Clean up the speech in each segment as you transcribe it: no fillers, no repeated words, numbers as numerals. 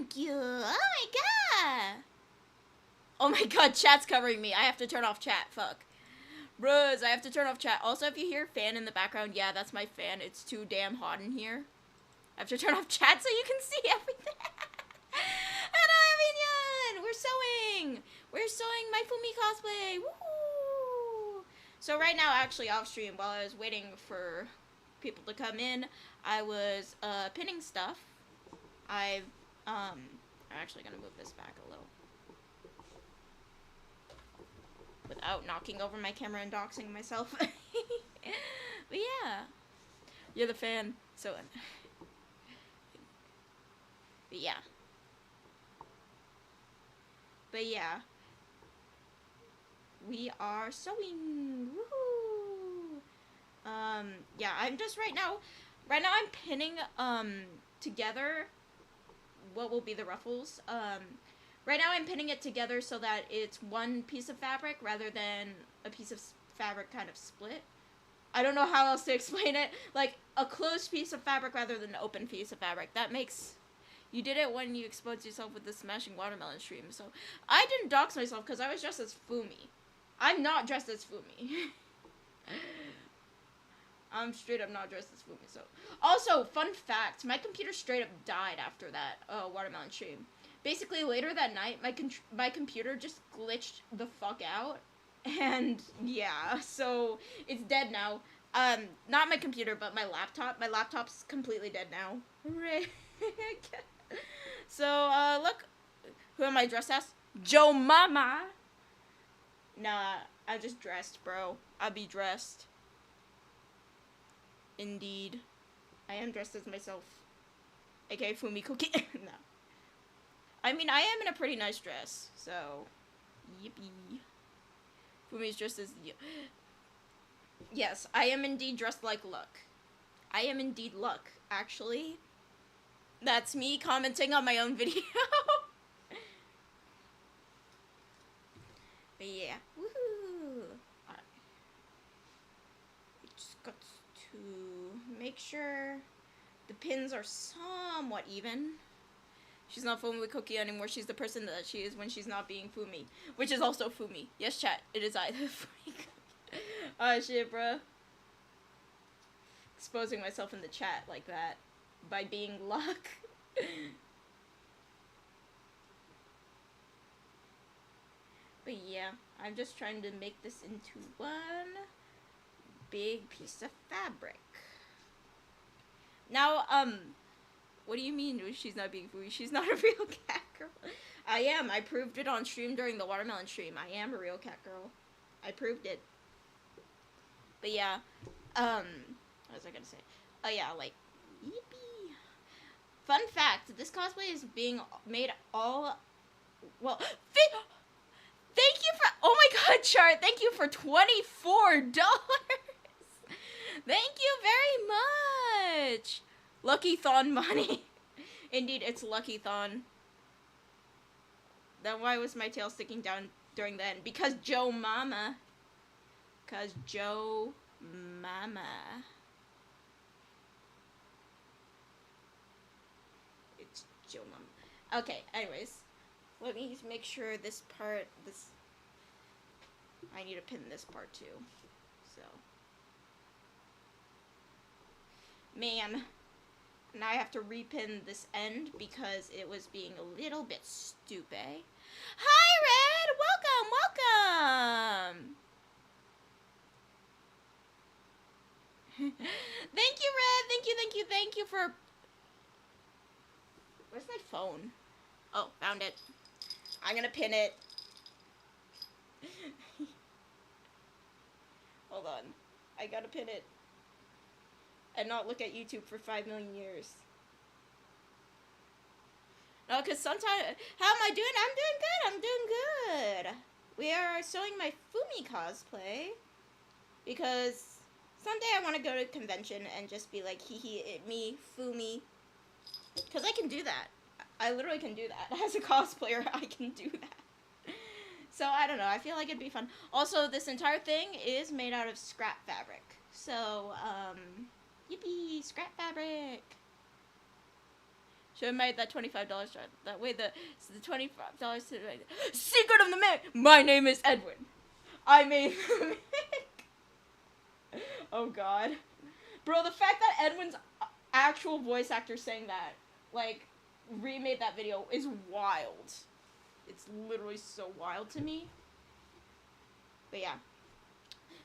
Thank you. Oh my god. Oh my god, chat's covering me. I have to turn off chat. Fuck. Bros, I have to turn off chat. Also, if you hear fan in the background, yeah, that's my fan. It's too damn hot in here. I have to turn off chat so you can see everything. Hello, everyone! We're sewing! We're sewing my Fumi cosplay! Woohoo! So right now, actually, off stream, while I was waiting for people to come in, I was, pinning stuff. I'm actually gonna move this back a little. Without knocking over my camera and doxing myself. But yeah. You're the fan, so... But yeah. But yeah. We are sewing. Woohoo! Yeah, I'm just right now I'm pinning, together what will be the ruffles. Right now I'm pinning it together so that it's one piece of fabric rather than a piece of fabric kind of split. I don't know how else to explain it. Like, a closed piece of fabric rather than an open piece of fabric. That makes... You did it when you exposed yourself with the Smashing Watermelon stream, so... I didn't dox myself because I was dressed as Fumi. I'm not dressed as Fumi. I'm straight up not dressed as Fumi, so... Also, fun fact, my computer straight up died after that watermelon stream. Basically, later that night, my computer just glitched the fuck out. And, yeah, so, it's dead now. Not my computer, but my laptop. My laptop's completely dead now. Hooray. So, look. Who am I dressed as? Joe Mama! Nah, I just dressed, bro. I'll be dressed. Indeed. I am dressed as myself. AKA Fumi Cookie. No. I mean, I am in a pretty nice dress, so... Yippee. Fumi's dressed as... Yes, I am indeed dressed like Luck. I am indeed Luck, actually. That's me commenting on my own video. But yeah. Woohoo! Alright. We just got to make sure the pins are somewhat even. She's not Fumi with Cookie anymore. She's the person that she is when she's not being Fumi. Which is also Fumi. Yes, chat. It is I, the Fumi. Oh, shit, bruh. Exposing myself in the chat like that. By being Luck. But yeah, I'm just trying to make this into one big piece of fabric. Now, what do you mean she's not being Fumi? She's not a real cat girl. I am. I proved it on stream during the watermelon stream. I am a real cat girl. I proved it. But yeah, what was I gonna say? Oh yeah, like, yippee. Fun fact, this cosplay is being made all, well, thank you for, oh my god, Chart, thank you for $24. Thank you very much. Lucky Thon money. Indeed, it's Lucky Thon. Then why was my tail sticking down during the end? Because Joe Mama. Because Joe Mama. It's Joe Mama. Okay, anyways. Let me make sure this part, I need to pin this part too. So. Man. Now I have to repin this end because it was being a little bit stupid. Hi, Red! Welcome, welcome! Thank you, Red! Thank you for... Where's my phone? Oh, found it. I'm gonna pin it. Hold on. I gotta pin it. And not look at YouTube for 5 million years. No, because sometimes... How am I doing? I'm doing good. We are sewing my Fumi cosplay. Because someday I want to go to a convention and just be like, hee it me, Fumi. Because I can do that. I literally can do that. As a cosplayer, I can do that. So, I don't know. I feel like it'd be fun. Also, this entire thing is made out of scrap fabric. So, yippee, scrap fabric. Should have made that $25 that way. The $25 to secret of the mimic. My name is Edwin. I made the mimic. Oh god, bro, the fact that Edwin's actual voice actor saying that, like, remade that video is wild. It's literally so wild to me. But yeah.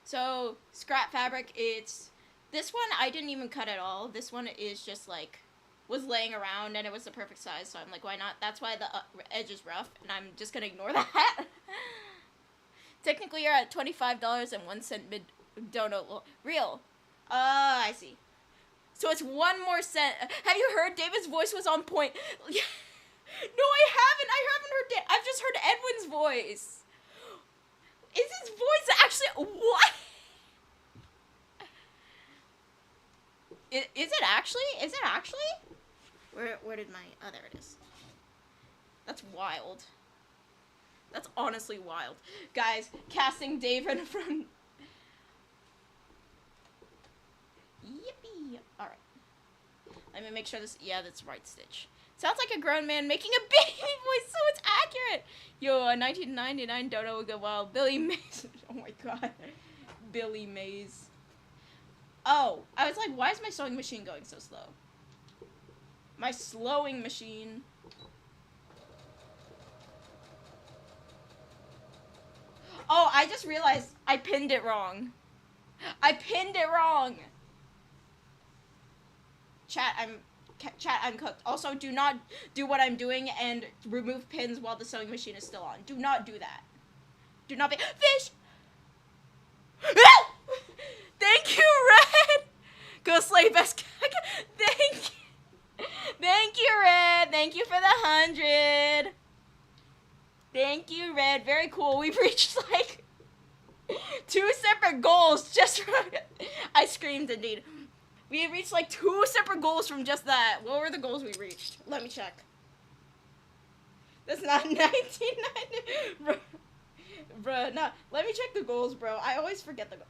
So scrap fabric. It's this one I didn't even cut at all. This one is just like was laying around and it was the perfect size, so I'm like, why not? That's why the edge is rough, and I'm just gonna ignore that. Technically, you're at $25.01 mid donut real. I see. So it's 1 more cent. Have you heard? David's voice was on point. No, I haven't heard. I've just heard Edwin's voice. Is his voice actually what? Is it actually? Is it actually? Where did my... Oh, there it is. That's wild. That's honestly wild. Guys, casting David from... Yippee. Alright. Let me make sure this... Yeah, that's right, Stitch. Sounds like a grown man making a baby voice, so it's accurate! Yo, a 1999 dodo would go wild. Billy Mays. Oh my god. Billy Mays. Oh, I was like, why is my sewing machine going so slow? My slowing machine. Oh, I just realized I pinned it wrong. I pinned it wrong. Chat, I'm cooked. Also, do not do what I'm doing and remove pins while the sewing machine is still on. Do not do that. Do not be- Fish! Thank you, Red! Go slay best. Thank you. Thank you, Red. Thank you for the 100. Thank you, Red. Very cool. We've reached, like, 2 separate goals just from... I screamed, indeed. We reached, like, 2 separate goals from just that. What were the goals we reached? Let me check. That's not 1990. Bruh, no. Let me check the goals, bro. I always forget the goals.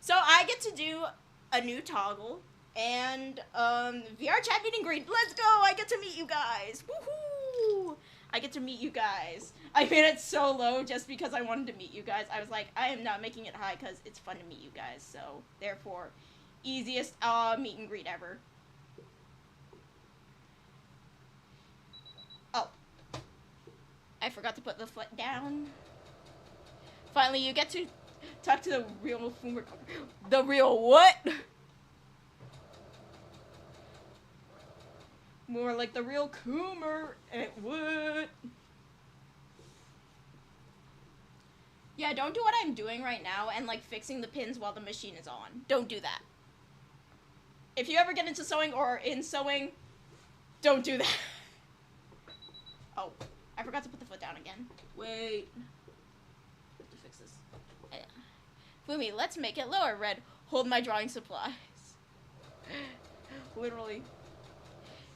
So I get to do a new toggle and VR chat meet and greet. Let's go! I get to meet you guys. Woohoo! I get to meet you guys. I made it so low just because I wanted to meet you guys. I was like, I am not making it high because it's fun to meet you guys. So therefore, easiest meet and greet ever. Oh, I forgot to put the foot down. Finally, you get to talk to the real Foomer. The real what? More like the real Coomer. It would. Yeah, don't do what I'm doing right now and like fixing the pins while the machine is on. Don't do that. If you ever get into sewing or in sewing, don't do that. Oh, I forgot to put the foot down again. Wait. I have to fix this. Fumi, let's make it lower. Red, hold my drawing supplies. Literally.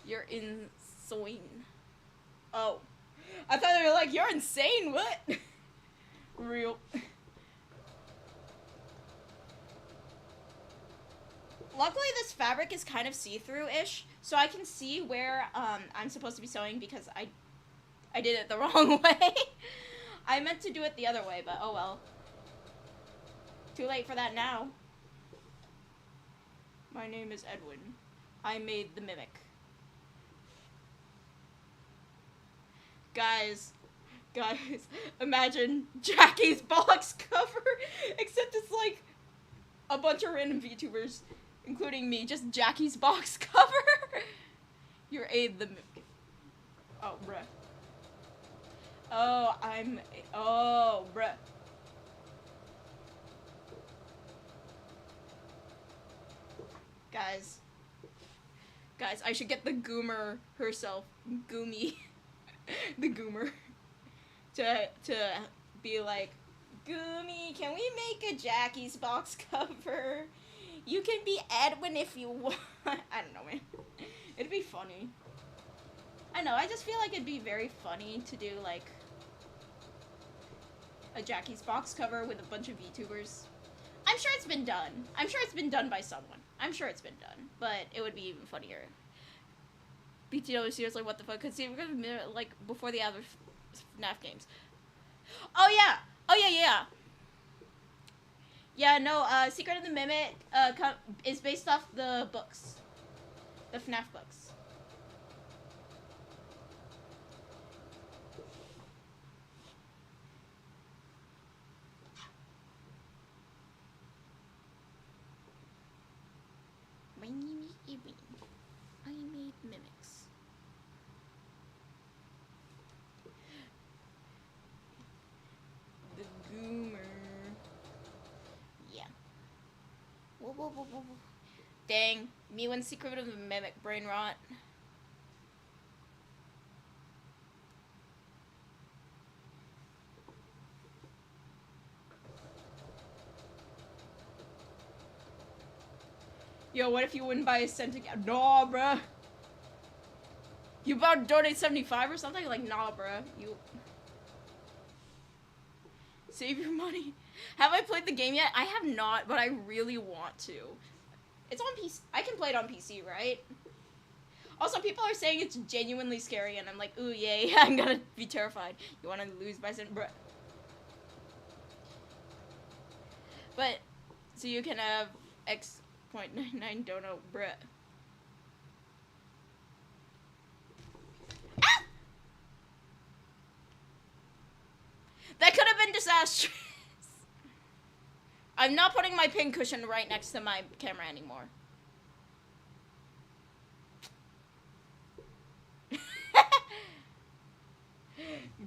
You're insane. Oh. I thought they were like, you're insane, what? Real. Luckily, this fabric is kind of see-through-ish, so I can see where I'm supposed to be sewing because I did it the wrong way. I meant to do it the other way, but oh well. Too late for that now. My name is Edwin. I made the mimic. Guys, imagine Jackie's box cover, except it's like a bunch of random VTubers, including me, just Jackie's box cover. You're the mimic. Oh, bruh. Oh, bruh. Guys, I should get the Goomer herself, Goomy, the Goomer, to be like, Goomy, can we make a Jackie's box cover? You can be Edwin if you want. I don't know, man. It'd be funny. I know, I just feel like it'd be very funny to do, like, a Jackie's box cover with a bunch of VTubers. I'm sure it's been done. I'm sure it's been done by someone. I'm sure it's been done. But it would be even funnier. BTW, seriously, what the fuck? Cause see, we're gonna like before the other FNAF games. Oh yeah. Oh yeah, yeah. Yeah, no. Secret of the Mimic is based off the books, the FNAF books. My name is Evan. I made mimics. The Goomer. Yeah. Whoa, whoa, whoa, whoa, whoa. Dang. Me when Secret of the Mimic brain rot. Yo, what if you wouldn't buy a cent again? Nah, bruh. You about to donate 75 or something? Like, nah, bruh. You... Save your money. Have I played the game yet? I have not, but I really want to. It's on PC. I can play it on PC, right? Also, people are saying it's genuinely scary, and I'm like, ooh, yay. I'm gonna be terrified. You wanna lose by some... Bruh. But, so you can have X.99 dono, bruh. Ah! That could have been disastrous. I'm not putting my pin cushion right next to my camera anymore.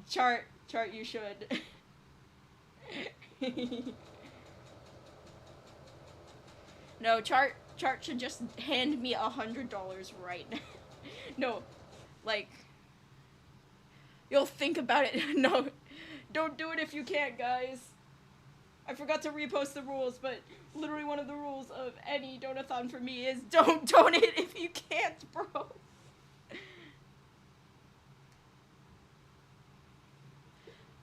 Chart, you should. No, Chart should just hand me $100 right now. No, like, you'll think about it. No, don't do it if you can't, guys. I forgot to repost the rules, but literally one of the rules of any Donathon for me is don't donate if you can't, bro.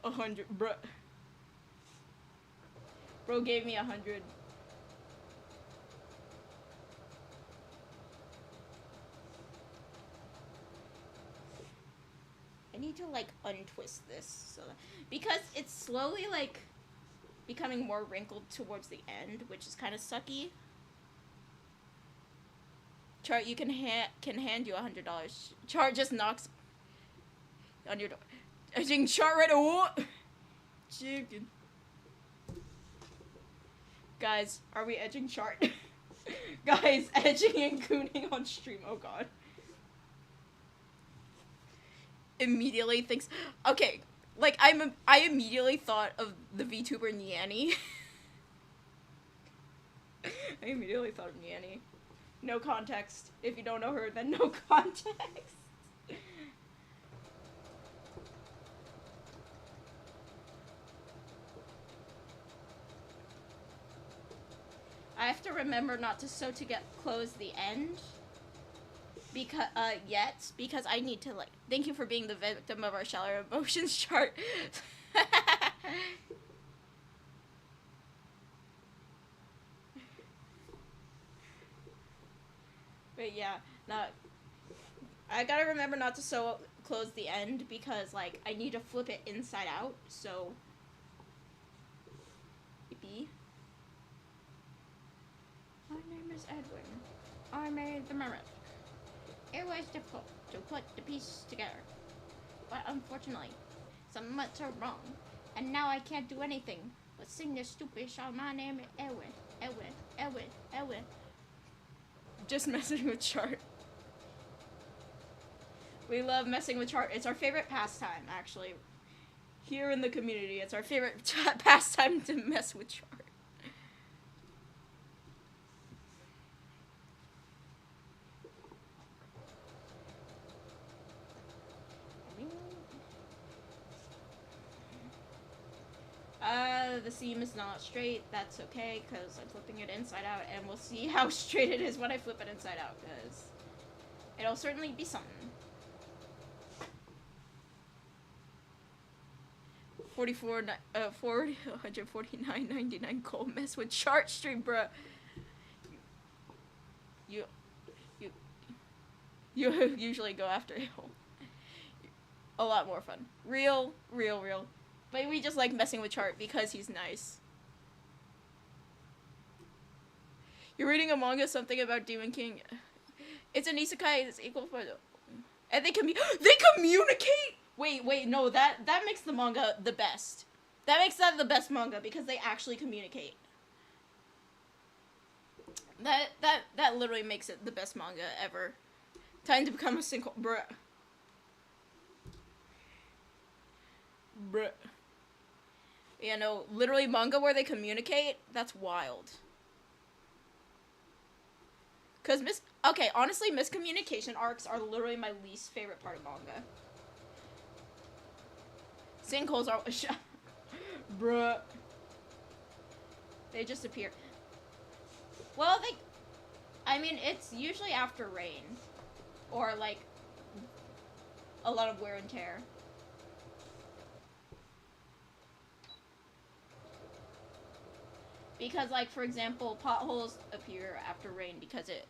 $100, bro. Bro gave me 100. I need to like untwist this so that, because it's slowly like becoming more wrinkled towards the end, which is kind of sucky. Chart, you can hand you $100. Chart just knocks on your door. I think Chart right away. Chicken. Guys, are we edging Chart? Guys, edging and gooning on stream. Oh god. Immediately thinks, okay, like I immediately thought of the VTuber Nyanny. I immediately thought of Nyanny. No context. If you don't know her, then no context. I have to remember not to sew to close the end. Because I need to, like, thank you for being the victim of our shallow emotions chart. But yeah, now, I gotta remember not to close the end because, like, I need to flip it inside out, so, yippee. My name is Edwin. I made the mirror. It was difficult to put the pieces together, but unfortunately, some months are wrong, and now I can't do anything but sing this stupid song. My name is Edwin. Just messing with Chart. We love messing with Chart. It's our favorite pastime, actually. Here in the community, it's our favorite pastime to mess with Chart. The seam is not straight. That's okay, because I'm flipping it inside out, and we'll see how straight it is when I flip it inside out, because it'll certainly be something. 449.99 gold mess with Chart Stream, bruh. You usually go after him. A lot more fun. Real. But we just like messing with Chart because he's nice. You're reading a manga, something about Demon King. It's an isekai. It's equal for... And they communicate? Wait, no, that makes the manga the best. That makes that the best manga because they actually communicate. That literally makes it the best manga ever. Time to become a single... Bruh. Yeah, no, literally manga where they communicate, that's wild. Cause honestly, miscommunication arcs are literally my least favorite part of manga. Sinkholes are bruh. They just appear. Well, I mean, it's usually after rain. Or, like, a lot of wear and tear. Because, like, for example, potholes appear after rain because it,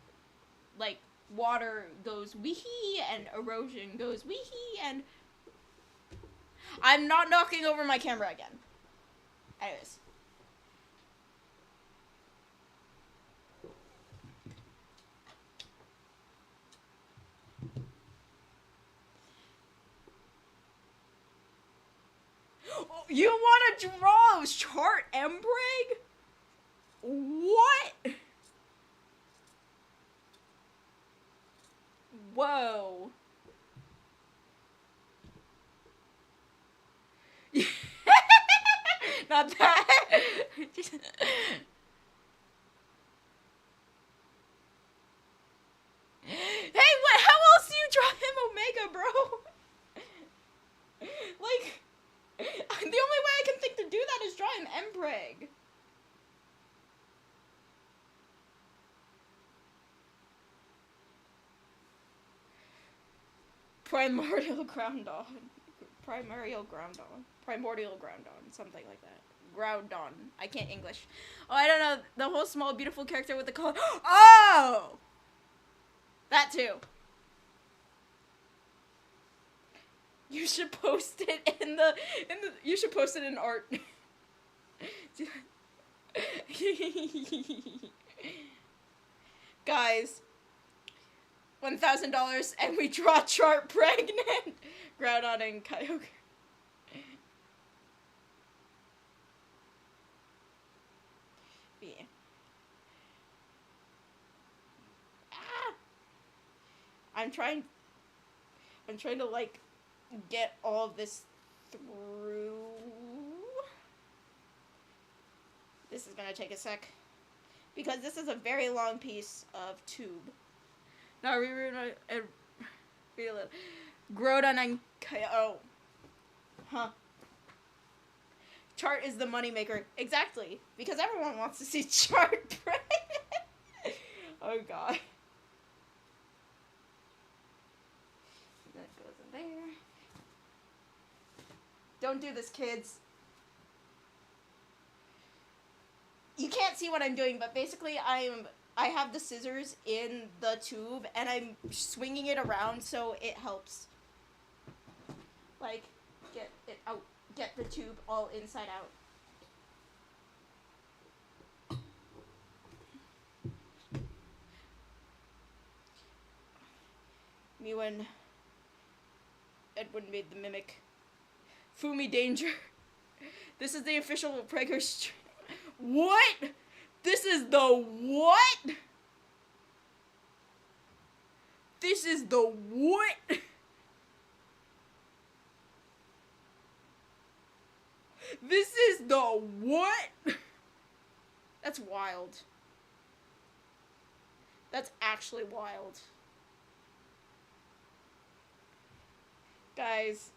like, water goes wee-hee and erosion goes wee-hee and... I'm not knocking over my camera again. Anyways. Oh, you want to draw Chart Embreg? What? Whoa. Not that. Hey, what? How else do you draw him Omega, bro? Like, the only way I can think to do that is draw him Embreg. Primordial Groundon, something like that. Groundon. I can't English. Oh, I don't know. The whole small, beautiful character with the color. Oh! That too. You should post it in the you should post it in art. Guys, $1,000 and we draw Chart pregnant. Groudon and Kyogre. Yeah. Ah! I'm trying to like get all of this through. This is gonna take a sec because this is a very long piece of tube. Now reread and feel it. Groudon and oh, huh. Chart is the moneymaker. Exactly, because everyone wants to see Chart pregnant. Oh god. That goes in there. Don't do this, kids. You can't see what I'm doing, but basically I have the scissors in the tube and I'm swinging it around so it helps. Like, get it out. Get the tube all inside out. Me when Edwin made the mimic. Fumi Danger. This is the official Prager stream. What? This is the what? This is the what? This is the what? That's wild. That's actually wild. Guys.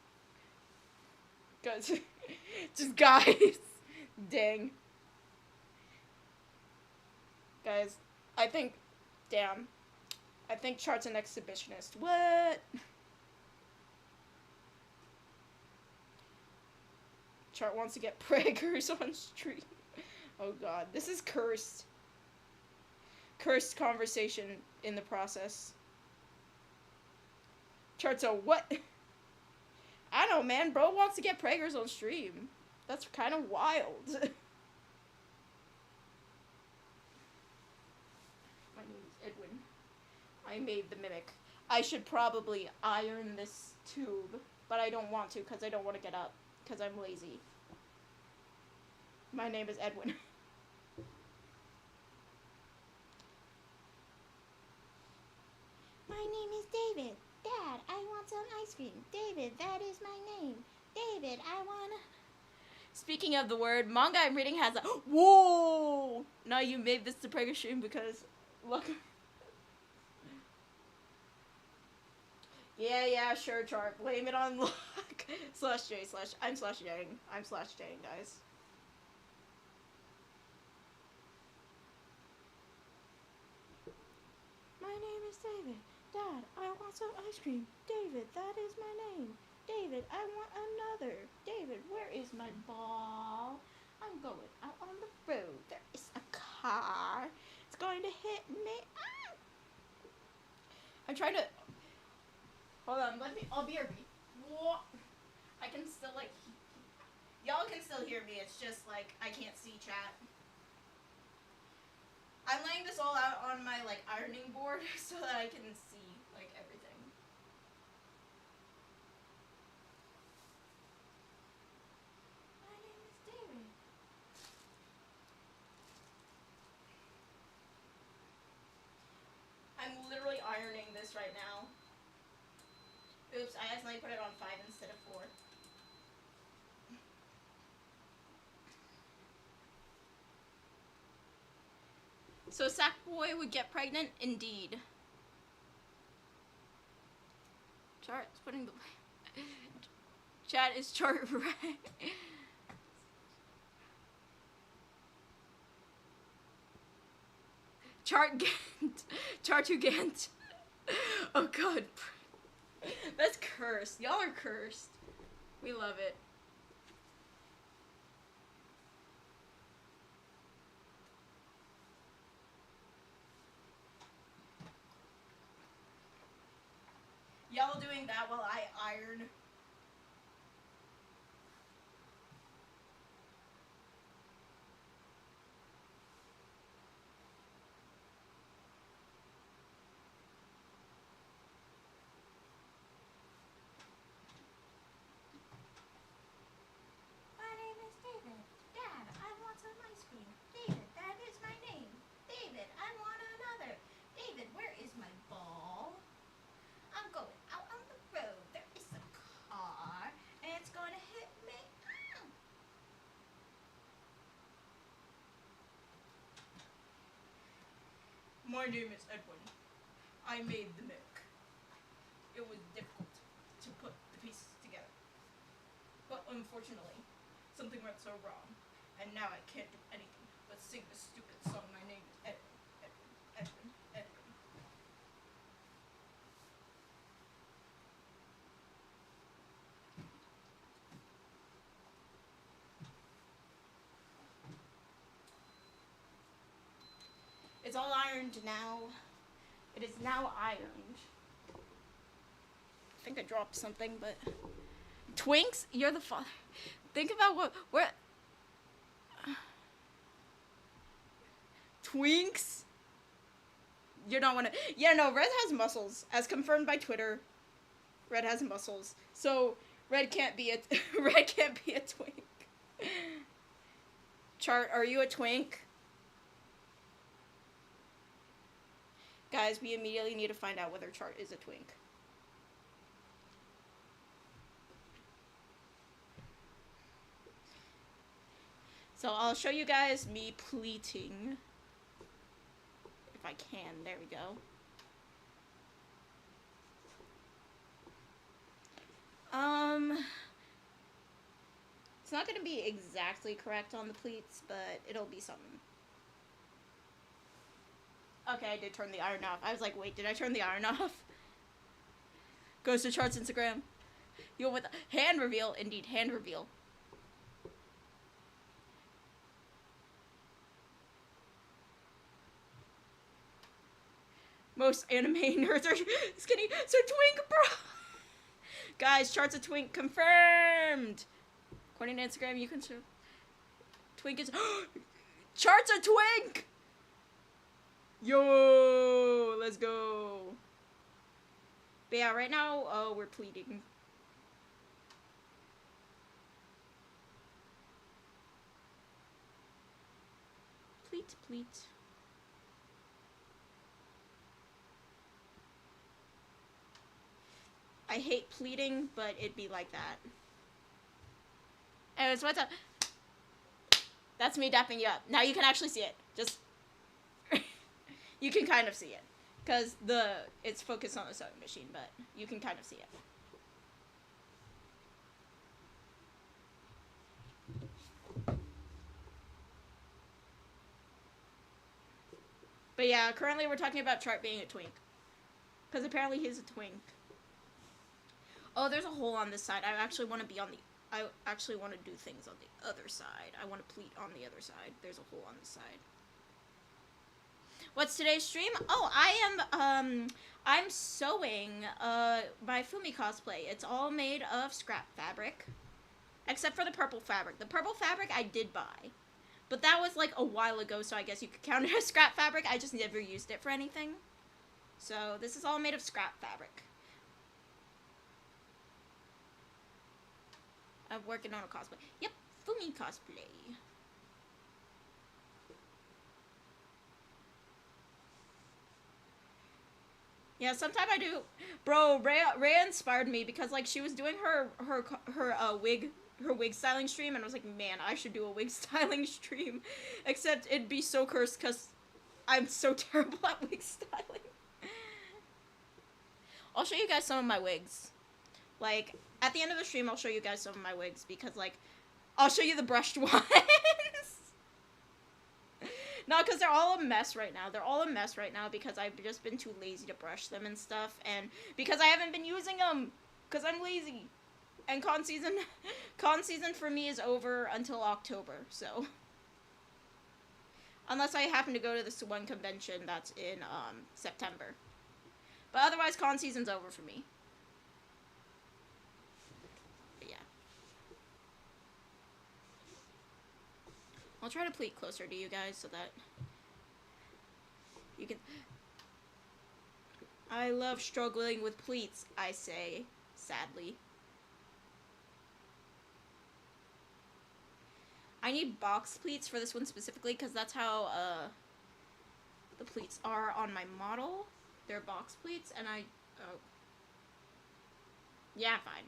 Just guys. Dang. Guys, I think Chart's an exhibitionist. What? Chart wants to get preggers on stream. Oh god, this is cursed. Cursed conversation in the process. Chart, so what? I don't know, man. Bro wants to get preggers on stream. That's kind of wild. My name is Edwin. I made the mimic. I should probably iron this tube, but I don't want to because I don't want to get up because I'm lazy. My name is Edwin. My name is David. Dad, I want some ice cream. David, that is my name. David, I wanna... Speaking of the word, manga I'm reading has a... Whoa! No, you made this the pregger stream because... Look... Yeah, sure, Chart. Blame it on luck. /J/ I'm /Jang. I'm /Jang, guys. My name is David. Dad, I want some ice cream. David, that is my name. David, I want another. David, where is my ball? I'm going out on the road. There is a car. It's going to hit me. Ah! I'm trying to... Hold on, I'll be RB. I can still, like... Y'all can still hear me, it's just, like, I can't see chat. I'm laying this all out on my, like, ironing board so that I can see, like, everything. My name is David. I'm literally ironing this right now. Oops, I accidentally put it on 5 instead of 4. So Sackboy would get pregnant? Indeed. Chart is putting the... Chat is chart right. Chart Gant. Chart to Gant. Oh god. That's cursed. Y'all are cursed. We love it. Y'all doing that while I iron. My name is David. Dad, I want some ice cream. David, that is my name. David, I want another. David, where is my ball? I'm going out on the road. There is a car, and it's going to hit me. My name is Edwin. I made the milk. It was difficult to put the pieces together. But unfortunately, something went so wrong, and now I can't do anything but sing this stupid song. My name is Edwin, Edwin, Edwin, Edwin. It's all ironed now. It is now ironed. I think I dropped something, but... Twinks? You're the father. Think about where... Twinks? You don't want to... Yeah, no, Red has muscles. As confirmed by Twitter, Red has muscles. So, Red can't be a... Red can't be a twink. Chart, are you a twink? Guys, we immediately need to find out whether Chart is a twink. So I'll show you guys me pleating. If I can, there we go. It's not gonna be exactly correct on the pleats, but it'll be something. Okay, I did turn the iron off. I was like, wait, did I turn the iron off? Goes to Chart's Instagram. You with hand reveal, indeed, hand reveal. Most anime nerds are skinny, so twink, bro. Guys, charts of twink confirmed. According to Instagram, you can show twink is charts of twink. Yo, let's go. But yeah, right now, we're pleating. Pleat. I hate pleating, but it'd be like that. Anyways, what's up? That's me dapping you up. Now you can actually see it. Just you can kind of see it, because it's focused on the sewing machine, but you can kind of see it. But yeah, currently we're talking about Chart being a twink, because apparently he's a twink. Oh, there's a hole on this side. I actually want to do things on the other side. I want to pleat on the other side. There's a hole on this side. What's today's stream? Oh, I'm sewing my Fumi cosplay. It's all made of scrap fabric, except for the purple fabric. The purple fabric I did buy, but that was like a while ago, so I guess you could count it as scrap fabric. I just never used it for anything. So this is all made of scrap fabric. I'm working on a cosplay. Yep, Fumi cosplay. Yeah, sometimes I do. Bro, Rhea inspired me because like she was doing her wig styling stream, and I was like, man, I should do a wig styling stream. Except it'd be so cursed because I'm so terrible at wig styling. I'll show you guys some of my wigs. Like, at the end of the stream, I'll show you guys some of my wigs, because, like, I'll show you the brushed ones. No, because they're all a mess right now. They're all a mess right now because I've just been too lazy to brush them and stuff, and because I haven't been using them, because I'm lazy. And con season for me is over until October, so. Unless I happen to go to this one convention that's in, September. But otherwise, con season's over for me. I'll try to pleat closer to you guys so that you can. I love struggling with pleats, I say, sadly. I need box pleats for this one specifically because that's how the pleats are on my model. They're box pleats, and yeah, fine.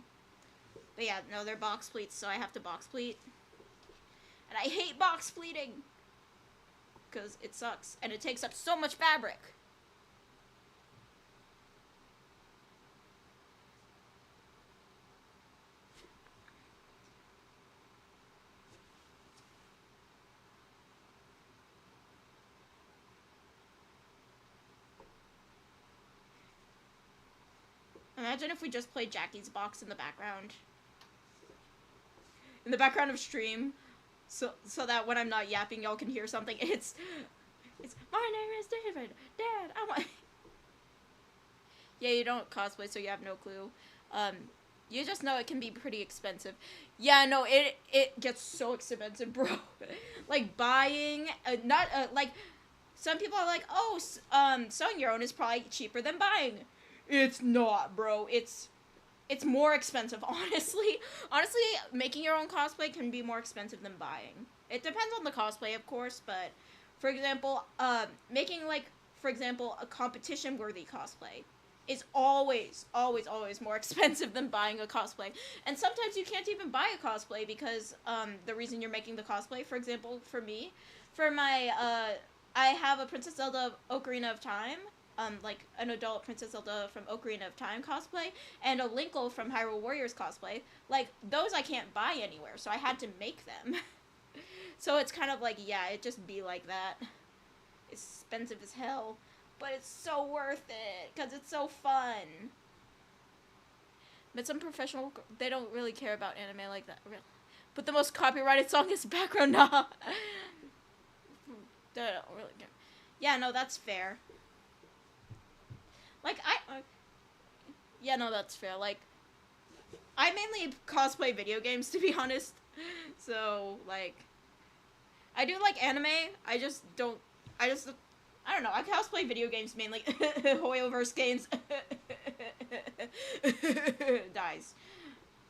But yeah, no, they're box pleats, so I have to box pleat. And I hate box pleating, because it sucks, and it takes up so much fabric. Imagine if we just played Jackie's box in the background. In the background of stream. So that when I'm not yapping, y'all can hear something. It's my name is David. Dad, I want. Yeah, you don't cosplay, so you have no clue. You just know it can be pretty expensive. Yeah, no, it gets so expensive, bro. Like buying, like some people are like, oh, sewing your own is probably cheaper than buying. It's not, bro. It's more expensive, honestly. Honestly, making your own cosplay can be more expensive than buying. It depends on the cosplay, of course, but, for example, making, like, for example, a competition-worthy cosplay is always, always, always more expensive than buying a cosplay. And sometimes you can't even buy a cosplay because, the reason you're making the cosplay, for example, for me, for my, I have a Princess Zelda Ocarina of Time, like an adult Princess Zelda from Ocarina of Time cosplay, and a Linkle from Hyrule Warriors cosplay. Like, those I can't buy anywhere, so I had to make them. So it's kind of like, yeah, it just be like that. It's expensive as hell, but it's so worth it, because it's so fun. But some professional, they don't really care about anime like that. But the most copyrighted song is background, nah. They don't really care. Yeah, no, that's fair. Like, yeah, no, that's fair. Like, I mainly cosplay video games, to be honest. So, like, I do like anime. I don't know. I cosplay video games mainly. Hoyoverse games. Dies.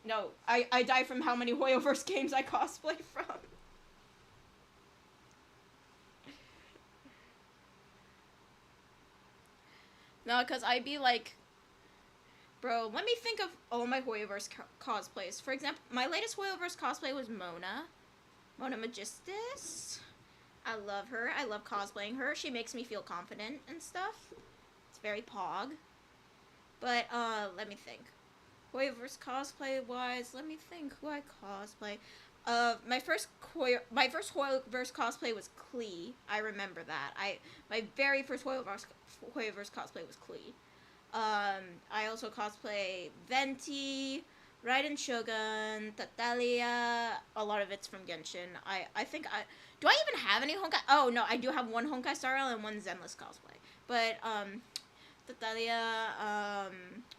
No, I die from how many Hoyoverse games I cosplay from. No, because I'd be like, bro, let me think of all my Hoyoverse cosplays. For example, my latest Hoyoverse cosplay was Mona. Mona Magistus. I love her. I love cosplaying her. She makes me feel confident and stuff. It's very pog. But, let me think. Hoyoverse cosplay-wise, let me think who I cosplay. My first Hoyoverse cosplay was Klee. I remember that. My very first Hoyoverse cosplay was Klee. I also cosplay Venti, Raiden Shogun, Tatalia. A lot of it's from Genshin. I think do I even have any Honkai? Oh no, I do have one Honkai Star Rail and one Zenless cosplay. But Tatalia.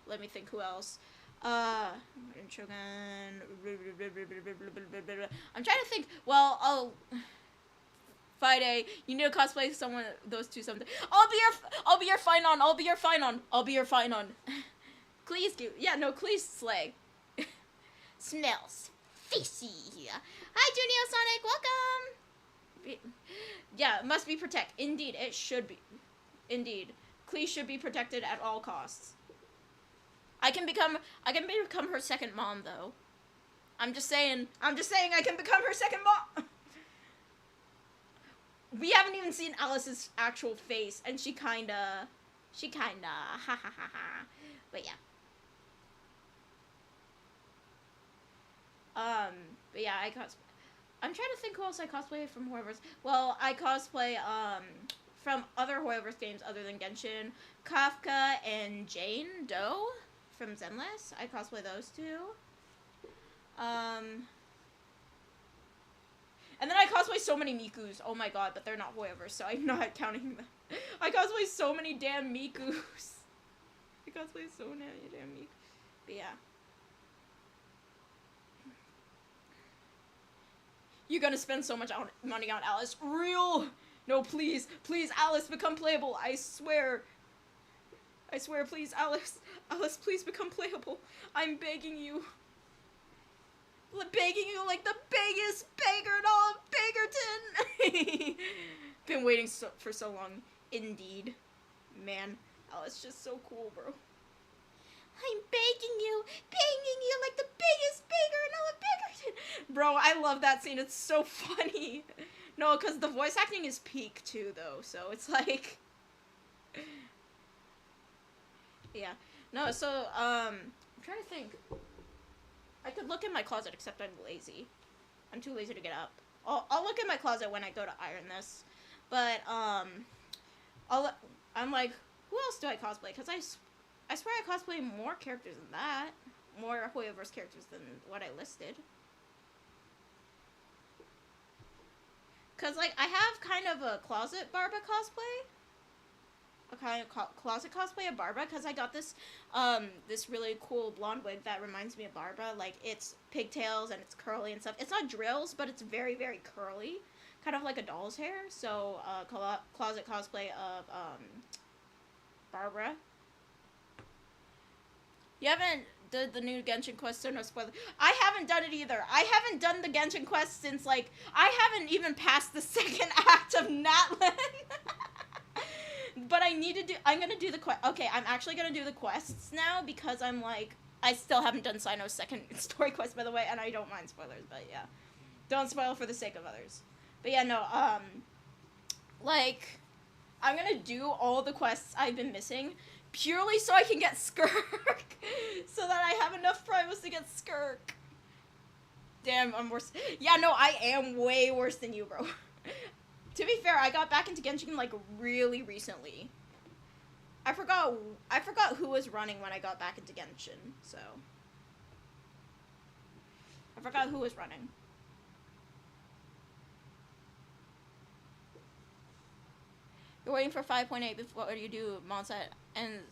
Let me think who else. Raiden Shogun. I'm trying to think. Well, Friday, you need to cosplay someone, those two someday. I'll be your Finon. Klee's cute. Yeah, no, Klee's slay. Smells fishy. Hi, Junio Sonic, welcome. Yeah, must be protect. Indeed, it should be. Indeed, Klee should be protected at all costs. I can become her second mom though. I'm just saying I can become her second mom. We haven't even seen Alice's actual face, and she kinda, ha ha ha ha. But yeah. But yeah, I'm trying to think who else I cosplay from Hoyoverse. Well, I cosplay, from other Hoyoverse games other than Genshin. Kafka and Jane Doe from Zenless. I cosplay those two. And then I cosplay so many Mikus. Oh my god, but they're not Hoyoverse, so I'm not counting them. I cosplay so many damn Mikus. I cosplay so many damn Mikus. But yeah. You're gonna spend so much money on Alice. Real! No, please. Please, Alice, become playable. I swear. I swear, please, Alice. Alice, please become playable. I'm begging you. Begging you like the biggest beggar in all of Bagerton. Been waiting for so long. Indeed. Man, Alice just so cool, bro. I'm begging you like the biggest beggar in all of Bagerton. Bro, I love that scene. It's so funny. No, because the voice acting is peak too, though. So it's like, yeah. No, so I'm trying to think. I could look in my closet, except I'm lazy. I'm too lazy to get up. I'll look in my closet when I go to iron this. But, I'm like, who else do I cosplay? Because I swear I cosplay more characters than that. More Hoyoverse characters than what I listed. Because, like, I have kind of a closet Barba cosplay. A kind of closet cosplay of Barbara, because I got this this really cool blonde wig that reminds me of Barbara. Like, it's pigtails and it's curly and stuff. It's not drills, but it's very, very curly, kind of like a doll's hair. So closet cosplay of Barbara. You haven't did the new Genshin quest, so no spoiler. I haven't done it either. I haven't done the Genshin quest since, like, I haven't even passed the second act of Natlan. But I'm gonna do the quest. Okay, I'm actually gonna do the quests now, because I'm like, I still haven't done Sino's second story quest, by the way, and I don't mind spoilers, but yeah. Don't spoil for the sake of others. But yeah, no, like, I'm gonna do all the quests I've been missing, purely so I can get Skirk, so that I have enough primos to get Skirk. Damn, I'm worse. Yeah, no, I am way worse than you, bro. To be fair, I got back into Genshin, like, really recently. I forgot who was running when I got back into Genshin, so. I forgot who was running. You're waiting for 5.8 before you do Monset and,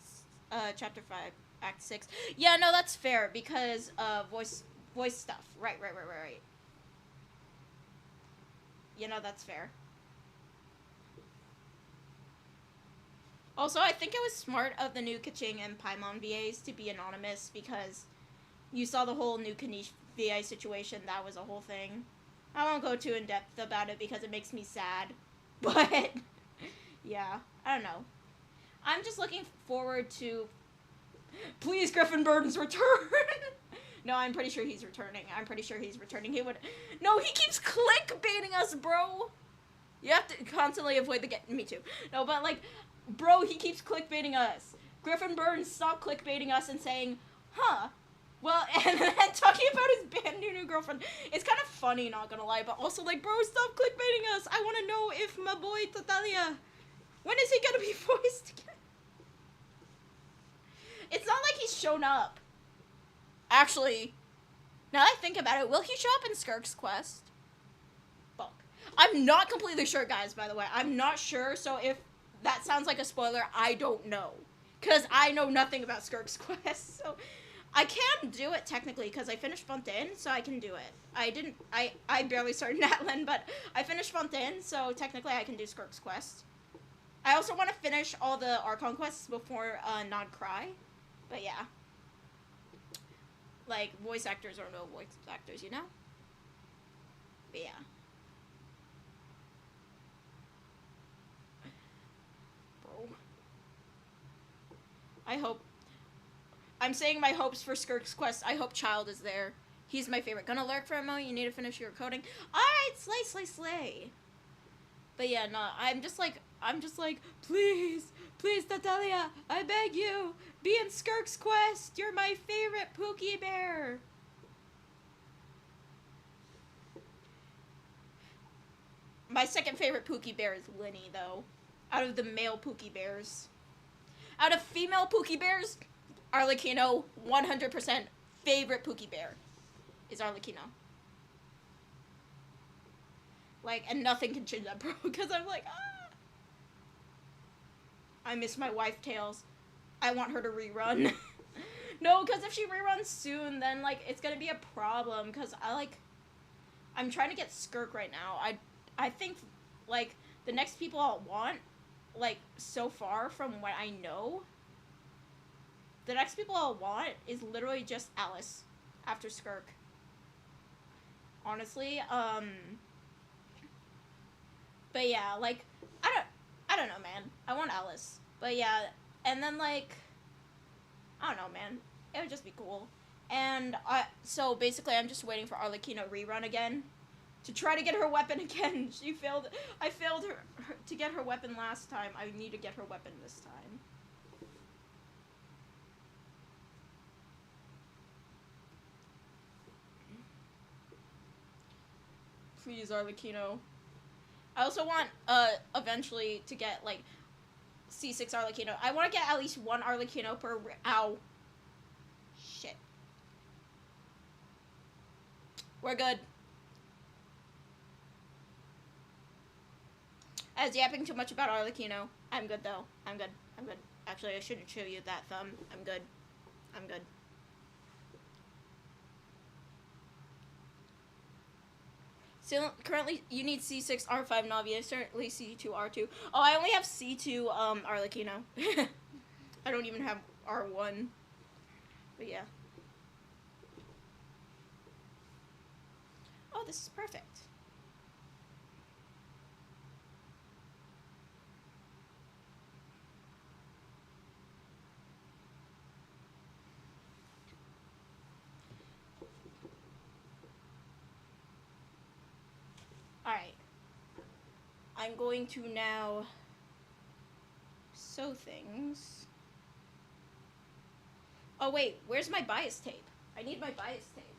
chapter 5. Act 6. Yeah, no, that's fair, because, voice stuff. Right. You know, that's fair. Also, I think it was smart of the new Kaching and Paimon VAs to be anonymous, because you saw the whole new Kanish VA situation. That was a whole thing. I won't go too in-depth about it because it makes me sad. But, yeah, I don't know. I'm just looking forward to... Please, Griffin Burton's return! No, I'm pretty sure he's returning. He would... No, he keeps clickbaiting us, bro! You have to constantly avoid the... Me too. No, but, like... Bro, he keeps clickbaiting us. Griffin Burns, stop clickbaiting us and saying, huh, well, and then talking about his brand new girlfriend. It's kind of funny, not gonna lie, but also, like, bro, stop clickbaiting us. I want to know if my boy Tatalia, when is he gonna be voiced again? It's not like he's shown up. Actually, now that I think about it, will he show up in Skirk's Quest? Fuck. I'm not completely sure, guys, by the way. I'm not sure, so if that sounds like a spoiler, I don't know. Because I know nothing about Skirk's Quest, so... I can do it, technically, because I finished Fontaine, so I can do it. I barely started Natlan, but I finished Fontaine, so technically I can do Skirk's Quest. I also want to finish all the Archon quests before, Nod Cry. But yeah. Like, voice actors or no voice actors, you know? But yeah. I hope... I'm saying my hopes for Skirk's Quest. I hope Child is there. He's my favorite. Gonna lurk for a moment. You need to finish your coding. Alright, slay. But yeah, no, I'm just like, please, Tatalia, I beg you, be in Skirk's Quest. You're my favorite Pookie Bear. My second favorite Pookie Bear is Linny, though. Out of the male Pookie Bears. Out of female Pookie Bears, Arlecchino, 100% favorite Pookie Bear is Arlecchino. Like, and nothing can change that, bro, because I'm like, ah. I miss my wife Tails. I want her to rerun. No, because if she reruns soon, then, like, it's gonna be a problem, because I'm trying to get Skirk right now. I think, like, the next people I'll want, like, so far from what I know, the next people I'll want is literally just Alice after Skirk. Honestly, but yeah, like, I don't know, man. I want Alice. But yeah, and then, like, I don't know, man. It would just be cool. And so basically I'm just waiting for Arlecchino rerun again to try to get her weapon again. I failed her to get her weapon last time. I need to get her weapon this time. Please, Arlecchino. I also want, eventually to get, like, C6 Arlecchino. I want to get at least one Arlecchino per... Ow. Shit. We're good. I was yapping too much about Arlecchino. I'm good, though. I'm good. Actually, I shouldn't show you that thumb. I'm good. So, currently, you need C6, R5 Navi, certainly C2, R2. Oh, I only have C2, Arlecchino. I don't even have R1. But yeah. Oh, this is perfect. Alright. I'm going to now sew things. Oh wait, where's my bias tape? I need my bias tape.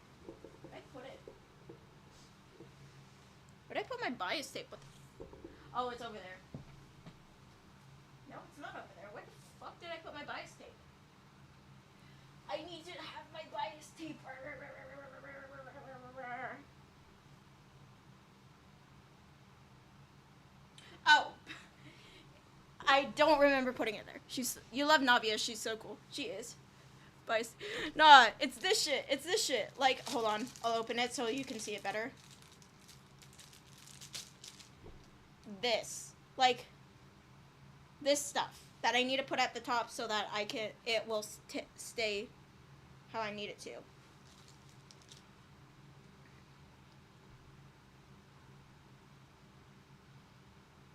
Where'd I put it? Where'd I put my bias tape? Oh, it's over there. No, it's not over there. Where the fuck did I put my bias tape? I need to have my bias tape. Oh. I don't remember putting it there. You love Navia. She's so cool. She is. Nah, it's this shit. It's this shit. Like, hold on. I'll open it so you can see it better. This. Like, this stuff that I need to put at the top so that it will stay how I need it to.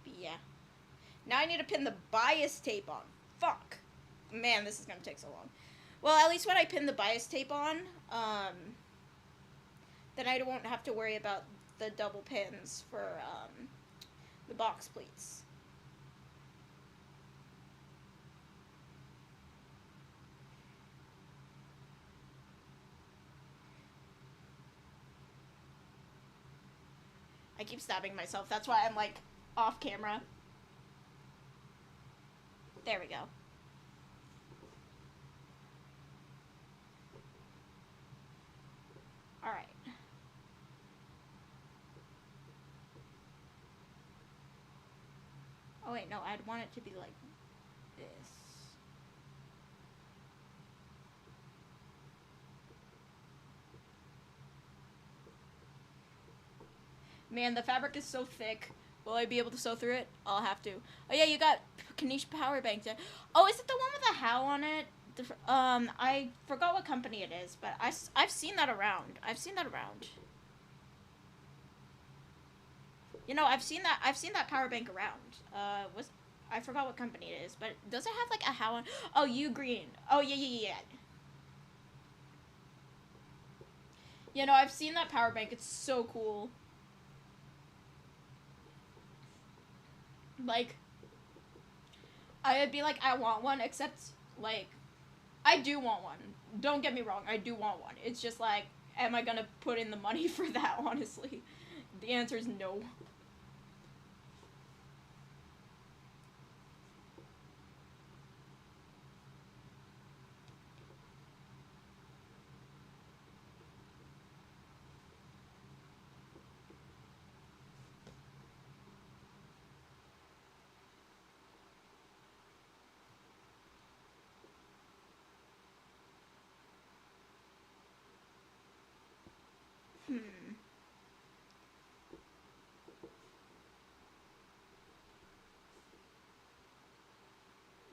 But yeah. Now I need to pin the bias tape on. Fuck. Man, this is gonna take so long. Well, at least when I pin the bias tape on, then I won't have to worry about the double pins for, the box pleats. I keep stabbing myself. That's why I'm, like, off camera. There we go. Alright. Oh wait, no, I'd want it to be like this. Man, the fabric is so thick. Will I be able to sew through it? I'll have to. Oh yeah, you got Kanish power bank there. Oh, is it the one with the how on it? I forgot what company it is, but I've seen that around. I've seen that around. You know, I've seen that power bank around. I forgot what company it is, but does it have like a how on? Oh, U Green. Oh yeah. You know, I've seen that power bank. It's so cool. Like, I would be like, I want one, except, like, I do want one. Don't get me wrong, I do want one. It's just like, am I gonna put in the money for that, honestly? The answer is no.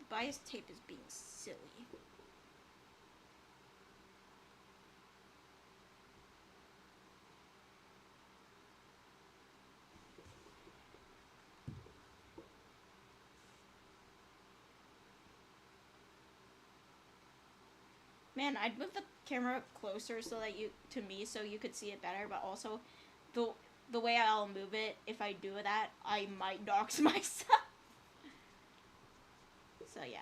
Bias tape is being silly. Man, I'd move the camera closer so that to me so you could see it better, but also the way I'll move it, if I do that, I might dox myself. So yeah.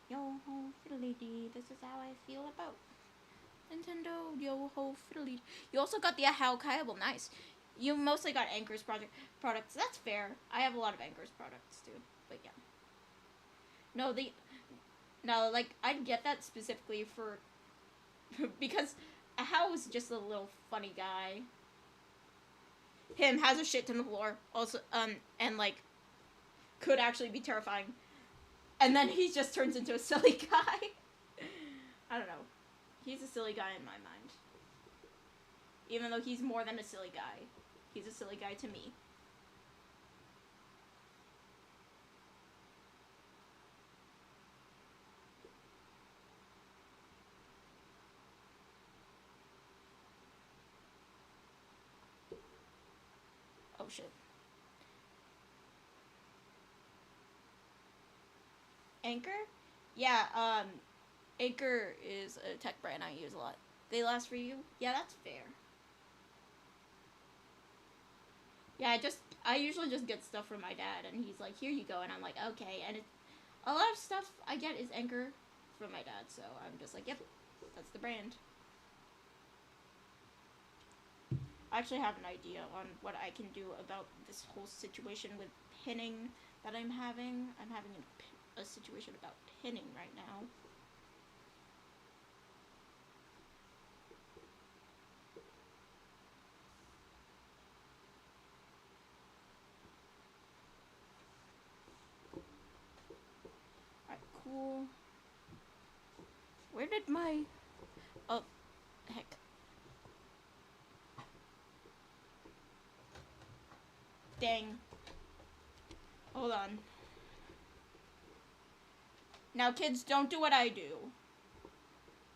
Yo ho fiddly dee, this is how I feel about Nintendo. Yo ho fiddly. You also got the how Kaiable, nice. You mostly got Anchor's products. That's fair. I have a lot of Anchor's products too, but yeah. No, like I'd get that specifically for because how is just a little funny guy. Him has a shit ton of lore, also, and like could actually be terrifying. And then he just turns into a silly guy. I don't know. He's a silly guy in my mind. Even though he's more than a silly guy. He's a silly guy to me. Oh shit. Anchor? Yeah, Anchor is a tech brand I use a lot. They last for you? Yeah, that's fair. Yeah, I usually just get stuff from my dad, and he's like, here you go, and I'm like, okay, and a lot of stuff I get is Anchor from my dad, so I'm just like, yep, that's the brand. I actually have an idea on what I can do about this whole situation with pinning that I'm having. I'm having a situation about pinning right now. Alright, cool. Where did my... Oh, heck. Dang. Hold on. Now, kids, don't do what I do.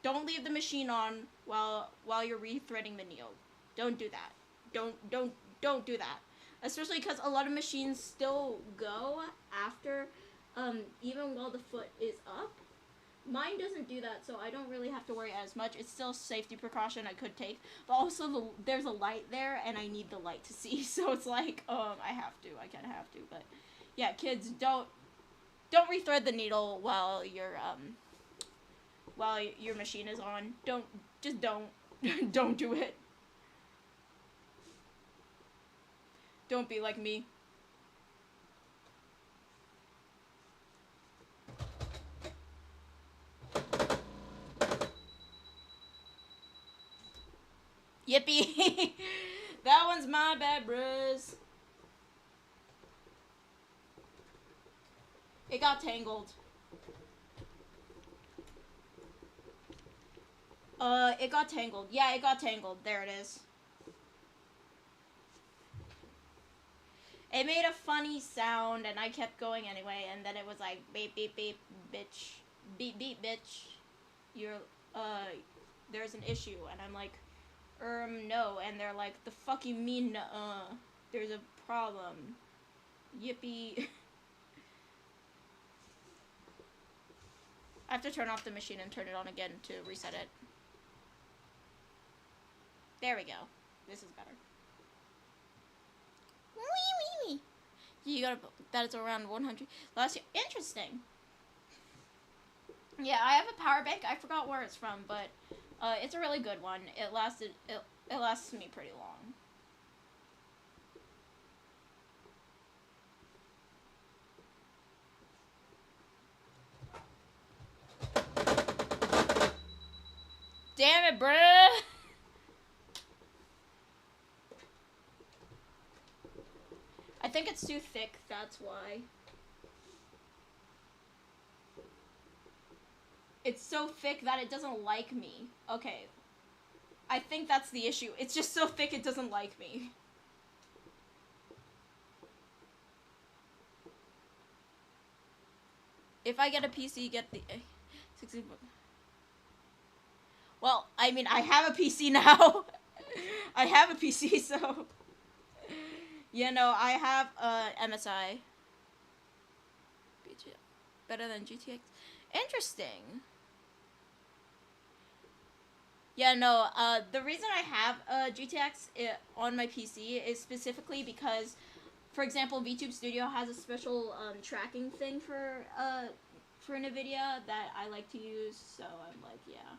Don't leave the machine on while you're rethreading the needle. Don't do that. Don't do that. Especially because a lot of machines still go after, even while the foot is up. Mine doesn't do that, so I don't really have to worry as much. It's still a safety precaution I could take, but also there's a light there, and I need the light to see. So it's like, I have to. I kind of have to, but yeah, kids, don't rethread the needle while your machine is on. Don't don't do it. Don't be like me. Yippee! That one's my bad, bros. It got tangled. It got tangled. Yeah, it got tangled. There it is. It made a funny sound, and I kept going anyway, and then it was like, beep, beep, beep, bitch. Beep, beep, bitch. You're, there's an issue. And I'm like, no. And they're like, the fuck you mean, there's a problem. Yippee. I have to turn off the machine and turn it on again to reset it. There we go. This is better. Wee, wee, wee. You gotta, that is around 100 last year. Interesting. Yeah, I have a power bank. I forgot where it's from, but it's a really good one. It lasts me pretty long. Damn it, bruh! I think it's too thick, that's why. It's so thick that it doesn't like me. Okay. I think that's the issue. It's just so thick it doesn't like me. If I get a PC, get the 60. Well, I mean, I have a PC now. I have a PC, so you know, I have MSI. Better than GTX. Interesting. Yeah, no, the reason I have GTX on my PC is specifically because, for example, VTube Studio has a special tracking thing for NVIDIA that I like to use, so I'm like, yeah.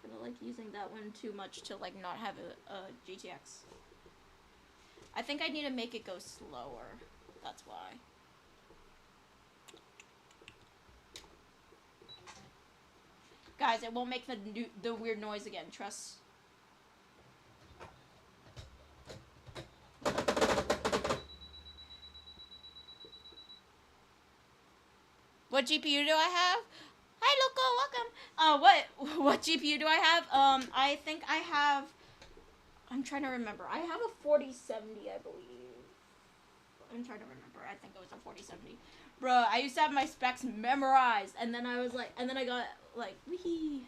Kind of like using that one too much to, like, not have a GTX. I think I need to make it go slower. That's why. Guys, it won't make the weird noise again, trust. What GPU do I have? Hi, Loco, welcome. What GPU do I have? I think I have, I'm trying to remember. I have a 4070, I believe. I'm trying to remember. I think it was a 4070. Bruh, I used to have my specs memorized, and then I was like, and then I got, like, wee.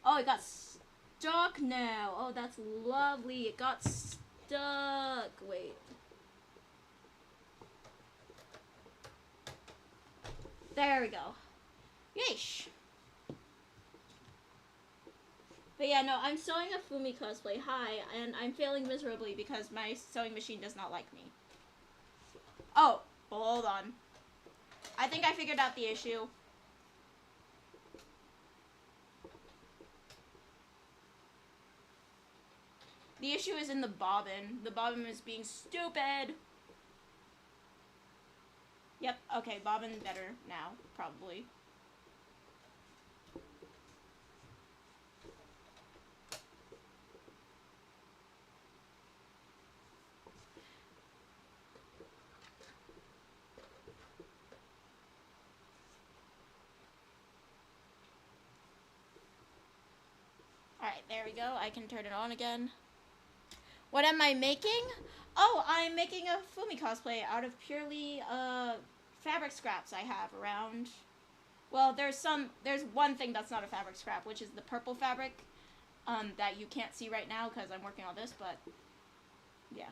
Oh, it got stuck now. Oh, that's lovely. It got stuck. Wait. There we go. Yeesh. But yeah, no, I'm sewing a Fumi cosplay. Hi, and I'm failing miserably because my sewing machine does not like me. Oh, hold on. I think I figured out the issue. The issue is in the bobbin. The bobbin is being stupid. Yep, Okay, bobbin better now, probably. Alright, there we go. I can turn it on again. What am I making? Oh, I'm making a Fumi cosplay out of purely, fabric scraps I have around. Well, there's one thing that's not a fabric scrap, which is the purple fabric, that you can't see right now because I'm working on this, but, yeah.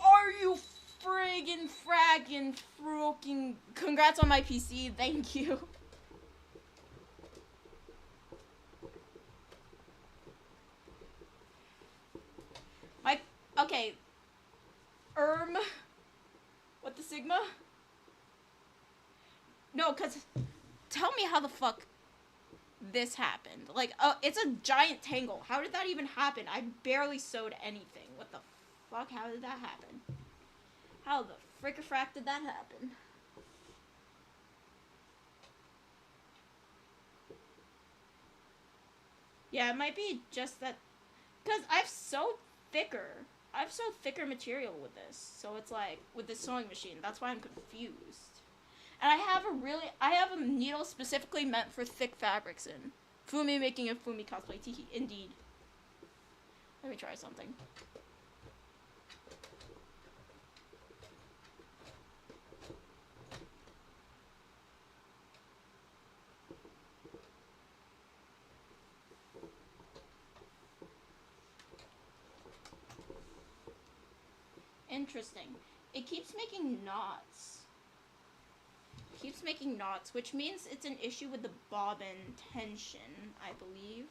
Are you friggin' fraggin' froking... Congrats on my PC, thank you. Okay. What the Sigma? No, cause tell me how the fuck this happened. Like, it's a giant tangle. How did that even happen? I barely sewed anything. What the fuck? How did that happen? How the frick-a-frack did that happen? Yeah, it might be just that, cause I've sewed thicker material with this, so it's like, with this sewing machine, that's why I'm confused. And I have a needle specifically meant for thick fabrics in. Fumi making a Fumi cosplay, teehee, indeed. Let me try something. Interesting. It keeps making knots. Which means it's an issue with the bobbin tension, I believe.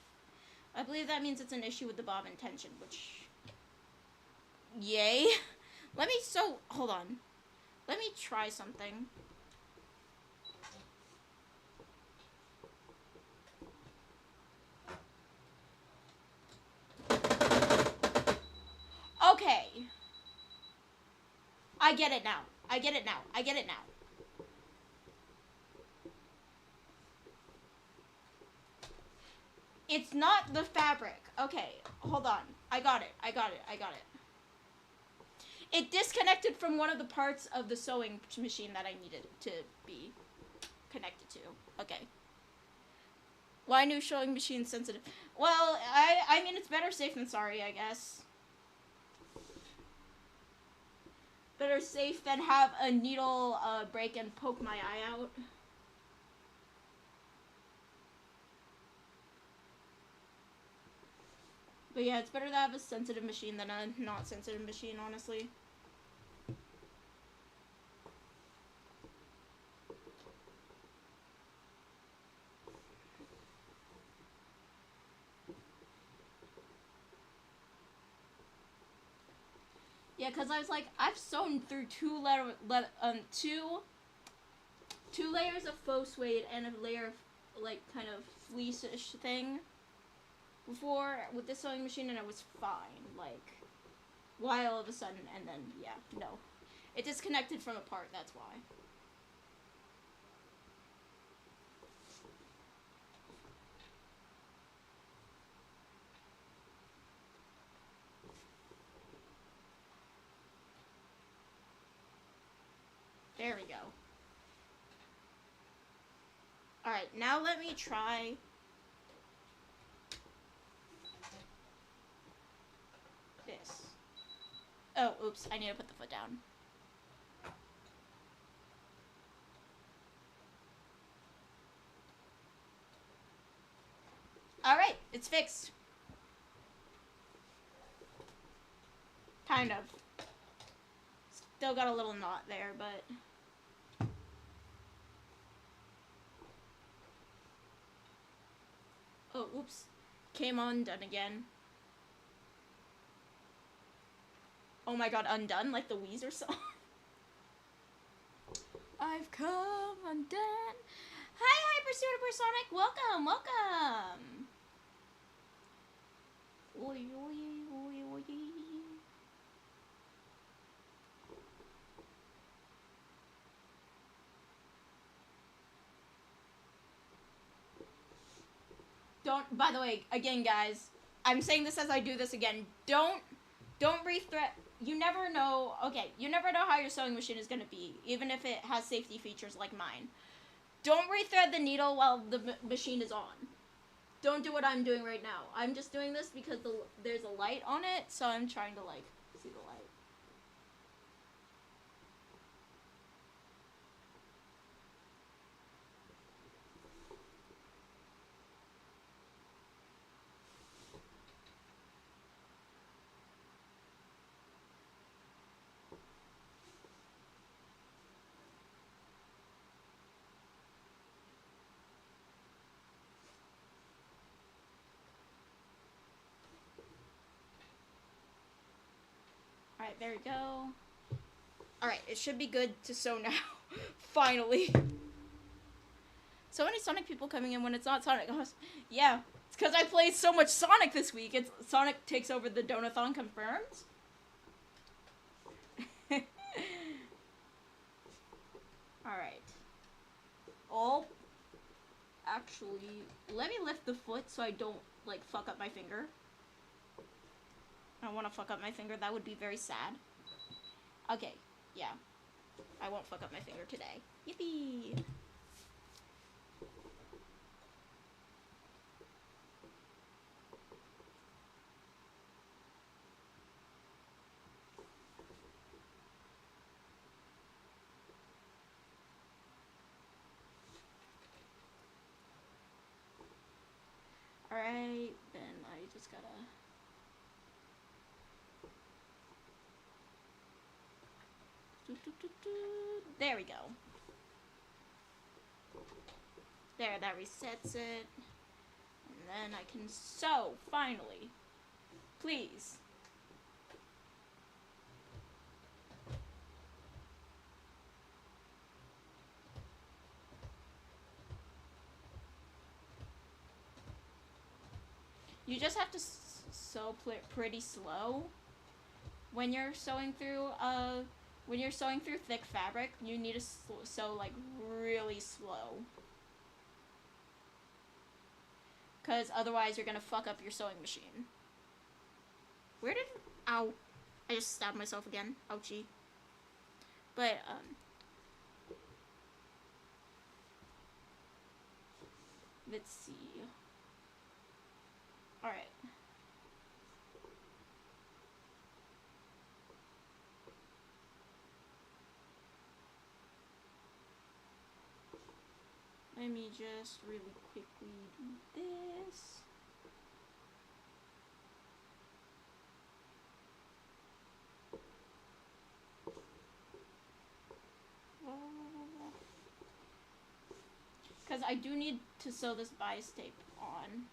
I believe that means it's an issue with the bobbin tension, which... Yay. Hold on. Let me try something. Okay. I get it now. It's not the fabric. Okay, hold on. I got it. It disconnected from one of the parts of the sewing machine that I needed to be connected to. Okay. Why new sewing machine sensitive? Well, I mean, it's better safe than sorry, I guess. Better safe than have a needle break and poke my eye out. But yeah, it's better to have a sensitive machine than a not sensitive machine, honestly. Yeah, because I was like, I've sewn through two layers of faux suede and a layer of, like, kind of fleece-ish thing before with this sewing machine, and I was fine. Like, why all of a sudden, and then, yeah, no. It disconnected from a part, that's why. There we go. Alright, now let me try... this. Oh, oops, I need to put the foot down. Alright, it's fixed. Kind of. Still got a little knot there, but... Oh, oops. Came undone again. Oh my god, undone? Like the Weezer song? I've come undone. Hi, Hyper Supersonic. Welcome, welcome. Oy, oy, oy, oy. Don't, by the way, again, guys, I'm saying this as I do this again. Don't rethread. You never know. Okay, you never know how your sewing machine is gonna be, even if it has safety features like mine. Don't rethread the needle while the machine is on. Don't do what I'm doing right now. I'm just doing this because there's a light on it, so I'm trying to, like, see the light. Alright, there we go. Alright, it should be good to sew now. Finally. So many Sonic people coming in when it's not Sonic. Yeah, it's because I played so much Sonic this week. It's Sonic takes over the Donothon confirmed. Alright. Oh. Actually, let me lift the foot so I don't, like, fuck up my finger. I don't want to fuck up my finger. That would be very sad. Okay, yeah. I won't fuck up my finger today. Yippee! Alright, then I just gotta... There we go. There, that resets it. And then I can sew, finally. Please. You just have to sew pretty slow when you're sewing through thick fabric. You need to sew like really slow, because otherwise you're gonna fuck up your sewing machine. Where did... Ow. I just stabbed myself again. Ouchie. But, let's see. Alright. Let me just really quickly do this. Because I do need to sew this bias tape on.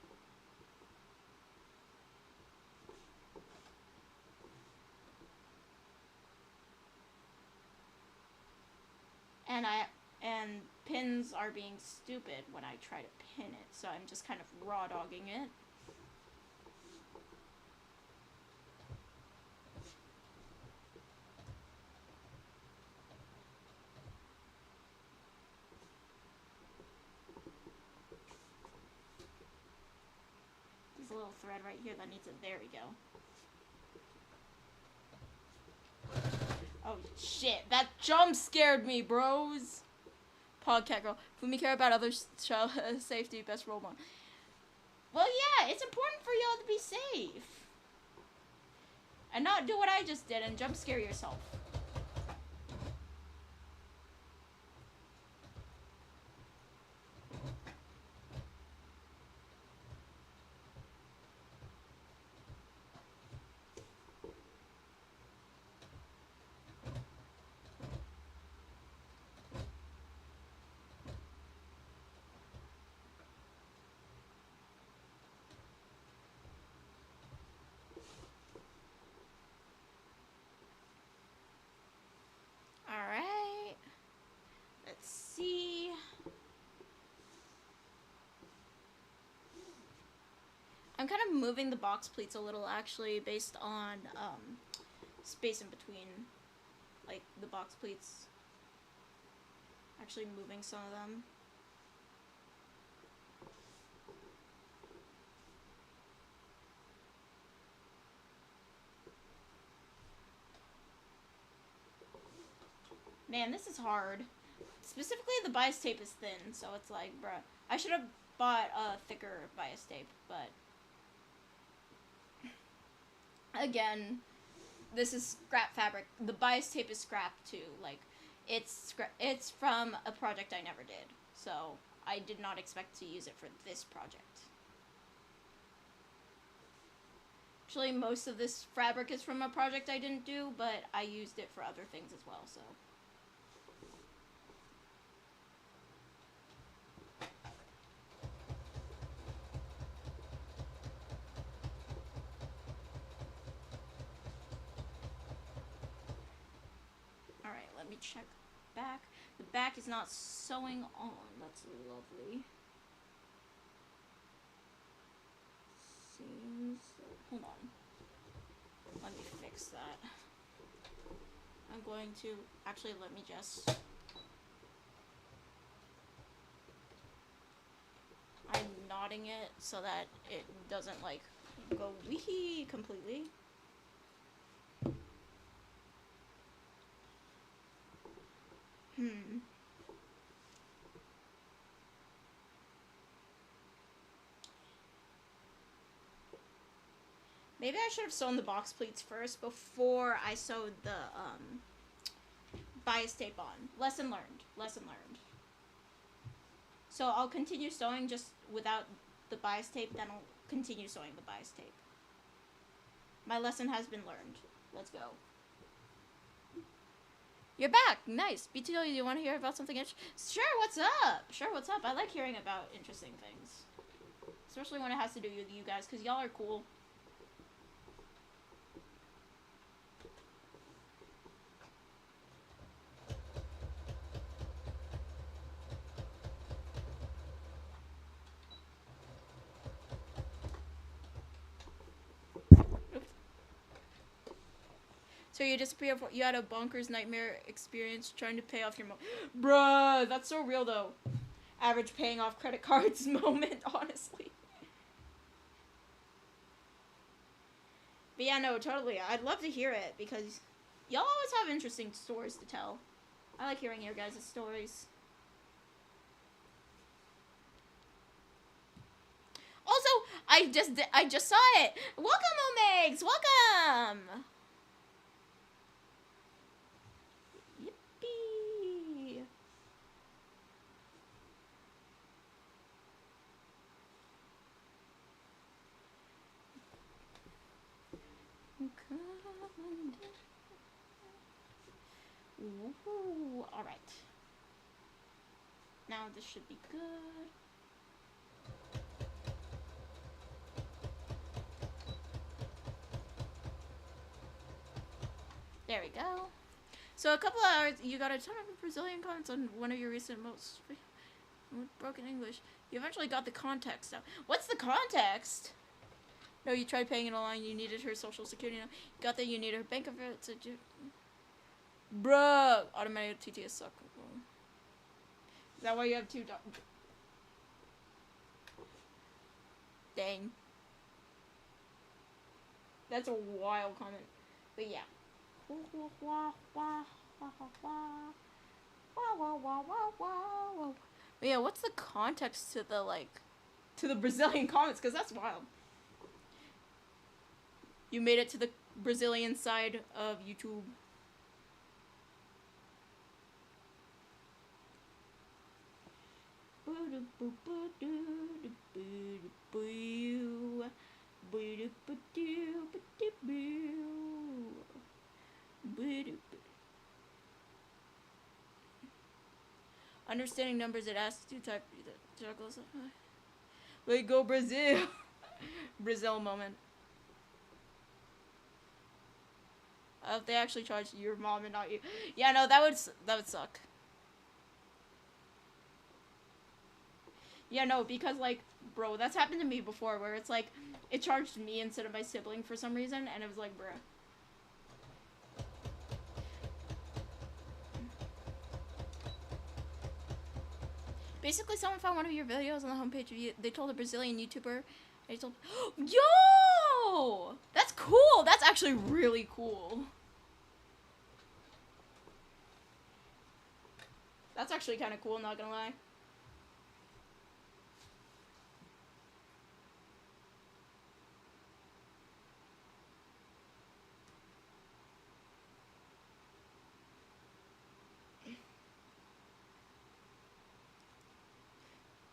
And pins are being stupid when I try to pin it, so I'm just kind of raw dogging it. There's a little thread right here that needs it. There we go. Oh shit, that jump scared me, bros. Podcast girl. Fumi care about others' child safety, best role model. Well, yeah, it's important for y'all to be safe. And not do what I just did and jump scare yourself. kind of moving the box pleats a little, actually, based on space in between, like, the box pleats. Actually moving some of them. Man, this is hard. Specifically, the bias tape is thin, so it's like, bruh. I should have bought a thicker bias tape, but... Again, this is scrap fabric. The bias tape is scrap, too. Like, it's from a project I never did, so I did not expect to use it for this project. Actually, most of this fabric is from a project I didn't do, but I used it for other things as well, so... Alright, let me check back. The back is not sewing on. That's lovely. Seems... Hold on. Let me fix that. I'm going to... Actually, let me just... I'm knotting it so that it doesn't, like, go wee completely. Maybe I should have sewn the box pleats first before I sewed the bias tape on. Lesson learned. Lesson learned. So I'll continue sewing just without the bias tape, then I'll continue sewing the bias tape. My lesson has been learned. Let's go. You're back! Nice! BTO, you want to hear about something interesting? Sure, what's up? Sure, what's up? I like hearing about interesting things. Especially when it has to do with you guys, because y'all are cool. So you disappeared. You had a bonkers nightmare experience trying to pay off your Bruh, that's so real though. Average paying off credit cards moment, honestly. But yeah, no, totally. I'd love to hear it because y'all always have interesting stories to tell. I like hearing your guys' stories. Also, I just saw it. Welcome, Omegs. Welcome. Yippee. Ooh, all right. Now this should be good. There we go. So a couple hours, you got a ton of Brazilian comments on one of your recent most broken English. You eventually got the context out. What's the context? No, you tried paying it online. You needed her social security. You got that you needed her bank info to do. Bruh, automatic TTS suck. Is that why you have two dogs? Dang. That's a wild comment. But yeah. But yeah, what's the context to the, like, to the Brazilian comments? Because that's wild. You made it to the Brazilian side of YouTube. Understanding numbers, it asks you to type juggles. Wait, go Brazil. Brazil moment. If they actually charged your mom and not you. Yeah, no, that would suck. Yeah, no, because, like, bro, that's happened to me before, where it's, like, it charged me instead of my sibling for some reason, and it was like, bruh. Basically, someone found one of your videos on the homepage of you. They told a Brazilian YouTuber. They told, yo, that's cool. That's actually really cool. That's actually kind of cool. Not gonna lie.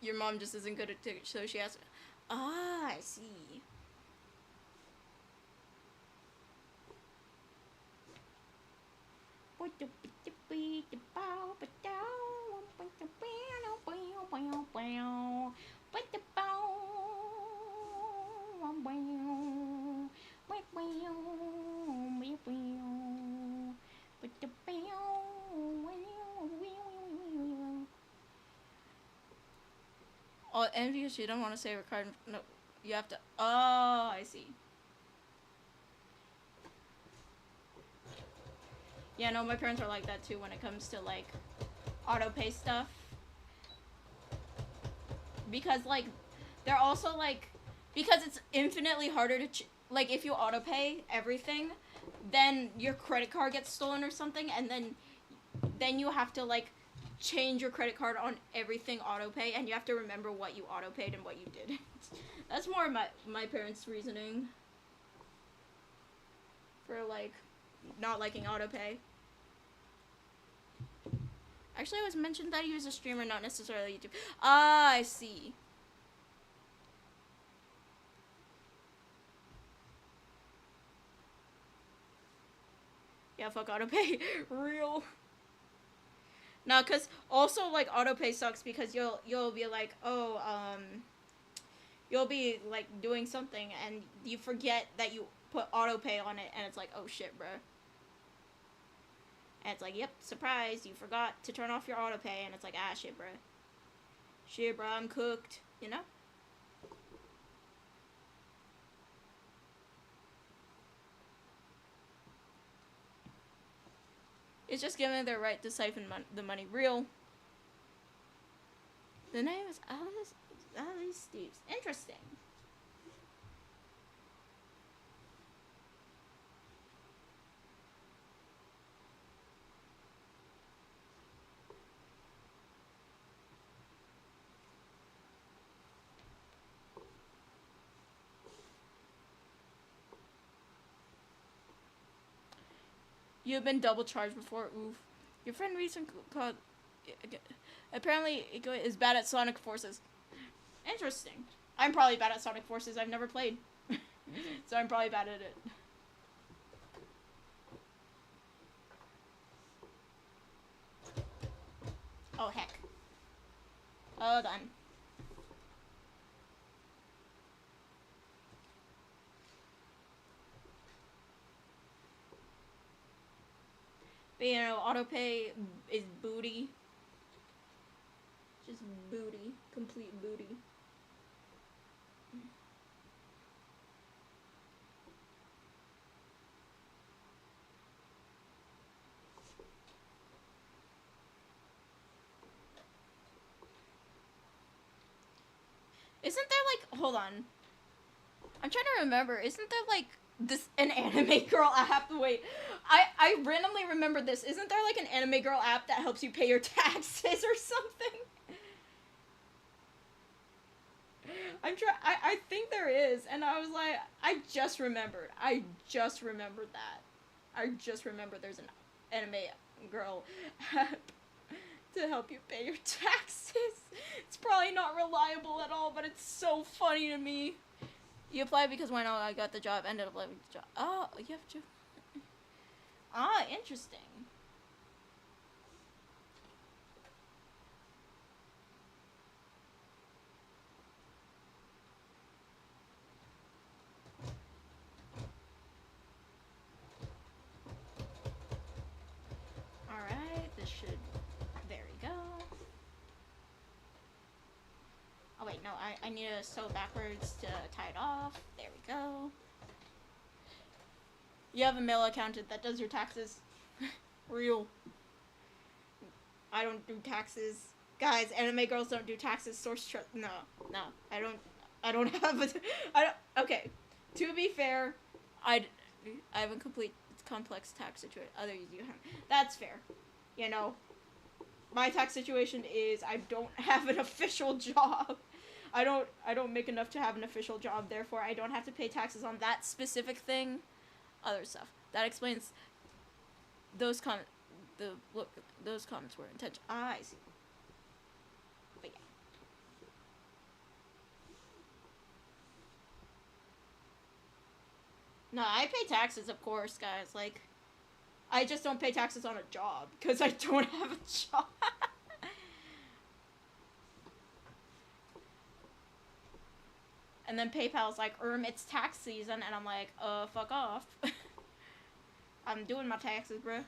Your mom just isn't good at it, so she has. Ah, I see. Oh, envious, you don't want to say required. No, you have to. Oh, I see. Yeah, no, my parents are like that too when it comes to, like, auto pay stuff. Because, like, they're also, like, because it's infinitely harder to, like, if you auto pay everything, then your credit card gets stolen or something, and then you have to, like, change your credit card on everything auto pay, and you have to remember what you auto paid and what you did. That's more my parents' reasoning for, like, not liking auto pay. Actually, it was mentioned that he was a streamer, not necessarily YouTube. Ah, I see. Yeah, fuck autopay. Real. No, cause also, like, autopay sucks because you'll be like, oh, you'll be, like, doing something and you forget that you put autopay on it, and it's like, oh shit, bruh. And it's like, yep, surprise, you forgot to turn off your autopay, and it's like, ah, shit, bruh. Shit, bruh, I'm cooked, you know? It's just giving their right to siphon the money. Real. The name is Alice Steves. Interesting. You've been double charged before. Oof. Your friend recently called. Apparently, Iko is bad at Sonic Forces. Interesting. I'm probably bad at Sonic Forces. I've never played. So I'm probably bad at it. Oh, heck. Hold on. But, you know, autopay is booty. Just booty. Complete booty. Isn't there, like, hold on. I'm trying to remember. Isn't there, like, an anime girl app? Wait, I randomly remember this. Isn't there, like, an anime girl app that helps you pay your taxes or something? I think there is, and I was like, I just remembered that. I just remembered there's an anime girl app to help you pay your taxes. It's probably not reliable at all, but it's so funny to me. You applied because why not? I got the job, ended up living the job. Oh, you have to. Ah, interesting. Alright, this should. There we go. no, I need to sew backwards to tie it off. There we go. You have a male accountant that does your taxes. Real. I don't do taxes. Guys, anime girls don't do taxes. Source no. I don't have a, okay. To be fair, I have a complete complex tax situation. Others you have. That's fair. You know, my tax situation is I don't have an official job. I don't make enough to have an official job. Therefore, I don't have to pay taxes on that specific thing. Other stuff that explains those those comments were intentional. I see. But yeah. No, I pay taxes, of course, guys. Like, I just don't pay taxes on a job because I don't have a job. And then PayPal's like, it's tax season, and I'm like, fuck off. I'm doing my taxes, bruh.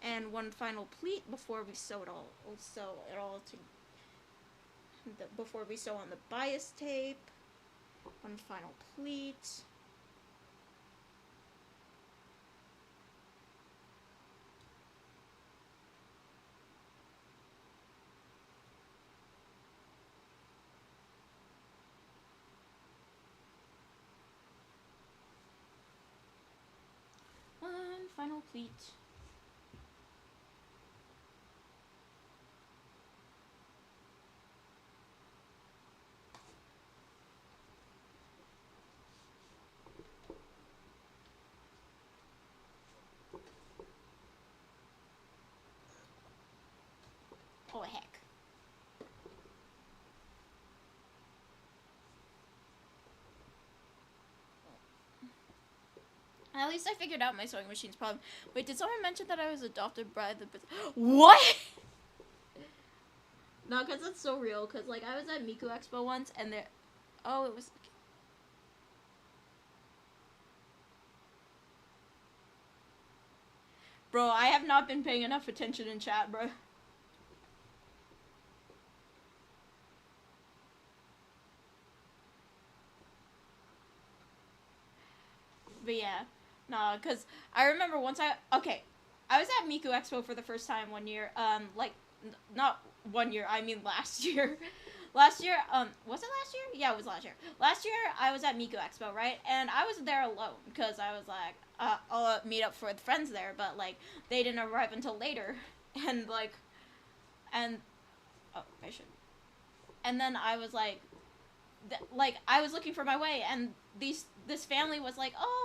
And one final pleat before we sew it all. Before we sew on the bias tape. One final pleat. One final pleat. Oh, heck. At least I figured out my sewing machine's problem. Wait, did someone mention that I was adopted by the... What?! No, because that's so real. Because, like, I was at Miku Expo once, and there... Oh, it was... Bro, I have not been paying enough attention in chat, bro. But yeah, no, because I remember once I was at Miku Expo for the first time one year, not 1 year, I mean last year. Last year, was it last year? Yeah, it was last year. Last year, I was at Miku Expo, right? And I was there alone, because I was like, I'll meet up with friends there, but, like, they didn't arrive until later, and, like, oh, I should. And then I was like, I was looking for my way, and this family was like, oh,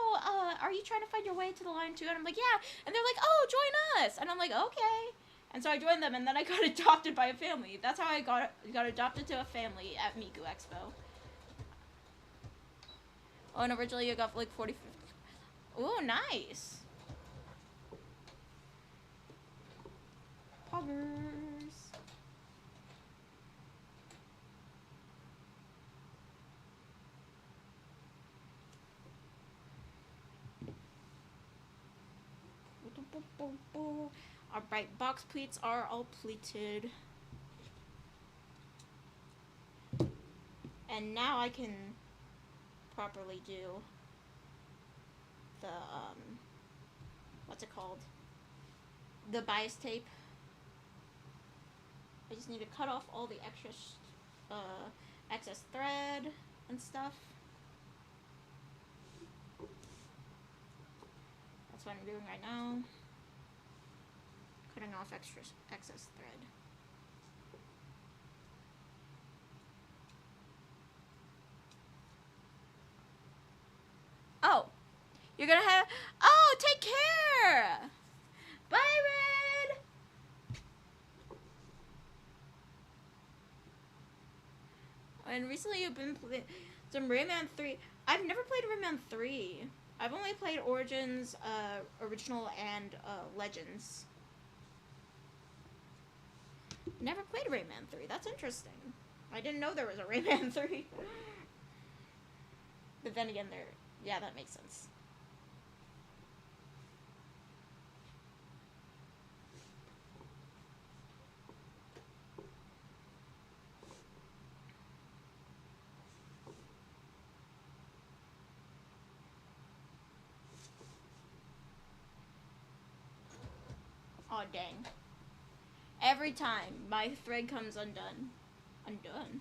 are you trying to find your way to the line too? And I'm like, yeah. And they're like, oh, join us. And I'm like, okay. And so I joined them, and then I got adopted by a family. That's how I got adopted to a family at Miku Expo. Oh, and originally you got like 40, 50. Ooh, nice. Poggers. Alright, box pleats are all pleated. And now I can properly do the, what's it called? The bias tape. I just need to cut off all the extra, excess thread and stuff. That's what I'm doing right now. Cutting off excess thread. Oh, you're gonna have. Oh, take care. Bye, Red. And recently you've been playing some Rayman 3. I've never played Rayman 3. I've only played Origins, Original, and Legends. Never played Rayman 3. That's interesting. I didn't know there was a Rayman 3. But then again, yeah, that makes sense. Oh, dang. Every time my thread comes undone. Undone?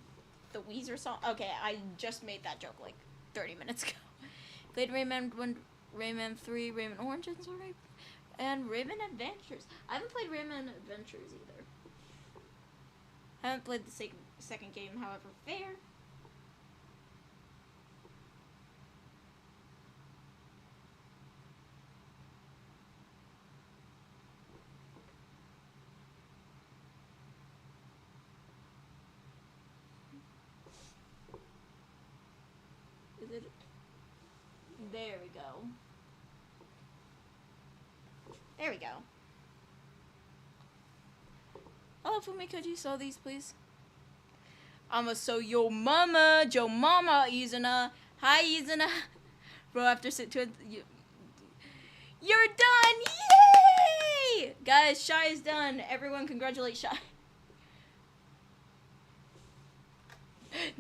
The Weezer song? Okay, I just made that joke like 30 minutes ago. Played Rayman 1, Rayman 3, Rayman Origins, and Rayman Adventures. I haven't played Rayman Adventures either. I haven't played the second game, however, fair. Is it? There we go. There we go. Hello, Fumi, could you sell these, please? I'ma sew your mama, Izuna. Hi, Izuna. Bro, after sit to it, you're done! Yay! Guys, Shy is done. Everyone congratulate Shy.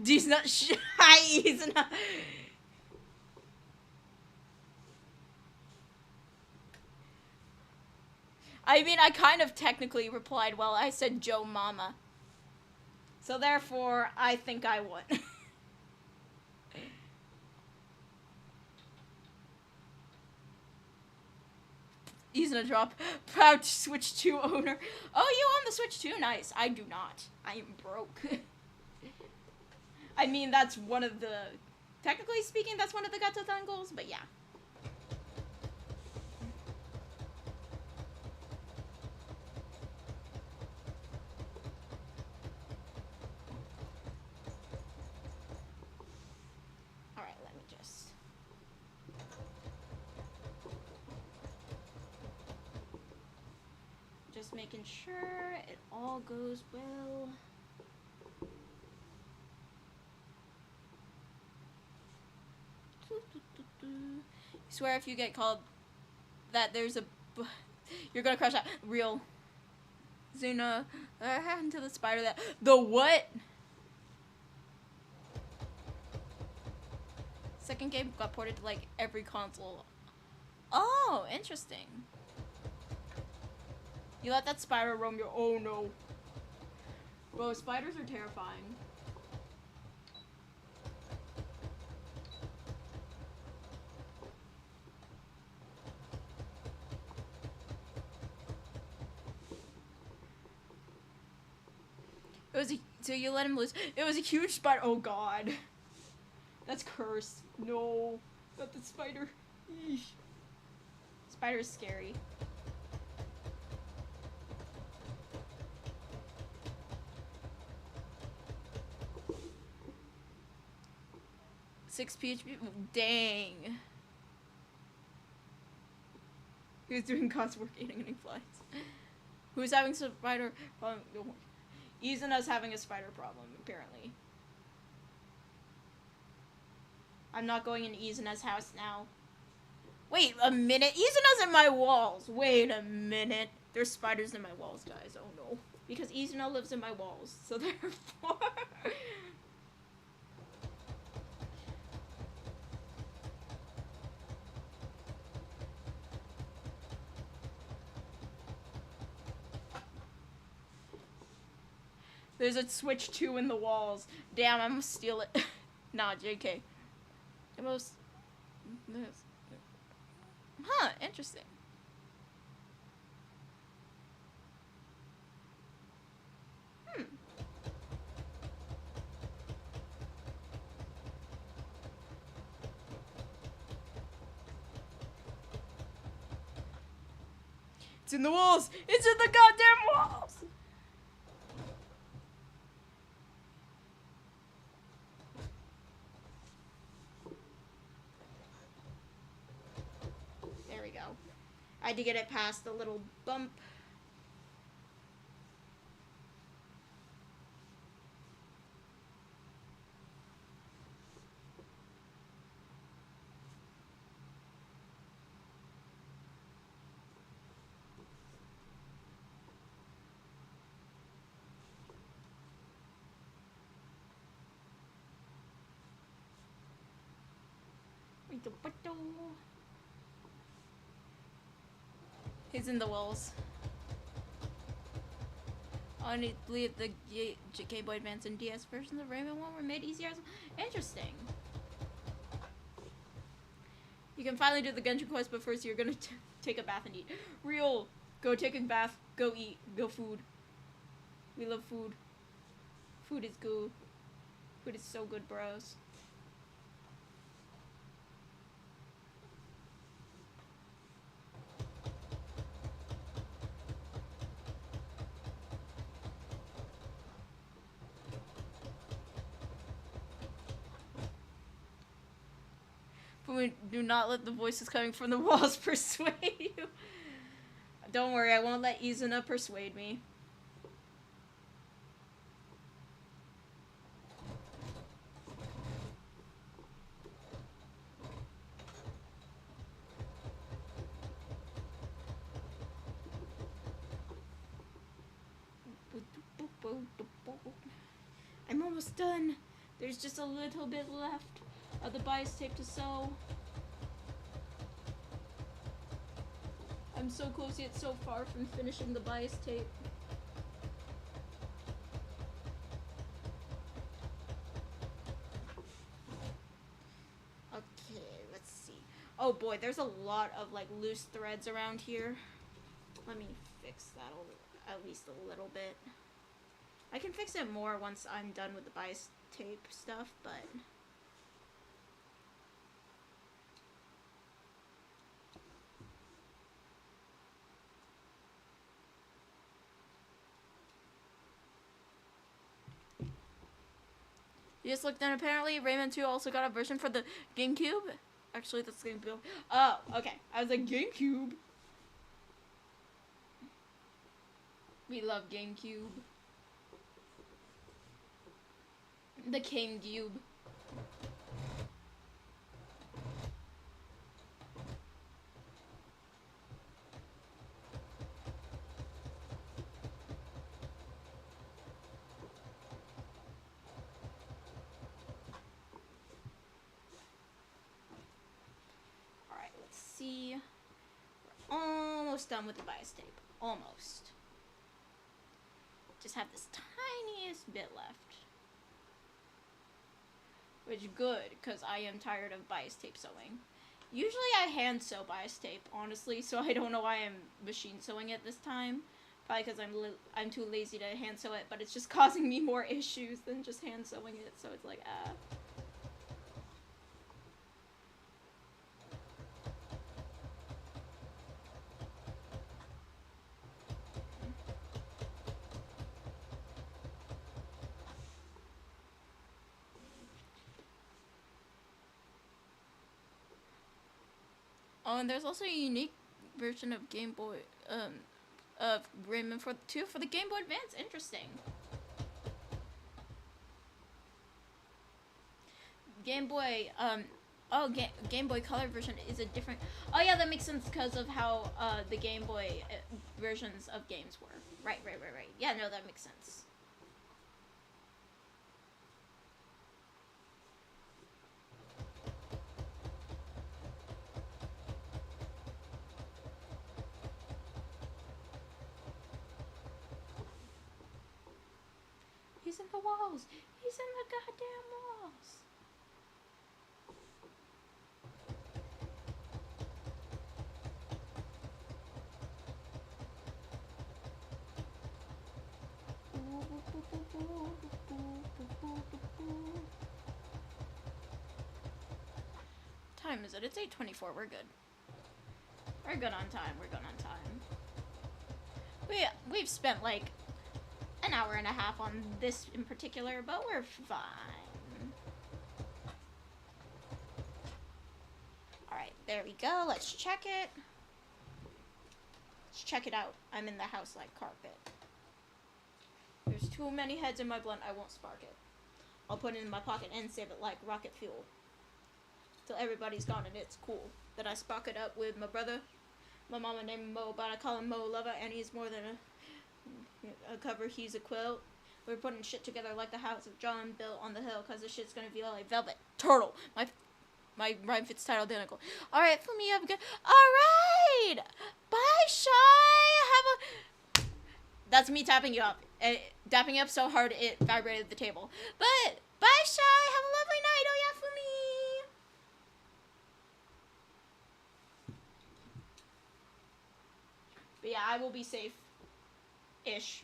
He's not Shy, Izuna. I mean, I kind of technically replied well. I said Joe Mama. So therefore, I think I won. He's gonna drop. Proud Switch 2 owner. Oh, you own the Switch 2? Nice. I do not. I am broke. I mean, that's one of the... Technically speaking, that's one of the Donothon goals, but yeah. Just making sure it all goes well. Swear if you get called that there's a... You're gonna crush that. Real. Zuna. What happened to the spider that... The what? Second game got ported to like every console. Oh, interesting. You let that spider roam your... Oh no. Bro, spiders are terrifying. It was a... So you let him loose. It was a huge spider. Oh god. That's cursed. No. Not the spider. Eesh. Spider is scary. Six PHP. Dang. He was doing God's work eating any flies. Who's having some spider problem? Izuna's having a spider problem, apparently. I'm not going in Izuna's house now. Wait a minute. Izuna's in my walls. Wait a minute. There's spiders in my walls, guys. Oh no. Because Izuna lives in my walls. So therefore... There's a Switch 2 in the walls. Damn, I'm gonna steal it. Nah, JK. The most... Huh, interesting. It's in the walls! It's in the goddamn walls! I had to get it past the little bump. He's in the walls. I need to believe the Game Boy Advance and DS versions of Rayman 1 were made easier. Interesting. You can finally do the Genshin quest, but first you're gonna take a bath and eat. Real. Go take a bath. Go eat. Go food. We love food. Food is good. Food is so good, bros. Do not let the voices coming from the walls persuade you. Don't worry, I won't let Izuna persuade me. I'm almost done. There's just a little bit left of the bias tape to sew. I'm so close yet so far from finishing the bias tape. Okay, let's see. Oh boy, there's a lot of like loose threads around here. Let me fix that at least a little bit. I can fix it more once I'm done with the bias tape stuff, but you just looked, and apparently Rayman 2 also got a version for the GameCube. Actually, that's GameCube. Oh, okay. I was like, GameCube. We love GameCube. The GameCube. Alright, let's see. We're almost done with the bias tape. Almost. Just have this tiniest bit left. Which good, because I am tired of bias tape sewing. Usually I hand sew bias tape, honestly, so I don't know why I'm machine sewing it this time. Probably because I'm too lazy to hand sew it, but it's just causing me more issues than just hand sewing it, so it's like, ah. Oh, and there's also a unique version of Game Boy, of Rayman for the Game Boy Advance. Interesting. Game Boy, Game Boy Color version is a different. Oh yeah, that makes sense because of how the Game Boy versions of games were. Right. Yeah, no, that makes sense. He's in the walls. He's in the goddamn walls. Time is it? It's 8:24. We're good. We're good on time. We're good on time. We've spent like an hour and a half on this in particular, but we're fine. Alright, there we go. Let's check it. Check it out. I'm in the house like carpet. There's too many heads in my blunt. I won't spark it. I'll put it in my pocket and save it like rocket fuel. Till everybody's gone and it's cool. Then I spark it up with my brother. My mama named him Mo, but I call him Mo Lover, and he's more than a cover. He's a quilt. We're putting shit together like the house of John built on the hill, cause this shit's gonna be like velvet turtle. My rhyme fits title identical. All right, Fumi, have a good. All right, bye, Shy. Have a. That's me tapping you up. Dapping you up so hard it vibrated the table. But bye, Shy. Have a lovely night. Oh yeah, Fumi. But yeah, I will be safe-ish.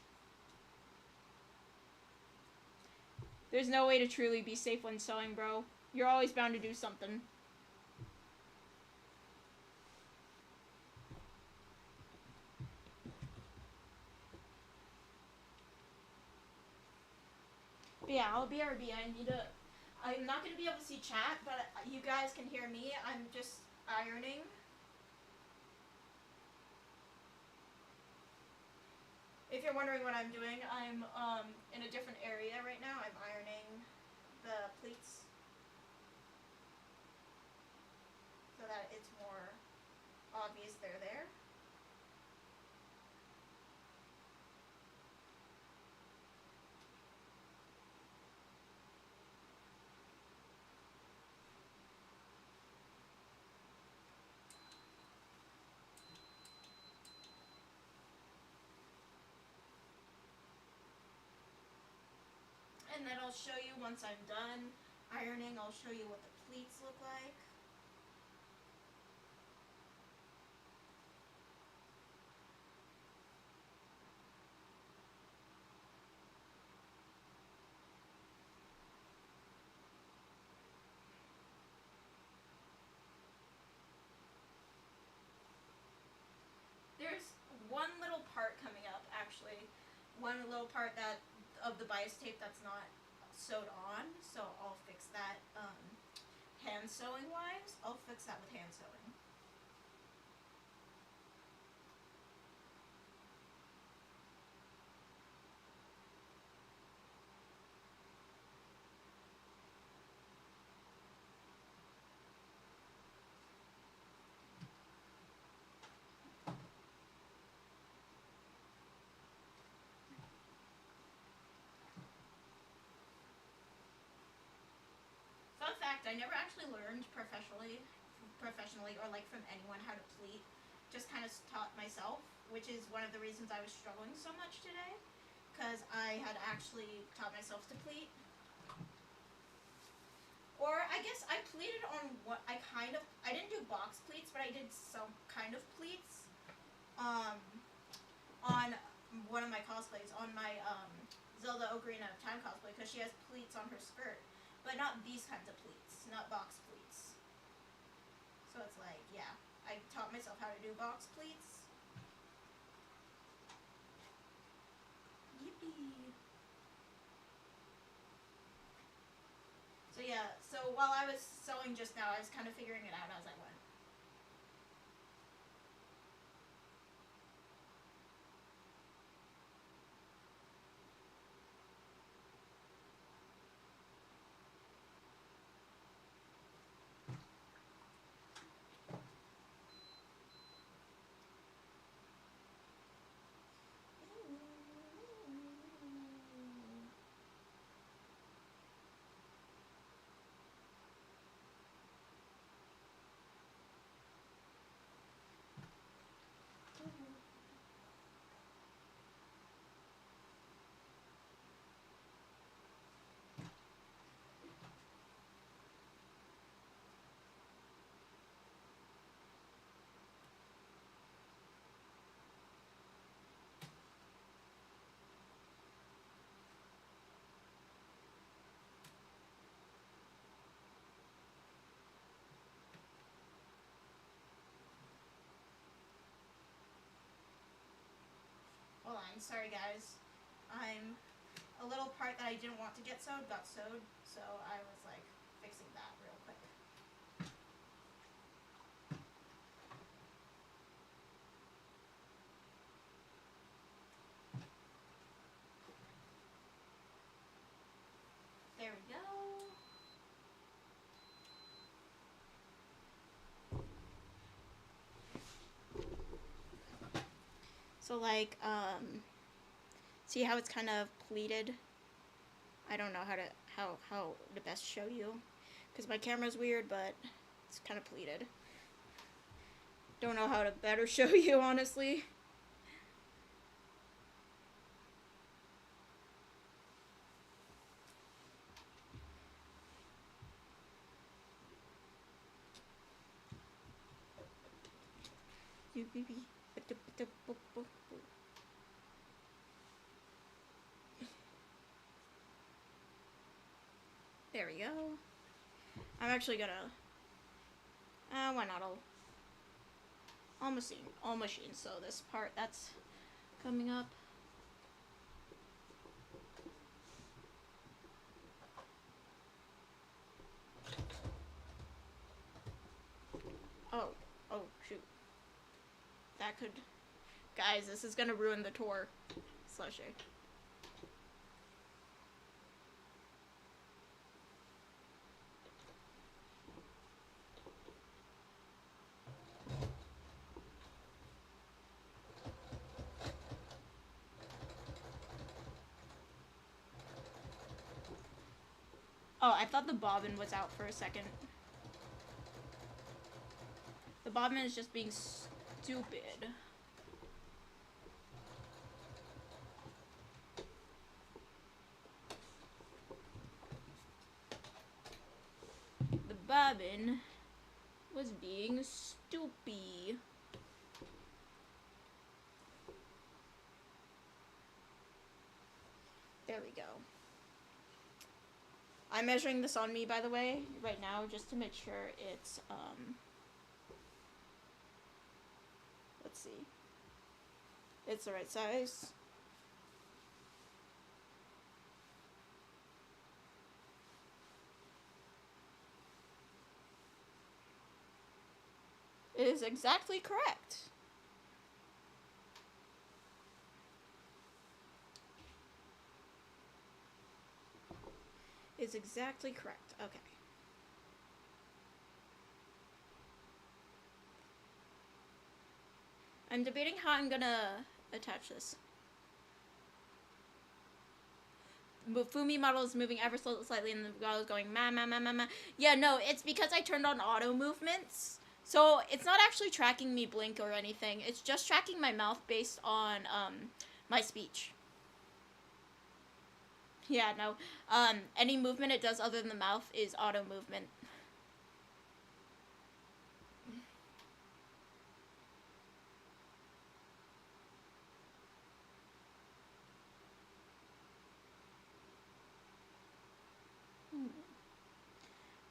There's no way to truly be safe when sewing, bro. You're always bound to do something. But yeah, I'll BRB. I'm not going to be able to see chat, but you guys can hear me. I'm just ironing. If you're wondering what I'm doing, I'm in a different area right now. I'm ironing the pleats so that it's more obvious they're there. And then I'll show you once I'm done ironing, I'll show you what the pleats look like. There's one little part coming up, actually. One little part of the bias tape that's not sewed on, so I'll fix that hand sewing wise. I'll fix that with hand sewing. Fun fact, I never actually learned professionally or like from anyone how to pleat. Just kind of taught myself, which is one of the reasons I was struggling so much today, because I had actually taught myself to pleat. Or I guess I pleated on what I didn't do box pleats, but I did some kind of pleats on one of my cosplays, on my Zelda Ocarina of Time cosplay, because she has pleats on her skirt. But not these kinds of pleats, not box pleats. So it's like, yeah, I taught myself how to do box pleats. Yippee. So yeah, so while I was sewing just now, I was kind of figuring it out as I went. Hold on, sorry guys. A little part that I didn't want to get sewed got sewed, so I was like fixing that real quick. So like, see how it's kind of pleated? I don't know how to best show you, because my camera's weird, but it's kind of pleated. Don't know how to better show you, honestly. There we go. I'm actually gonna, why not all machines, so this part that's coming up. Oh, shoot. That could, guys, this is gonna ruin the tour. Slushy. Oh, I thought the bobbin was out for a second. The bobbin is just being stupid. The bobbin was being stupid. There we go. I'm measuring this on me, by the way, right now, just to make sure it's, let's see. It's the right size. It is exactly correct. It's exactly correct. Okay. I'm debating how I'm gonna attach this. Fumi model is moving ever so slightly and the model is going ma ma ma ma ma. Yeah, no, it's because I turned on auto movements. So it's not actually tracking me blink or anything. It's just tracking my mouth based on my speech. Yeah, no. Any movement it does other than the mouth is auto movement.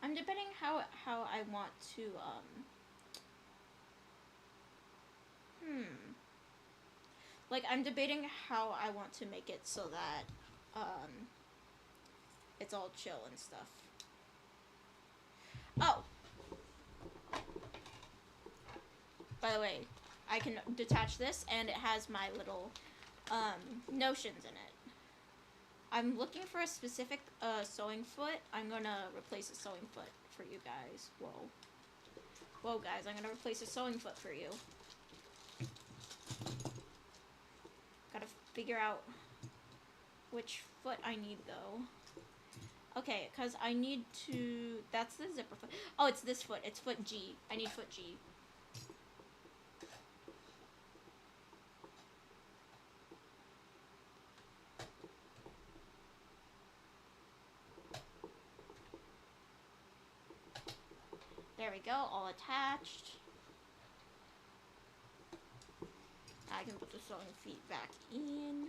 I'm debating how I want to like I'm debating how I want to make it so that it's all chill and stuff. Oh, by the way, I can detach this and it has my little notions in it. I'm looking for a specific sewing foot. I'm gonna replace a sewing foot for you guys. Whoa guys, I'm gonna replace a sewing foot for you. Gotta figure out which foot I need though. Okay, because I need to, that's the zipper foot. Oh, it's this foot. It's foot G. I need foot G. There we go, all attached. I can put the sewing feet back in.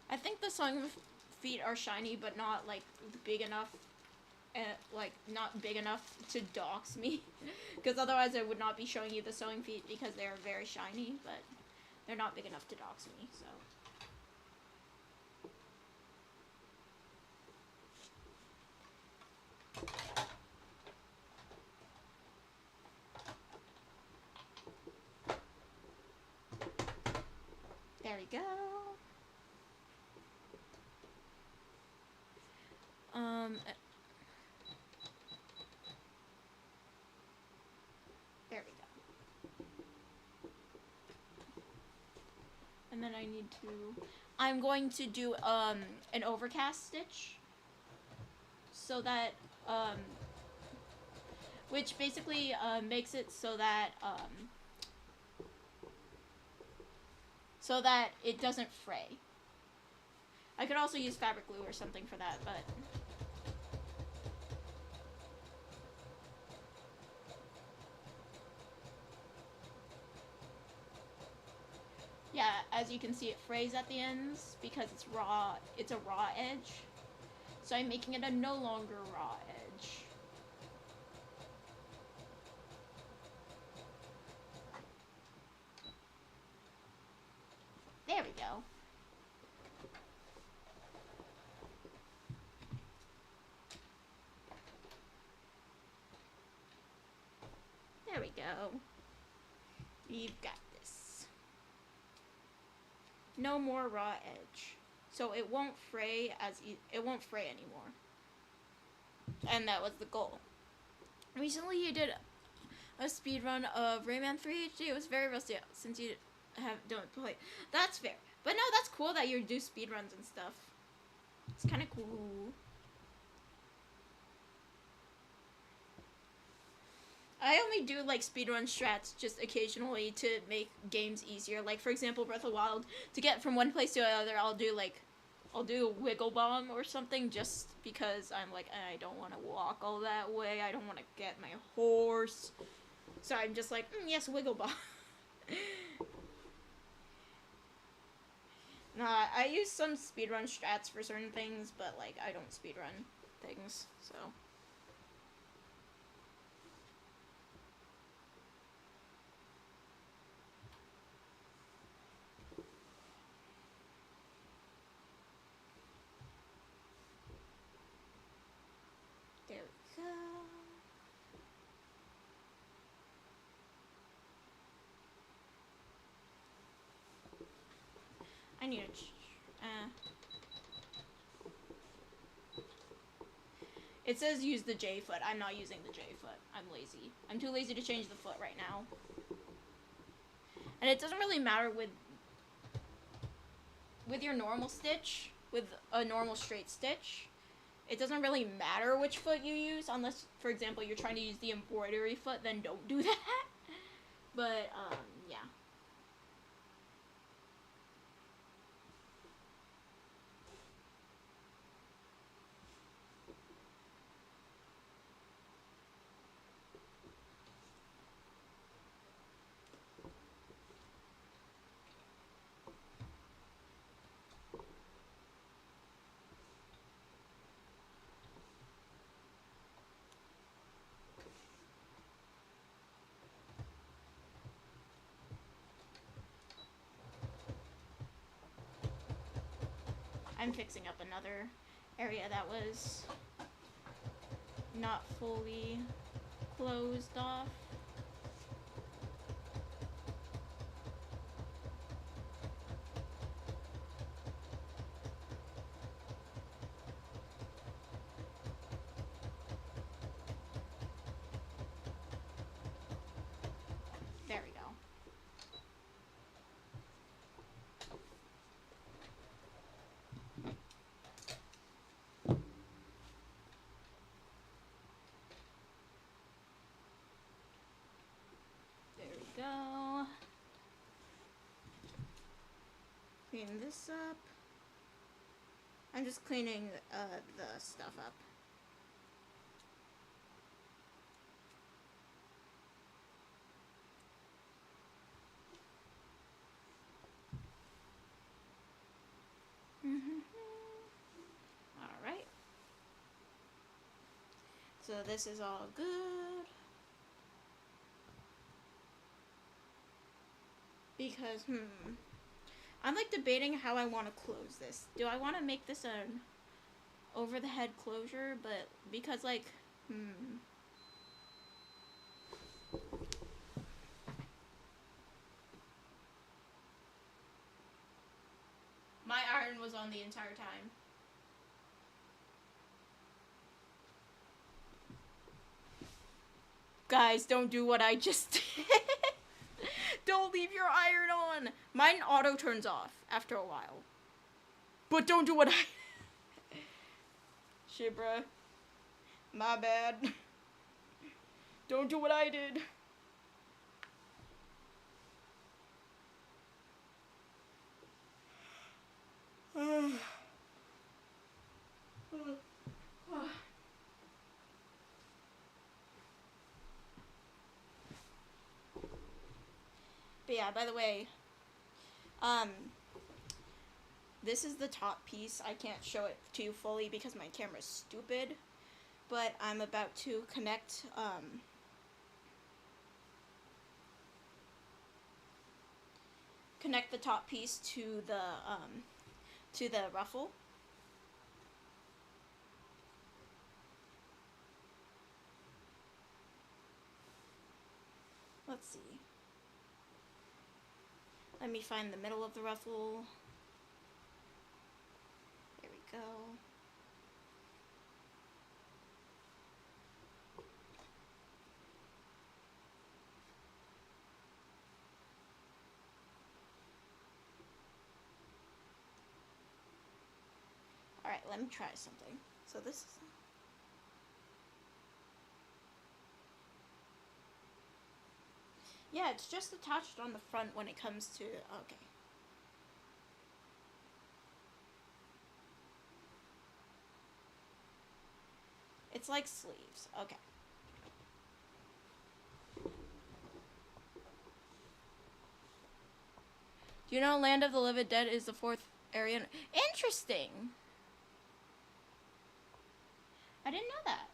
I think the sewing feet are shiny, but not like big enough. Like not big enough to dox me, because otherwise I would not be showing you the sewing feet because they're very shiny, but they're not big enough to dox me, so. There we go. And then I'm going to do an overcast stitch, so that which basically makes it so that it doesn't fray. I could also use fabric glue or something for that, but yeah, as you can see, it frays at the ends because it's raw. It's a raw edge, so I'm making it a no longer raw edge. There we go. There we go. We've got this. No more raw edge. So it won't fray anymore. And that was the goal. Recently you did a speed run of Rayman 3 HD. It was very rusty since you don't play. That's fair. But no, that's cool that you do speed runs and stuff. It's kind of cool. I only do like speedrun strats just occasionally to make games easier. Like for example, Breath of the Wild, to get from one place to another, I'll do a wiggle bomb or something just because I'm like, I don't want to walk all that way. I don't want to get my horse. So I'm just like, yes, wiggle bomb. Nah, I use some speedrun strats for certain things, but like I don't speedrun things, so. There we go. I need to. It says use the J foot. I'm not using the J foot. I'm lazy. I'm too lazy to change the foot right now. And it doesn't really matter with your normal stitch, with a normal straight stitch. It doesn't really matter which foot you use, unless, for example, you're trying to use the embroidery foot, then don't do that. But, yeah. I'm fixing up another area that was not fully closed off. There we go. Go. Clean this up. I'm just cleaning the stuff up. Alright. So this is all good. Because, I'm like debating how I want to close this. Do I want to make this an over the head closure? But because like, my iron was on the entire time. Guys, don't do what I just did. Don't leave your iron on. Mine auto turns off after a while. But don't do what I... Shit, bruh. My bad. Don't do what I did. But yeah, by the way, this is the top piece. I can't show it to you fully because my camera's stupid, but I'm about to connect, connect the top piece to the ruffle. Let's see. Let me find the middle of the ruffle. There we go. Alright, let me try something. So this is... Yeah, it's just attached on the front when it comes to... Okay. It's like sleeves. Okay. Do you know Land of the Living Dead is the 4th area? Interesting! I didn't know that.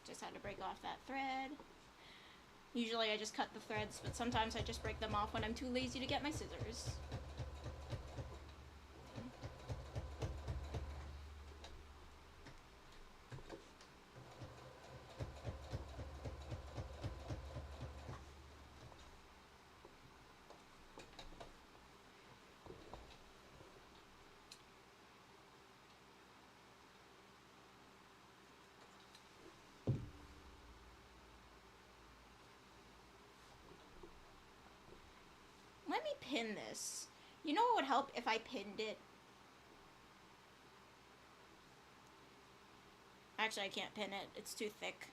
Just had to break off that thread. Usually I just cut the threads, but sometimes I just break them off when I'm too lazy to get my scissors. Let me pin this. You know what would help if I pinned it? Actually, I can't pin it. It's too thick.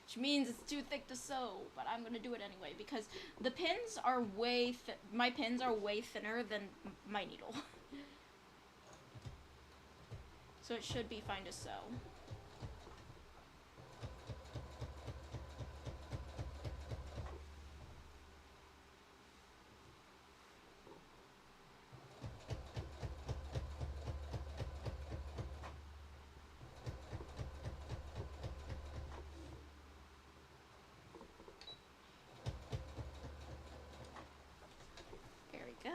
Which means it's too thick to sew, but I'm gonna do it anyway because the pins are way my pins are way thinner than my needle. So it should be fine to sew. Go.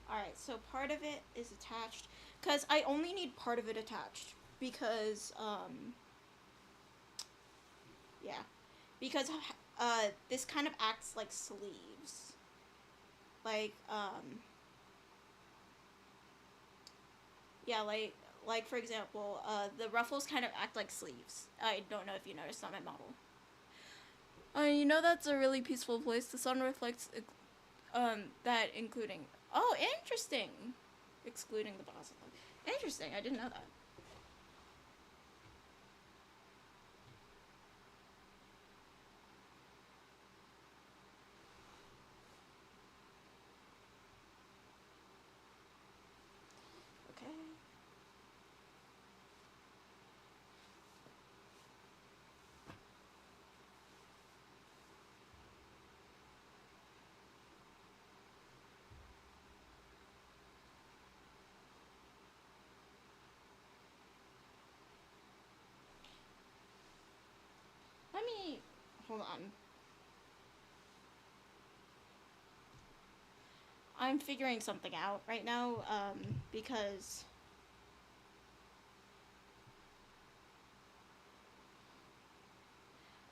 Alright, so part of it is attached, because I only need part of it attached, because, yeah, because, this kind of acts like sleeves, like, yeah, like for example, the ruffles kind of act like sleeves. I don't know if you noticed on my model. You know that's a really peaceful place. The sun reflects, that including... Oh, interesting! Excluding the basilisk. Interesting, I didn't know that. Let me, hold on. I'm figuring something out right now, because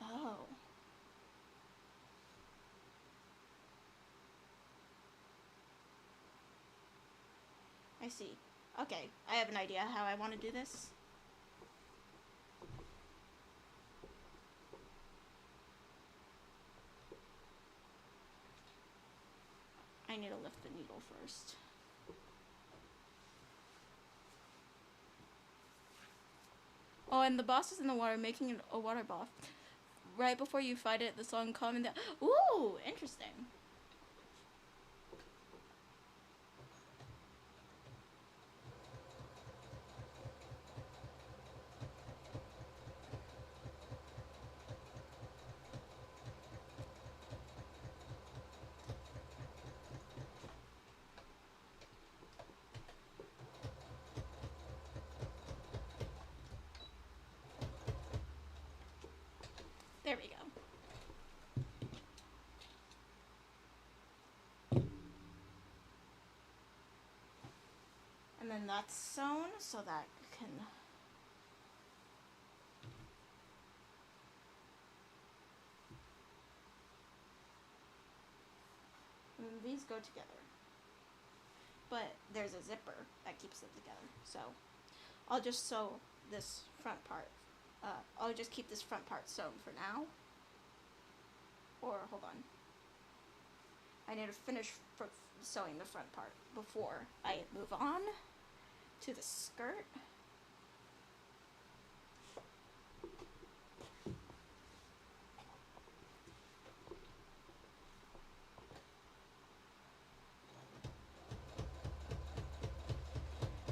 oh. I see. Okay, I have an idea how I want to do this. I need to lift the needle first. Oh, and the boss is in the water making a water bath. Right before you fight it, the song calming down. Ooh, interesting. There we go. And then that's sewn so that can... And then these go together. But there's a zipper that keeps them together. So I'll just sew this front part. I'll just keep this front part sewn for now. Or, hold on. I need to finish sewing the front part before I move on to the skirt.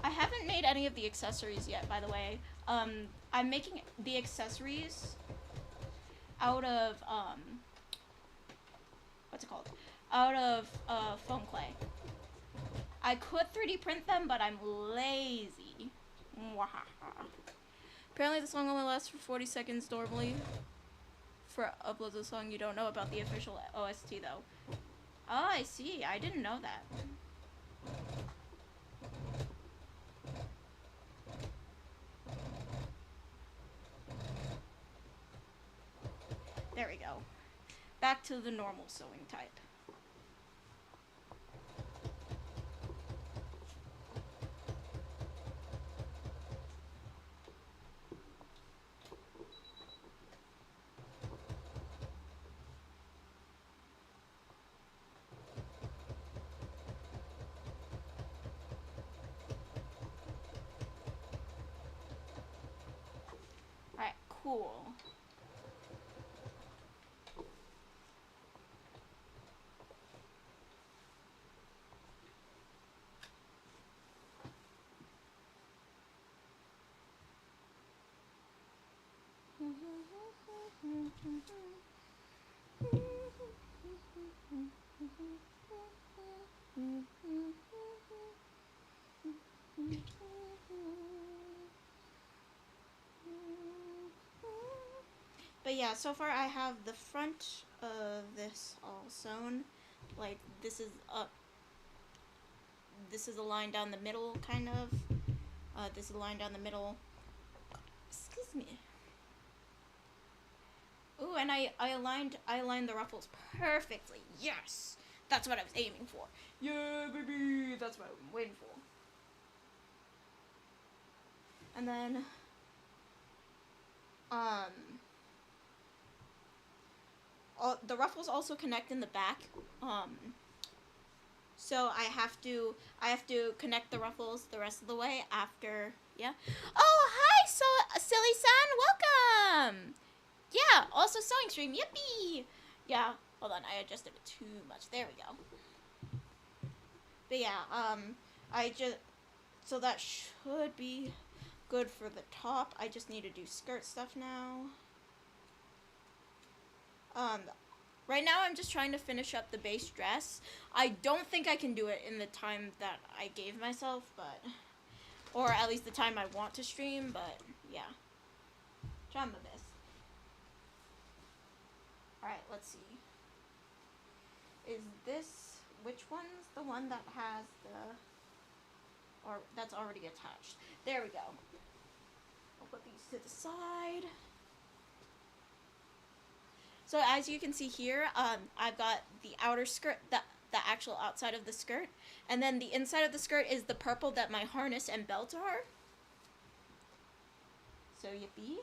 I haven't made any of the accessories yet, by the way. I'm making the accessories out of, what's it called? Out of, foam clay. I could 3D print them, but I'm lazy. Apparently the song only lasts for 40 seconds normally. For uploads of the song, you don't know about the official OST, though. Oh, I see. I didn't know that. There we go. Back to the normal sewing type. Alright, cool. But yeah, so far I have the front of this all sewn. Like, this is a line down the middle, kind of. This is a line down the middle. Excuse me. Ooh, and I aligned the ruffles perfectly. Yes! That's what I was aiming for. Yeah, baby! That's what I'm waiting for. And then, the ruffles also connect in the back. So I have to connect the ruffles the rest of the way after, yeah. Oh, hi, Silly-san, welcome! Yeah, also sewing stream, yippee! Yeah, hold on, I adjusted it too much, there we go. But yeah, so that should be good for the top. I just need to do skirt stuff now. Right now I'm just trying to finish up the base dress. I don't think I can do it in the time that I gave myself, but, or at least the time I want to stream, but yeah. Try my best. Alright, let's see. Is this, which one's the one that has the, or that's already attached? There we go. I'll put these to the side. So as you can see here, I've got the outer skirt, the actual outside of the skirt, and then the inside of the skirt is the purple that my harness and belt are. So yippee.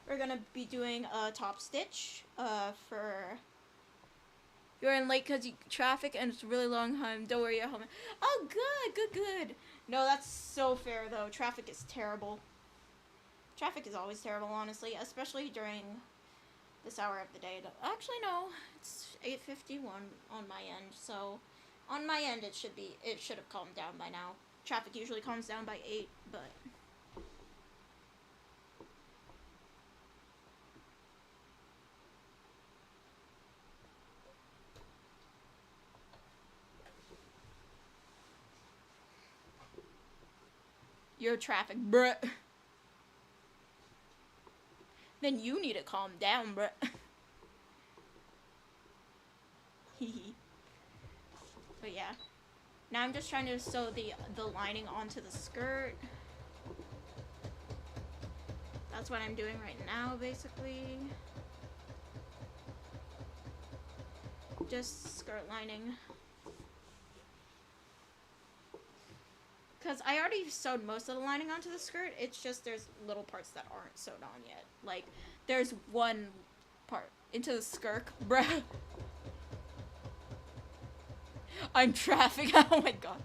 We're gonna be doing a top stitch for you're in late because traffic and it's a really long time. Don't worry, you're home. Oh, good. No, that's so fair though. Traffic is terrible. Traffic is always terrible, honestly, especially during this hour of the day. Actually, no, it's 8:51 on my end. So, on my end, it should have calmed down by now. Traffic usually calms down by 8, but. You're traffic, bruh. Then you need to calm down, bruh. But yeah. Now I'm just trying to sew the lining onto the skirt. That's what I'm doing right now, basically. Just skirt lining. Because I already sewed most of the lining onto the skirt, it's just there's little parts that aren't sewed on yet. Like, there's one part into the skirt, bruh. I'm traffic, oh my god.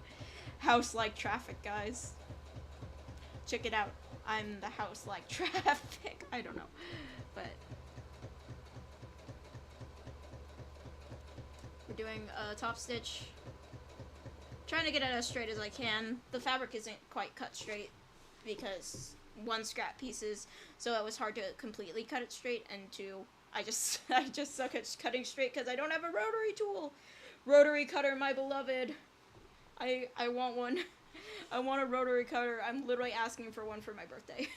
House-like traffic, guys. Check it out. I'm the house-like traffic. I don't know, but. We're doing a top stitch. Trying to get it as straight as I can. The fabric isn't quite cut straight because one, scrap pieces, so it was hard to completely cut it straight, and two, I just suck at cutting straight because I don't have a rotary tool. Rotary cutter, my beloved. I want one. I want a rotary cutter. I'm literally asking for one for my birthday.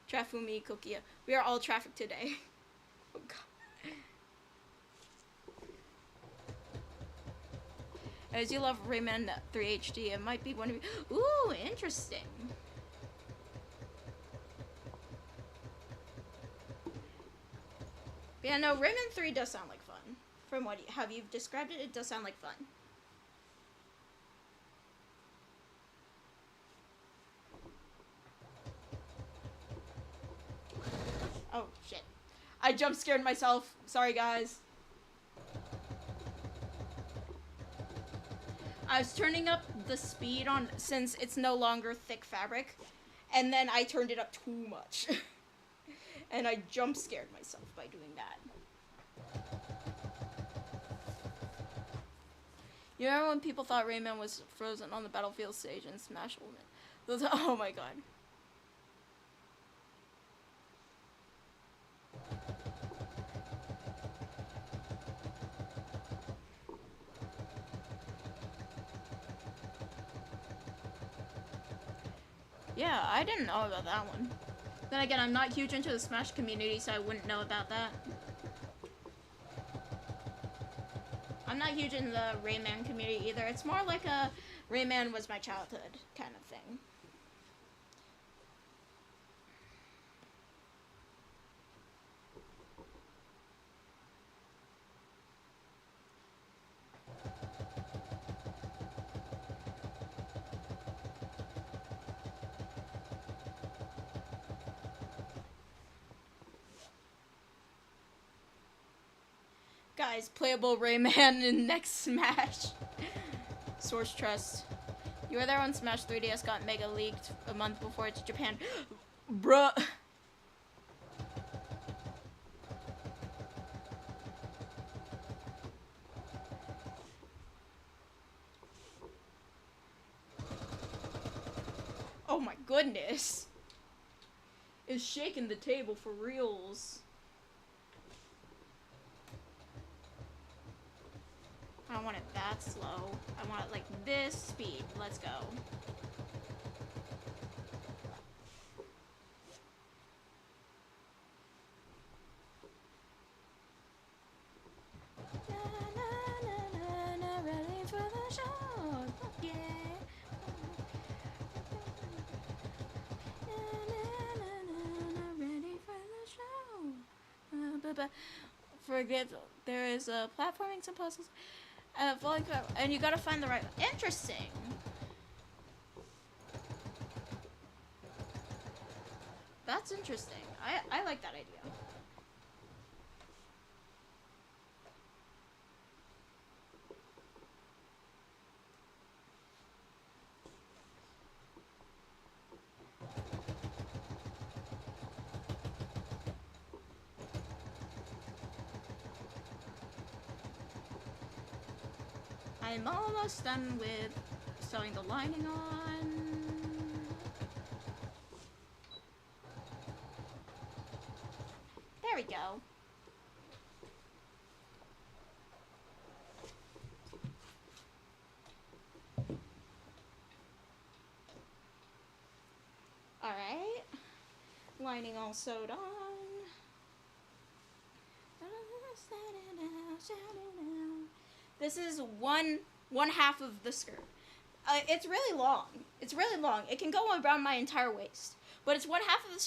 Trafumi Kokia. We are all traffic today. Oh god. As you love Rayman 3 HD, it might be one of you. Ooh, interesting. But yeah, no, Rayman 3 does sound like fun. From what have you described it, it does sound like fun. Oh shit! I jump scared myself. Sorry, guys. I was turning up the speed on since it's no longer thick fabric, and then I turned it up too much. And I jump scared myself by doing that. You remember when people thought Rayman was frozen on the battlefield stage in Smash Ultimate? Oh my god. Yeah, I didn't know about that one. Then again, I'm not huge into the Smash community, so I wouldn't know about that. I'm not huge in the Rayman community either. It's more like a Rayman was my childhood kind of thing. Guys, playable Rayman in next Smash. Source trust. You were there when Smash 3DS got mega leaked a month before it's Japan. Bruh. Oh my goodness. It's shaking the table for reals. I don't want it that slow. I want it like this speed. Let's go. For example, there is platforming, some puzzles, and you gotta find the right. Interesting. That's interesting. I like that idea. I'm almost done with sewing the lining on. There we go. Alright. Lining all sewed on. This is one half of the skirt. It's really long. It's really long. It can go around my entire waist. But it's one half of the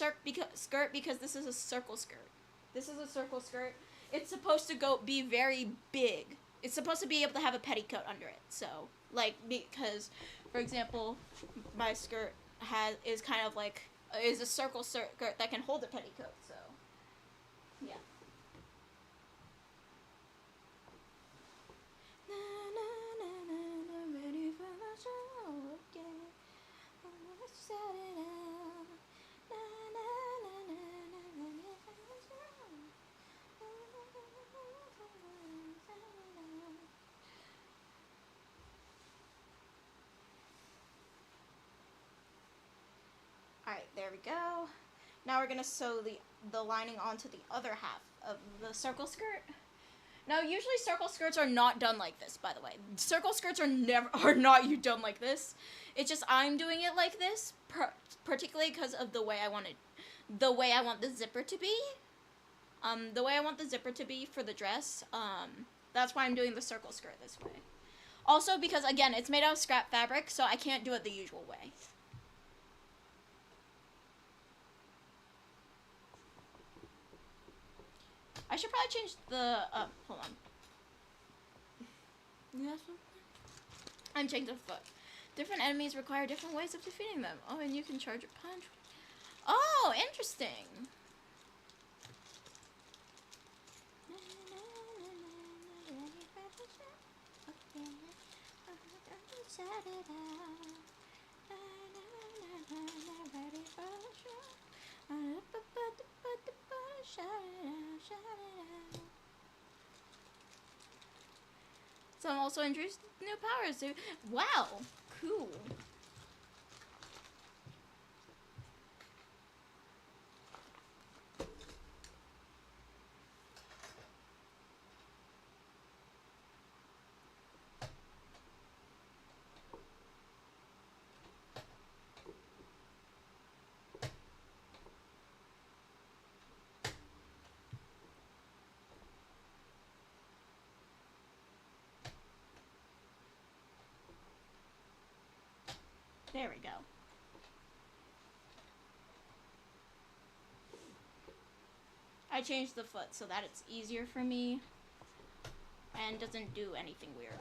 skirt because this is a circle skirt. This is a circle skirt. It's supposed to be very big. It's supposed to be able to have a petticoat under it. So, like, because, for example, my skirt is kind of like, is a circle skirt that can hold a petticoat. So, yeah. Alright, there we go. Now we're gonna sew the lining onto the other half of the circle skirt. Now, usually circle skirts are not done like this, by the way. Circle skirts are not done like this. It's just I'm doing it like this, particularly because of the way I want the zipper to be. The way I want the zipper to be for the dress. That's why I'm doing the circle skirt this way. Also, because again, it's made out of scrap fabric, so I can't do it the usual way. I should probably change the, hold on. Yes. I'm changing the foot. Different enemies require different ways of defeating them. Oh, and you can charge a punch. Oh, interesting. So I'm also introduced new powers too. Wow, cool. There we go. I changed the foot so that it's easier for me and doesn't do anything weird.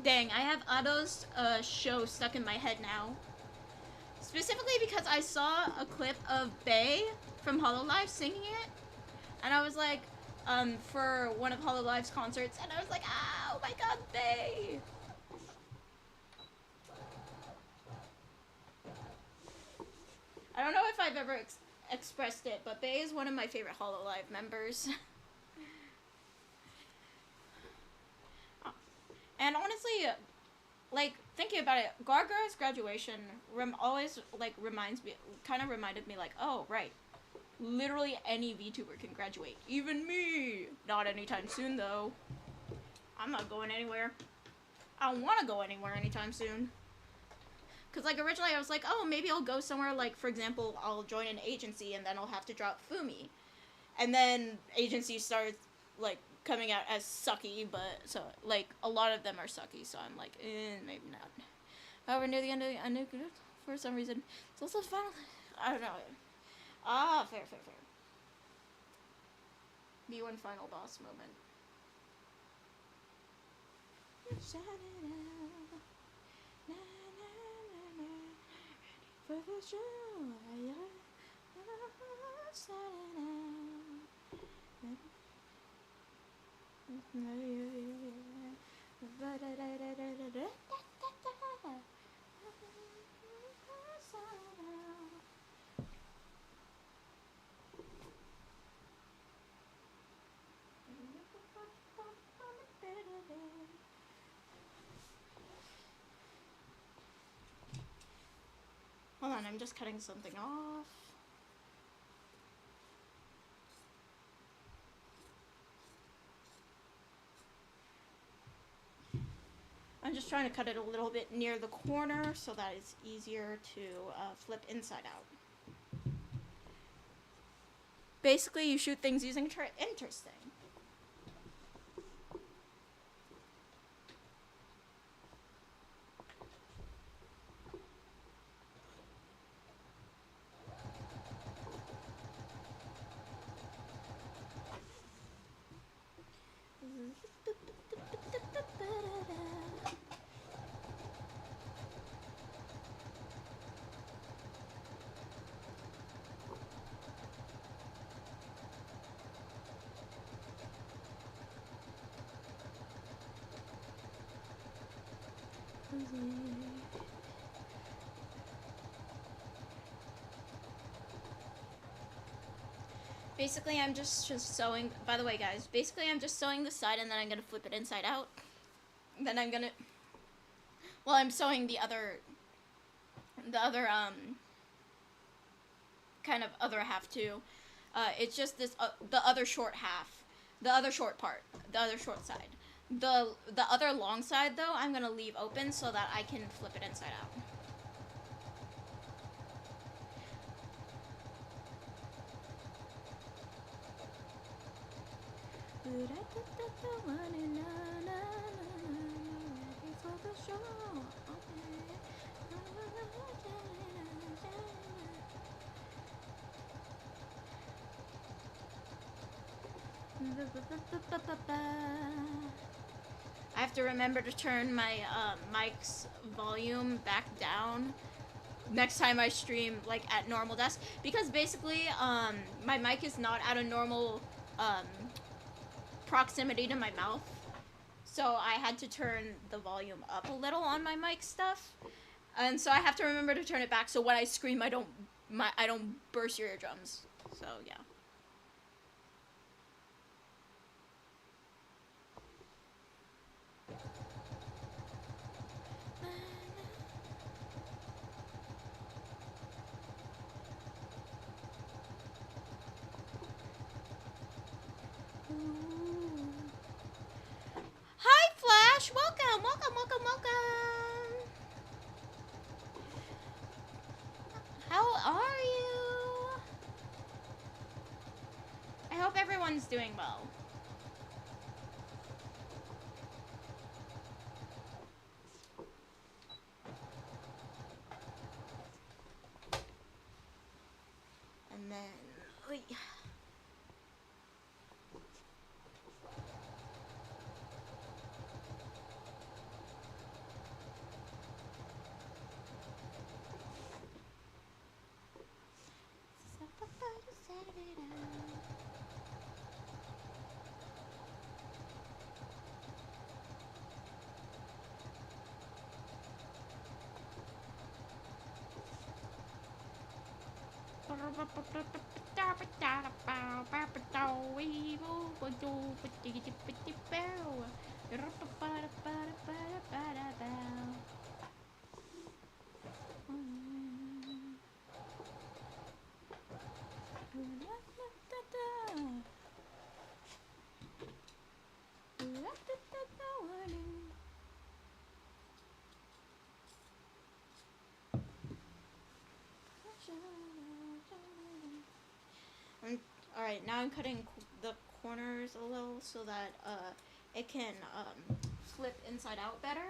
Dang, I have Otto's show stuck in my head now. Specifically because I saw a clip of Bae from Hololive singing it. And I was like, for one of Hololive's concerts, and I was like, oh my god, Bae! I don't know if I've ever expressed it, but Bae is one of my favorite Hololive members. And honestly, like, thinking about it, Gargara's graduation always, like, reminded me, like, oh, right. Literally any VTuber can graduate. Even me! Not anytime soon, though. I'm not going anywhere. I don't want to go anywhere anytime soon. Because, like, originally I was like, oh, maybe I'll go somewhere, like, for example, I'll join an agency and then I'll have to drop Fumi. And then agencies started, like, coming out as sucky, but, so, like, a lot of them are sucky, so I'm like, maybe not. However, near the end of the, I knew, for some reason, it's also the final, I don't know. Ah, fair. B1 final boss moment. For the show, hold on, I'm just cutting something off. I'm just trying to cut it a little bit near the corner so that it's easier to flip inside out. Basically, you shoot things using interesting. Basically, I'm just sewing, by the way, guys, basically I'm just sewing the side and then I'm going to flip it inside out. Then I'm going to, well, I'm sewing the other, kind of other half too. It's just this, the other short half, the other short part, the other short side. The other long side, though, I'm going to leave open so that I can flip it inside out. I have to remember to turn my mic's volume back down next time I stream, like, at normal desk, because basically my mic is not at a normal proximity to my mouth, so I had to turn the volume up a little on my mic stuff, and so I have to remember to turn it back so when I scream I don't burst your eardrums. So yeah. Hi, Flash! Welcome! How are you? I hope everyone's doing well. And then... Wait. Alright, now I'm cutting the corners a little so that it can flip inside out better.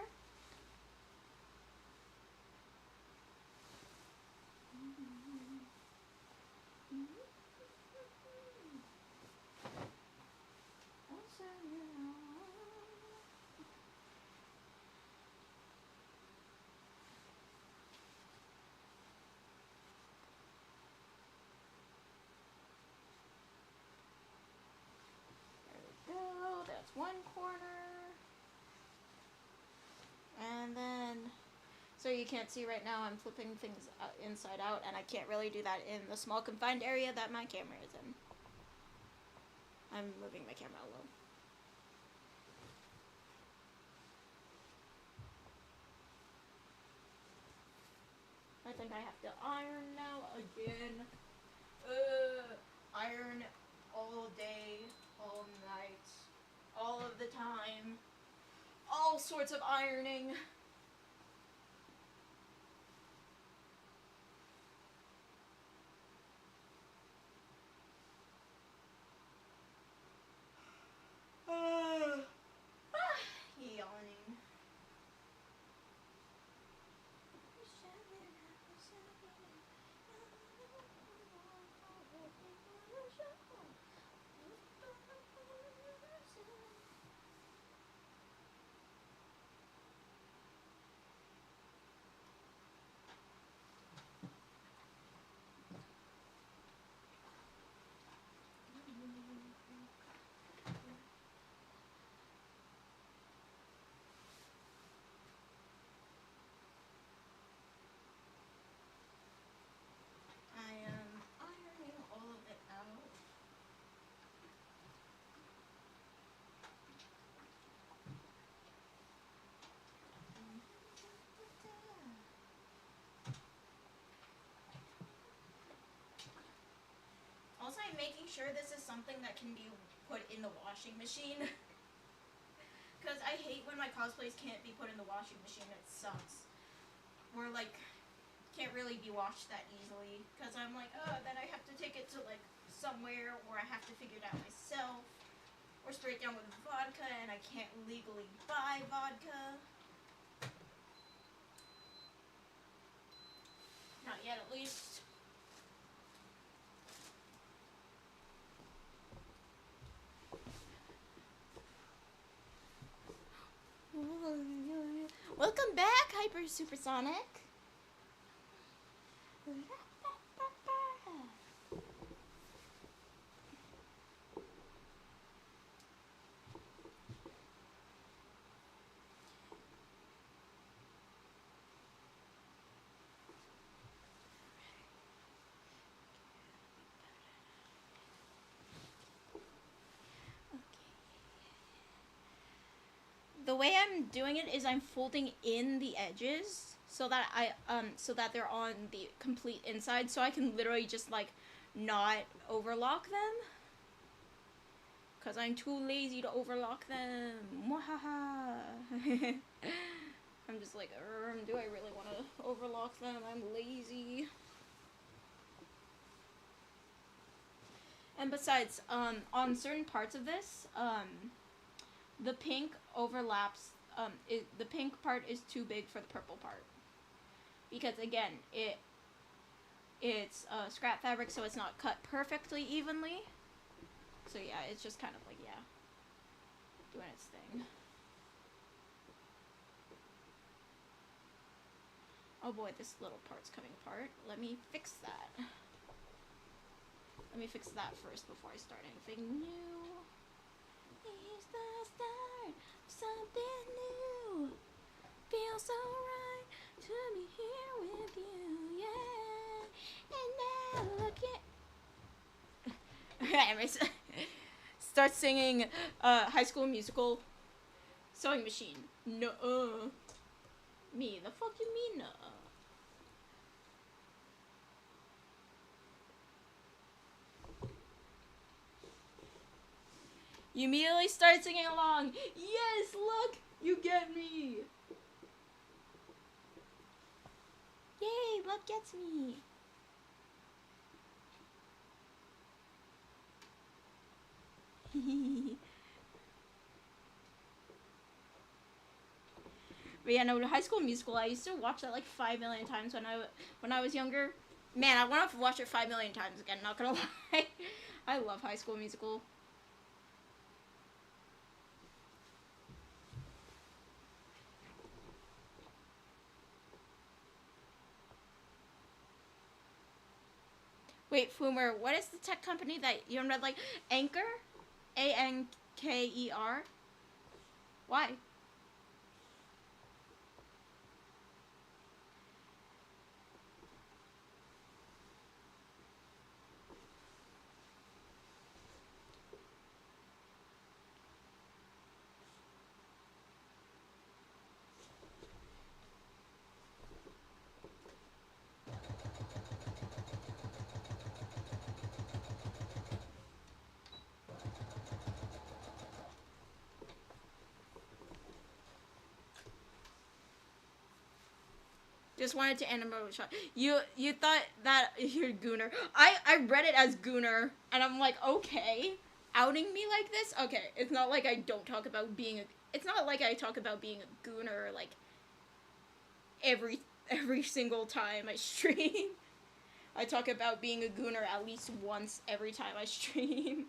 That's one corner. And then, so you can't see right now, I'm flipping things inside out, and I can't really do that in the small confined area that my camera is in. I'm moving my camera a little. I think I have to iron now again. Iron all day, all night, all of the time. All sorts of ironing. Yawning. I am ironing all of it out. Also, I'm making sure this is something that can be put in the washing machine. Because I hate when my cosplays can't be put in the washing machine. It sucks. Or, like, can't really be washed that easily. Because I'm like, oh, then I have to take it to, like, somewhere, or I have to figure it out myself. Or spray it down with vodka, and I can't legally buy vodka. Not yet, at least. Welcome back, Hyper Supersonic. The way I'm doing it is I'm folding in the edges so that so that they're on the complete inside, so I can literally just like not overlock them. Cause I'm too lazy to overlock them. Mwahaha. I'm just like, do I really want to overlock them? I'm lazy. And besides, on certain parts of this, the pink overlaps, the pink part is too big for the purple part. Because again, it's scrap fabric, so it's not cut perfectly evenly. So yeah, it's just kind of like, yeah, doing its thing. Oh boy, this little part's coming apart. Let me fix that. Let me fix that first before I start anything new. It's the start of something new. Feels so right to be here with you, yeah. And now look at... Start singing High School Musical Sewing Machine. No. Me, the fuck you mean no? You immediately start singing along. Yes, look, you get me. Yay, luck gets me. But yeah, no, High School Musical, I used to watch that like 5 million times when I was younger. Man, I want to watch it 5 million times again, not gonna lie. I love High School Musical. Wait, Foomer, what is the tech company that you read like Anchor? Anker? Why? Just wanted to animate shot. You thought that you're Gooner. I read it as Gooner, and I'm like, okay, outing me like this? Okay, it's not like I don't talk about being a. It's not like I talk about being a Gooner like every single time I stream. I talk about being a Gooner at least once every time I stream.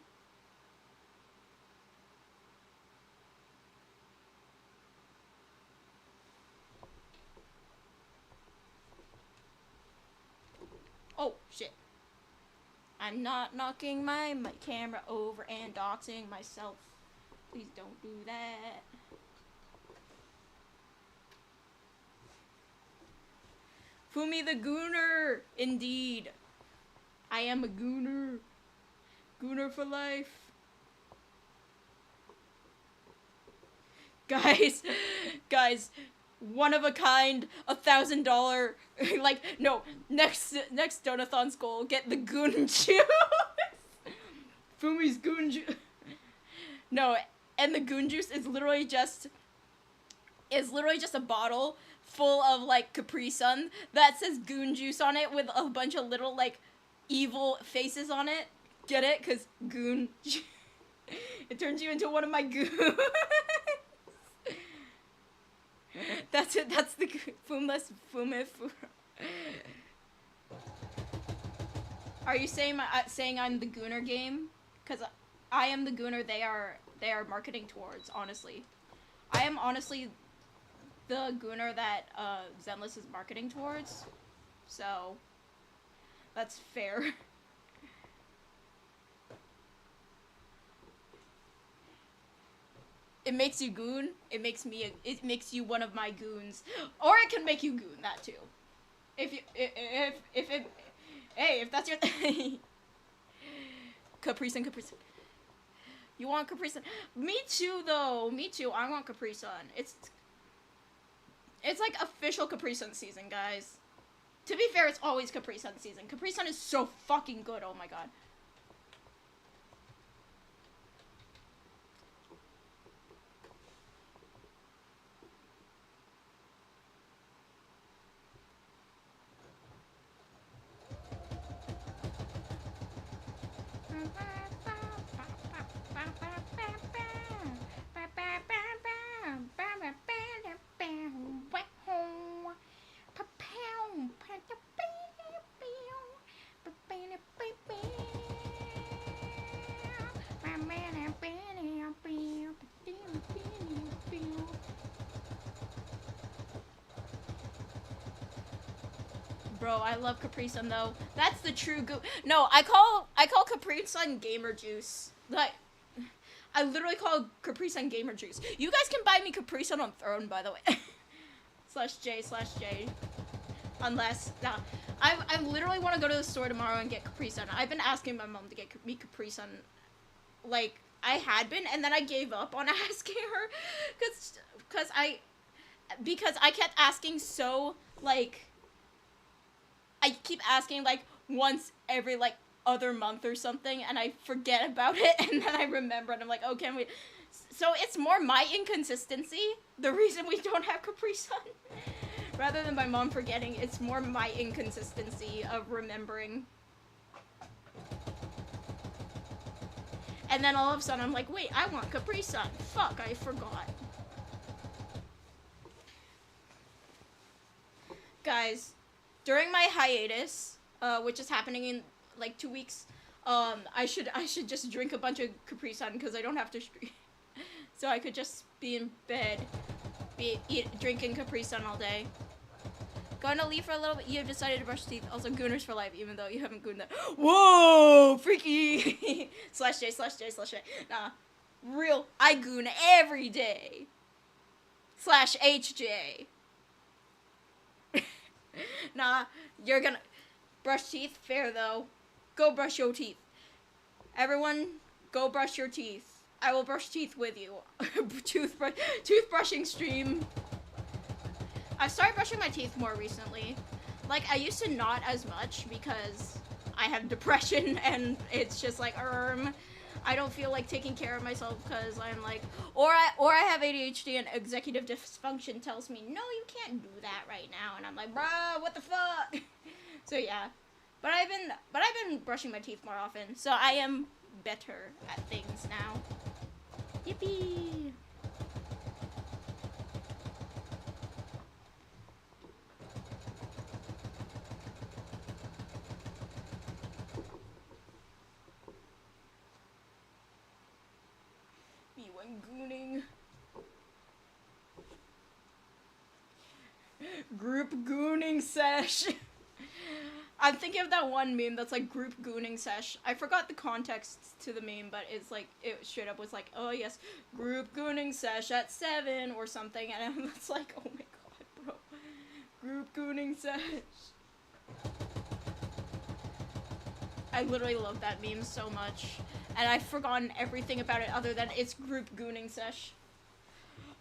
Oh, shit. I'm not knocking my camera over and doxing myself. Please don't do that. Fumi the Gooner! Indeed. I am a Gooner. Gooner for life. Guys, one of a kind, $1,000, like, no, next Donathon's goal, get the goon juice. Fumi's goon juice. No, and the goon juice is literally just a bottle full of, like, Capri Sun that says goon juice on it with a bunch of little, like, evil faces on it. Get it? 'Cause goon. It turns you into one of my goons. That's it. That's the Fumless Fume. Are you saying saying I'm the Gooner game? Because I am the Gooner they are marketing towards. Honestly, I am honestly the Gooner that Zenless is marketing towards. So that's fair. It makes you goon. It makes you one of my goons, or it can make you goon that too. If that's your thing. Capri Sun. You want Capri Sun? Me too, though. Me too. I want Capri Sun. It's like official Capri Sun season, guys. To be fair, it's always Capri Sun season. Capri Sun is so fucking good. Oh my god. Bro, I love Capri Sun though. That's the true No, I call Capri Sun gamer juice. Like, I literally call Capri Sun gamer juice. You guys can buy me Capri Sun on Throne, by the way. /J/J. Unless, I literally want to go to the store tomorrow and get Capri Sun. I've been asking my mom to get me Capri Sun. Like, I had been, and then I gave up on asking her. Because I kept asking so, like, I keep asking, like, once every, like, other month or something, and I forget about it, and then I remember, and I'm like, oh, can we... So it's more my inconsistency, the reason we don't have Capri Sun. Rather than my mom forgetting, it's more my inconsistency of remembering. And then all of a sudden I'm like, wait, I want Capri Sun. Fuck, I forgot. Guys, during my hiatus, which is happening in like 2 weeks, I should just drink a bunch of Capri Sun because I don't have to stream. So I could just be in bed, drinking Capri Sun all day. Going to leave for a little bit. You have decided to brush teeth. Also, Gooners for life, even though you haven't gooned that. Whoa, freaky. /J/J/J. Nah, real. I goon every day. /HJ. Nah, you're gonna brush teeth. Fair though. Go brush your teeth. Everyone, go brush your teeth. I will brush teeth with you. Toothbrushing stream. I've started brushing my teeth more recently. Like, I used to not as much because I have depression and it's just like, I don't feel like taking care of myself because I'm like, or I have ADHD and executive dysfunction tells me, no, you can't do that right now. And I'm like, bruh, what the fuck? So yeah, but I've been brushing my teeth more often. So I am better at things now. Yippee. Gooning. Group gooning sesh. I'm thinking of that one meme that's like group gooning sesh. I forgot the context to the meme, but it's like, it straight up was like, oh yes, group gooning sesh at 7 or something, and it's like, oh my god, bro. Group gooning sesh. I literally love that meme so much. And I've forgotten everything about it other than it's group gooning sesh.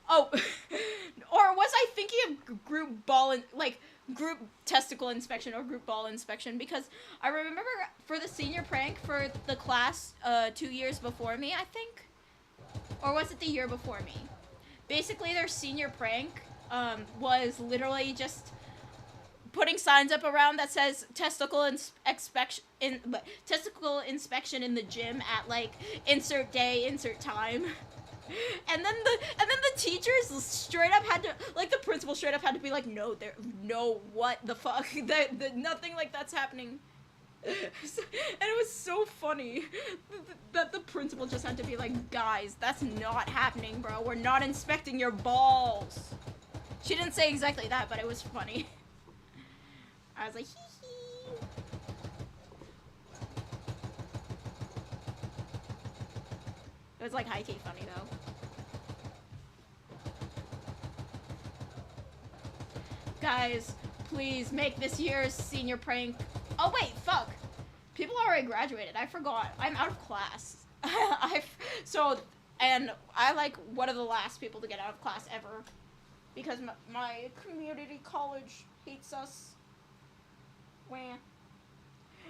Oh, or was I thinking of group group testicle inspection or group ball inspection? Because I remember for the senior prank for the class 2 years before me, I think. Or was it the year before me? Basically, their senior prank was literally just putting signs up around that says testicle inspection in the gym at like insert day, insert time. And then the teachers straight up had to, like, the principal straight up had to be like, no, what the fuck, nothing like that's happening. And it was so funny that the principal just had to be like, guys, that's not happening, bro. We're not inspecting your balls. She didn't say exactly that, but it was funny. I was like, hee hee. It was like high-key funny though. Guys, please make this year's senior prank. Oh wait, fuck. People already graduated. I forgot. I'm out of class. And I like one of the last people to get out of class ever, because my community college hates us. Wah.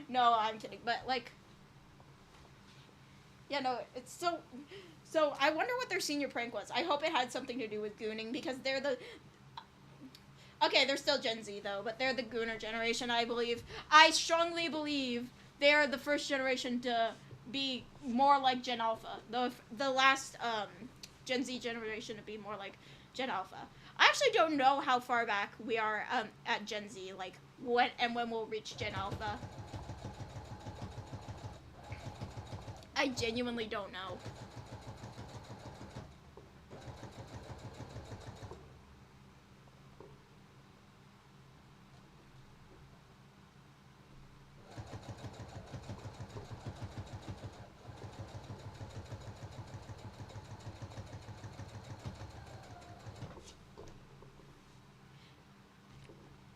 No, I'm kidding. But like, yeah, no, it's so I wonder what their senior prank was. I hope it had something to do with gooning, because they're the... Okay, they're still Gen Z, though, but they're the gooner generation, I believe. I strongly believe they're the first generation to be more like Gen Alpha. The last Gen Z generation to be more like Gen Alpha. I actually don't know how far back we are at Gen Z, like, when we'll reach Gen Alpha. I genuinely don't know.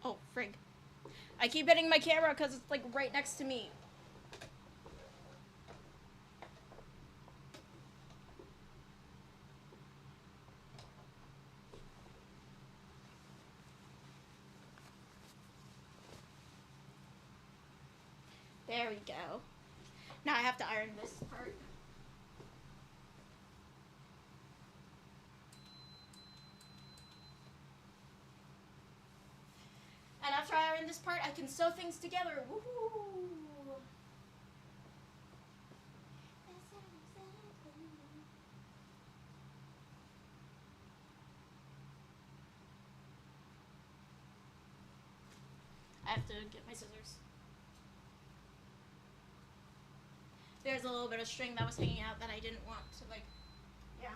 Oh, frig. I keep hitting my camera because it's like right next to me. There we go. Now I have to iron this part. And after I iron this part, I can sew things together. Woohoo! I have to get my scissors. There's a little bit of string that was hanging out that I didn't want, so like, yeah.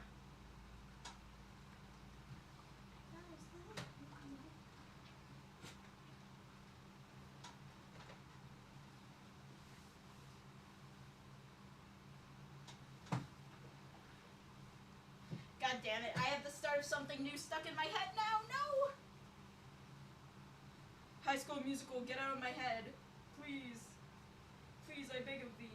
God damn it, I have the start of something new stuck in my head now, no! High School Musical, get out of my head. Please. Please, I beg of thee.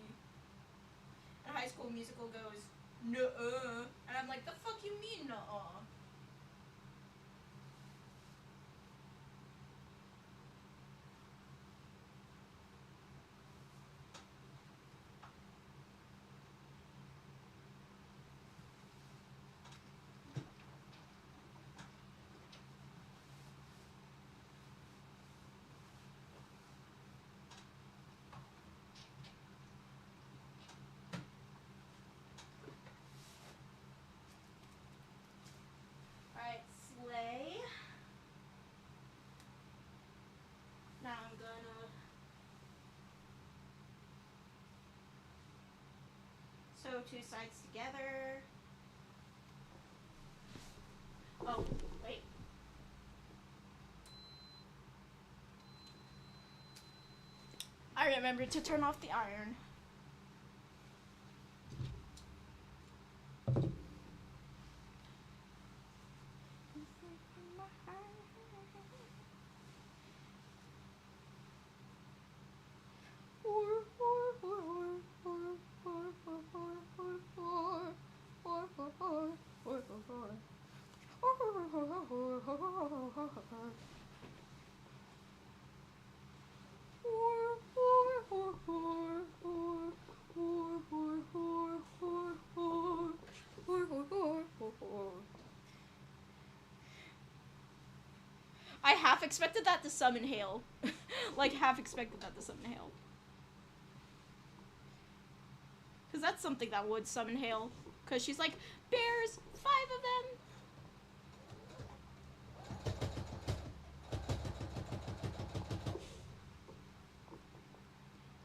And High School Musical goes, nuh-uh. And I'm like, the fuck you mean, nuh-uh? Alright, slay. Now I'm gonna sew two sides together. Oh, wait. I remembered to turn off the iron. I half expected that to summon hail. Like, half expected that to summon hail. Because that's something that would summon hail. Because she's like, bears, 5 of them.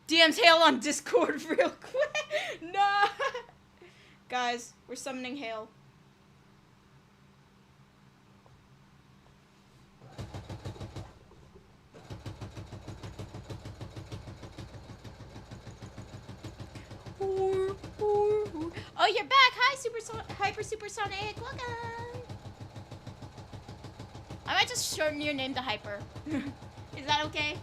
DM's hail on Discord real quick. No. Guys, we're summoning hail. Oh, you're back! Hi, Hyper Supersonic! Welcome! I might just shorten your name to Hyper. Is that okay?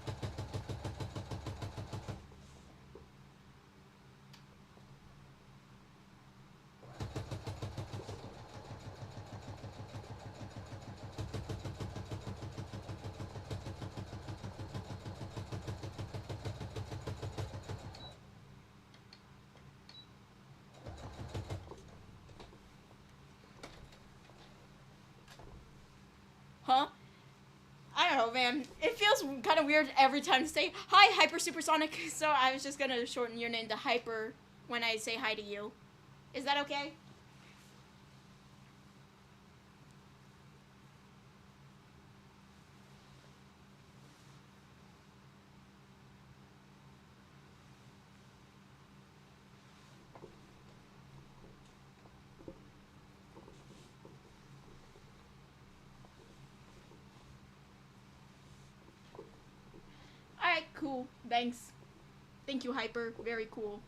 Huh? I don't know, man. It feels kind of weird every time to say, hi, Hyper Supersonic. So I was just gonna shorten your name to Hyper when I say hi to you. Is that okay? Alright, cool. Thanks. Thank you, Hyper. Very cool.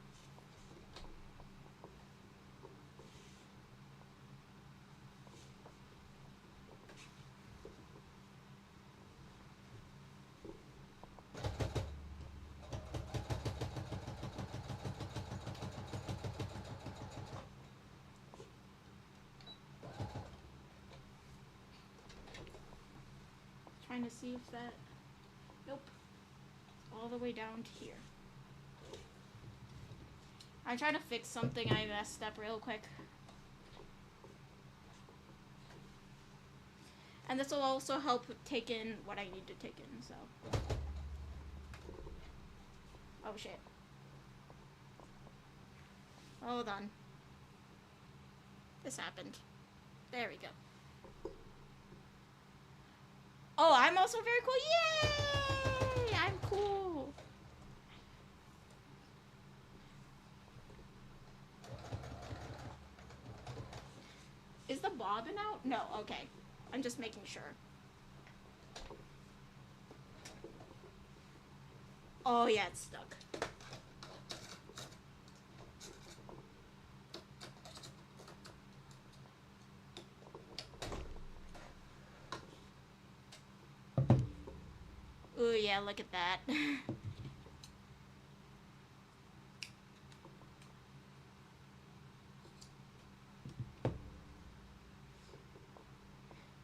Trying to see if that... Nope. All the way down to here. I'm trying to fix something I messed up real quick. And this will also help take in what I need to take in, so. Oh shit. Hold on. This happened. There we go. Oh, I'm also very cool. Yay! I'm cool. Is the bobbin out? No, okay. I'm just making sure. Oh yeah, it's stuck. Ooh yeah, look at that.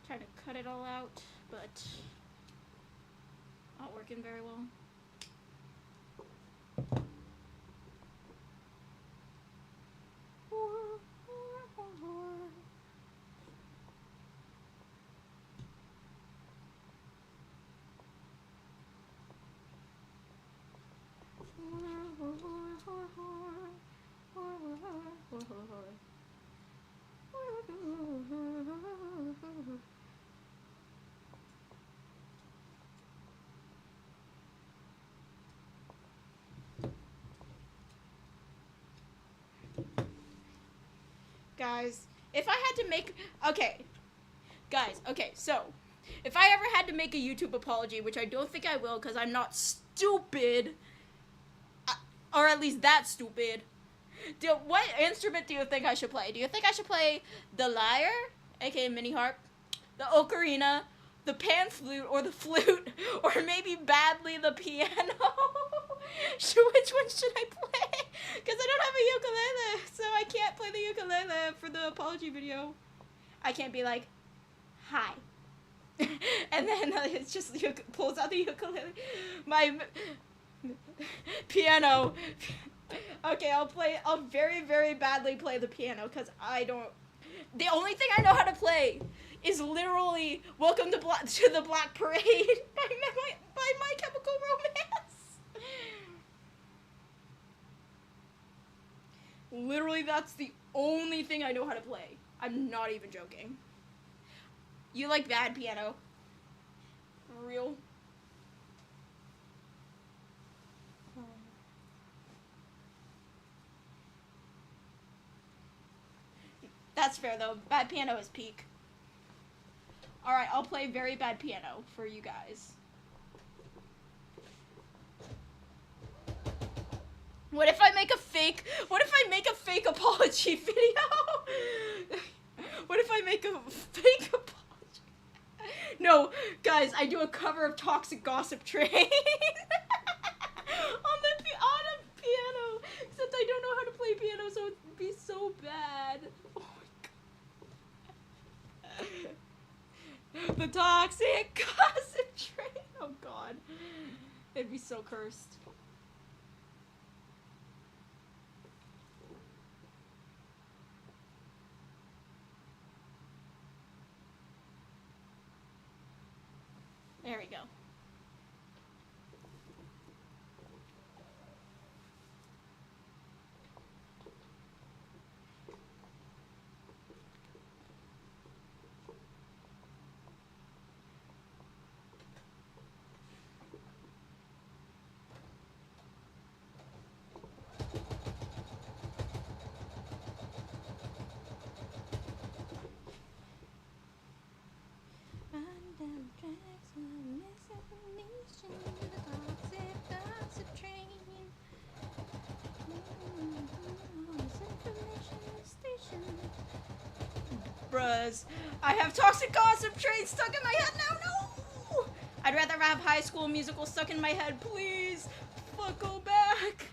Trying to cut it all out, but not working very well. Guys, if I had to make... Okay. Guys, okay, so... If I ever had to make a YouTube apology, which I don't think I will because I'm not stupid... Or at least that stupid. What instrument do you think I should play? Do you think I should play the lyre, aka mini harp, the ocarina, the pan flute, or the flute, or maybe badly the piano? Which one should I play? Because I don't have a ukulele, so I can't play the ukulele for the apology video. I can't be like, hi. And then it's just pulls out the ukulele. My piano. Okay, I'll very, very badly play the piano because I don't... The only thing I know how to play is literally Welcome to the Black Parade by My Chemical Romance. Literally, that's the only thing I know how to play. I'm not even joking. You like bad piano? For real? That's fair, though. Bad piano is peak. Alright, I'll play very bad piano for you guys. What if I make a fake apology video? What if I make a fake apology? No, guys, I do a cover of Toxic Gossip Train. on a piano. Except I don't know how to play piano, so it'd be so bad. Oh my god. The Toxic Gossip Train. Oh god. It'd be so cursed. There we go. Bruhs, I have Toxic Gossip Train stuck in my head now. No! I'd rather have High School Musical stuck in my head, please. Fuck, go back.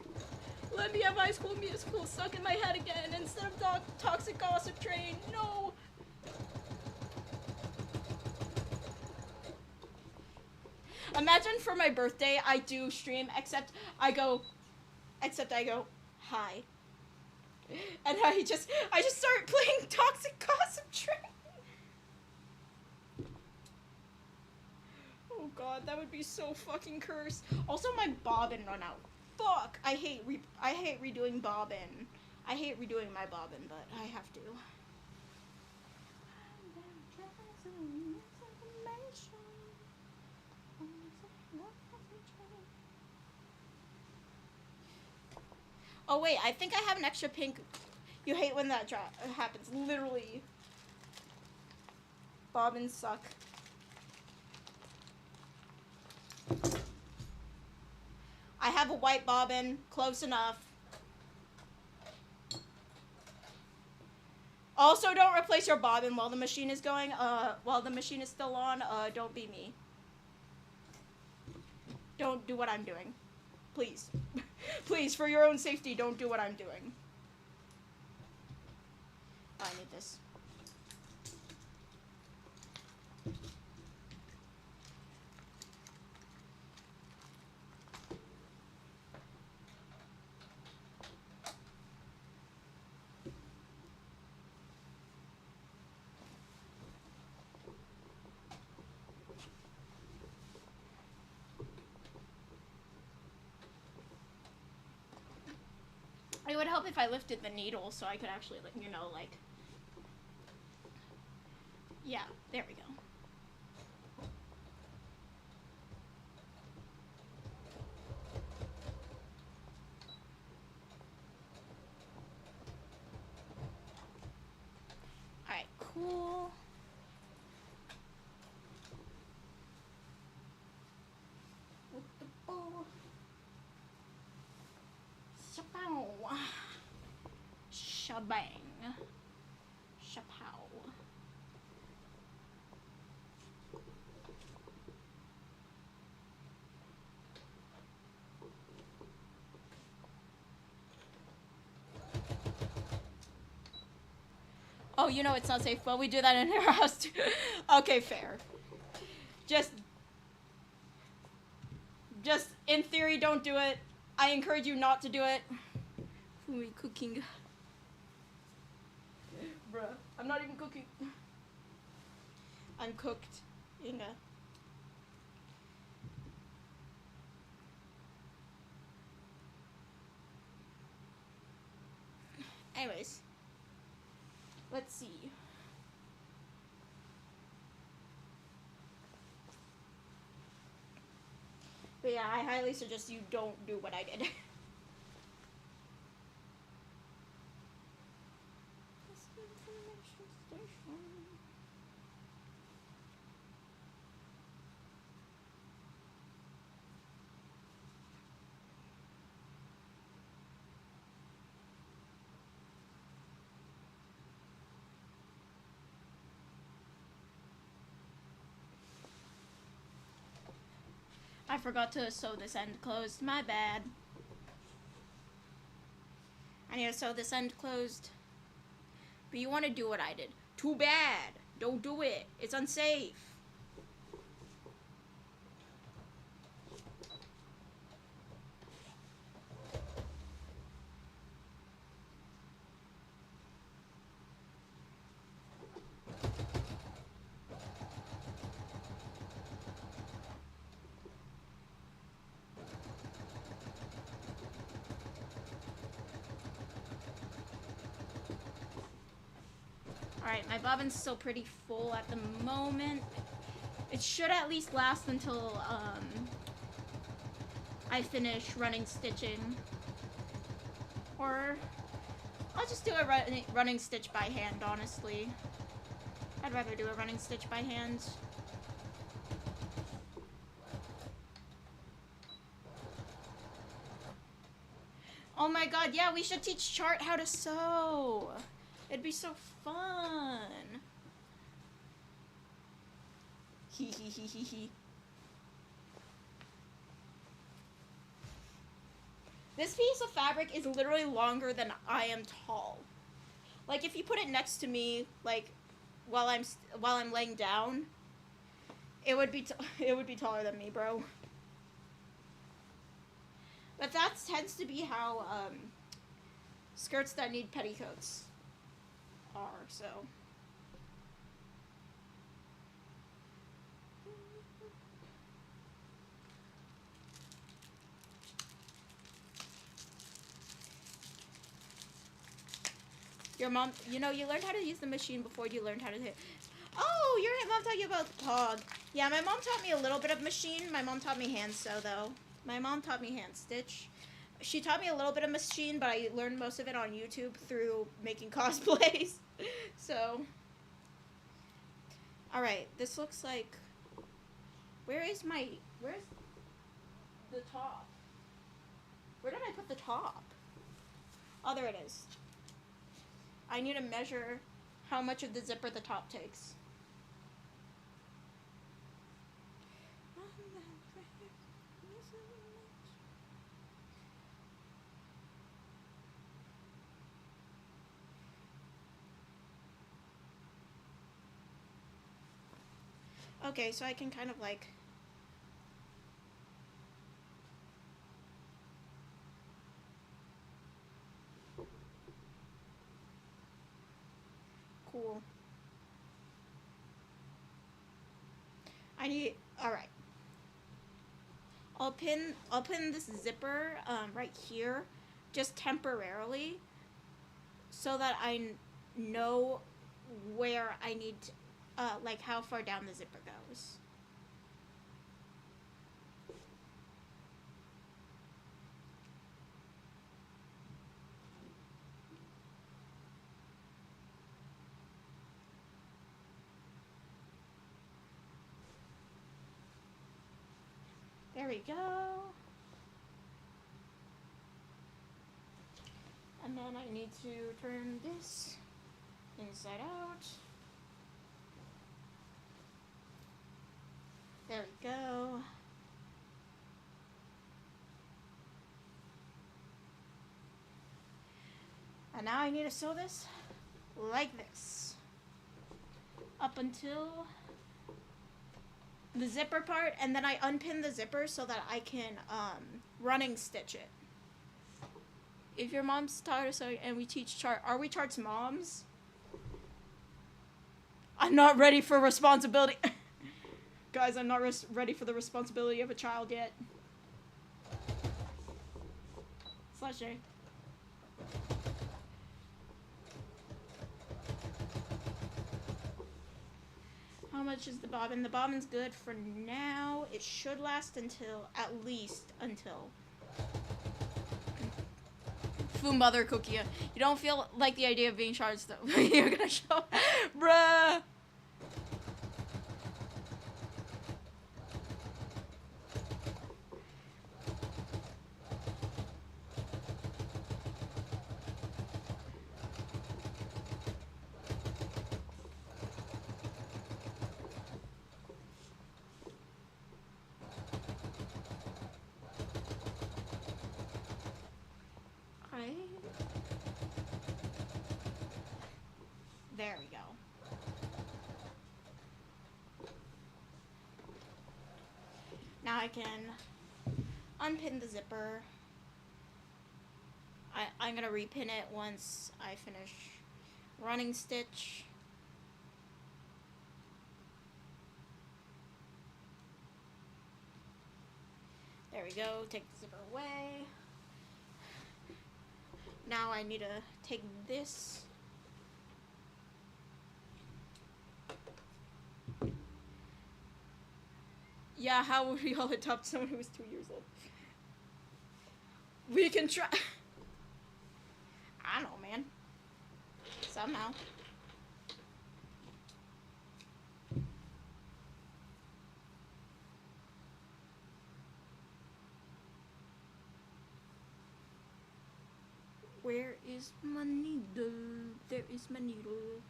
Let me have High School Musical stuck in my head again instead of Toxic Gossip Train. No. Imagine for my birthday, I do stream, except I go, hi. And I just start playing Toxic Gossip Train. Oh god, that would be so fucking cursed. Also, my bobbin run out. Fuck, I hate redoing bobbin. I hate redoing my bobbin, but I have to. Oh wait, I think I have an extra pink. You hate when that happens. Literally. Bobbins suck. I have a white bobbin. Close enough. Also, don't replace your bobbin while the machine is going. While the machine is still on. Don't be me. Don't do what I'm doing. Please. Please, for your own safety, don't do what I'm doing. Oh, I need this. It would help if I lifted the needle so I could actually, like, you know, like... Yeah, there we go. Alright, cool. With the bow. Shapow. Shabang. Shapow. Oh, you know it's not safe, but we do that in our house too. Okay, fair. Just in theory, don't do it. I encourage you not to do it. Who are we cooking? Bruh, I'm not even cooking. I'm cooked. Inga. Anyways. Let's see. But yeah, I highly suggest you don't do what I did. I forgot to sew this end closed. My bad. I need to sew this end closed. But you want to do what I did. Too bad. Don't do it. It's unsafe. Alright, my bobbin's still pretty full at the moment. It should at least last until, I finish running stitching. Or, I'll just do a running stitch by hand, honestly. I'd rather do a running stitch by hand. Oh my god, yeah, we should teach Chart how to sew. It'd be so fun. Hee hee hee hee hee. This piece of fabric is literally longer than I am tall. Like if you put it next to me, like while I'm laying down, it would be taller than me, bro. But that tends to be how skirts that need petticoats are, so. Your mom, you know, you learned how to use the machine before you learned how to hit. Oh, your mom taught you about POG. Yeah, my mom taught me a little bit of machine. My mom taught me hand sew, though. My mom taught me hand stitch. She taught me a little bit of machine, but I learned most of it on YouTube through making cosplays. So, all right, this looks like. Where's the top? Where did I put the top? Oh, there it is. I need to measure how much of the zipper the top takes. Okay, so I can kind of like. Cool. I need. All right. I'll pin this zipper right here, just temporarily, so that I know where I need, like how far down the zipper goes. There we go. And then I need to turn this inside out. There we go. And now I need to sew this like this. Up until the zipper part, and then I unpin the zipper so that I can running stitch it. If your mom's taught us and we teach chart, are we charts moms? I'm not ready for responsibility. Guys, I'm not ready for the responsibility of a child yet. Slash J. How much is the bobbin? The bobbin's good for now. It should last until, at least until. Food mother cookie. You don't feel like the idea of being charged though. You're gonna show. Bruh. There we go. Now I can unpin the zipper. I'm gonna repin it once I finish running stitch. There we go, take the zipper away. Now I need to take this. Yeah, how would we all adopt someone who was 2 years old? We can try. I don't know, man. Somehow. Where is my needle? There is my needle.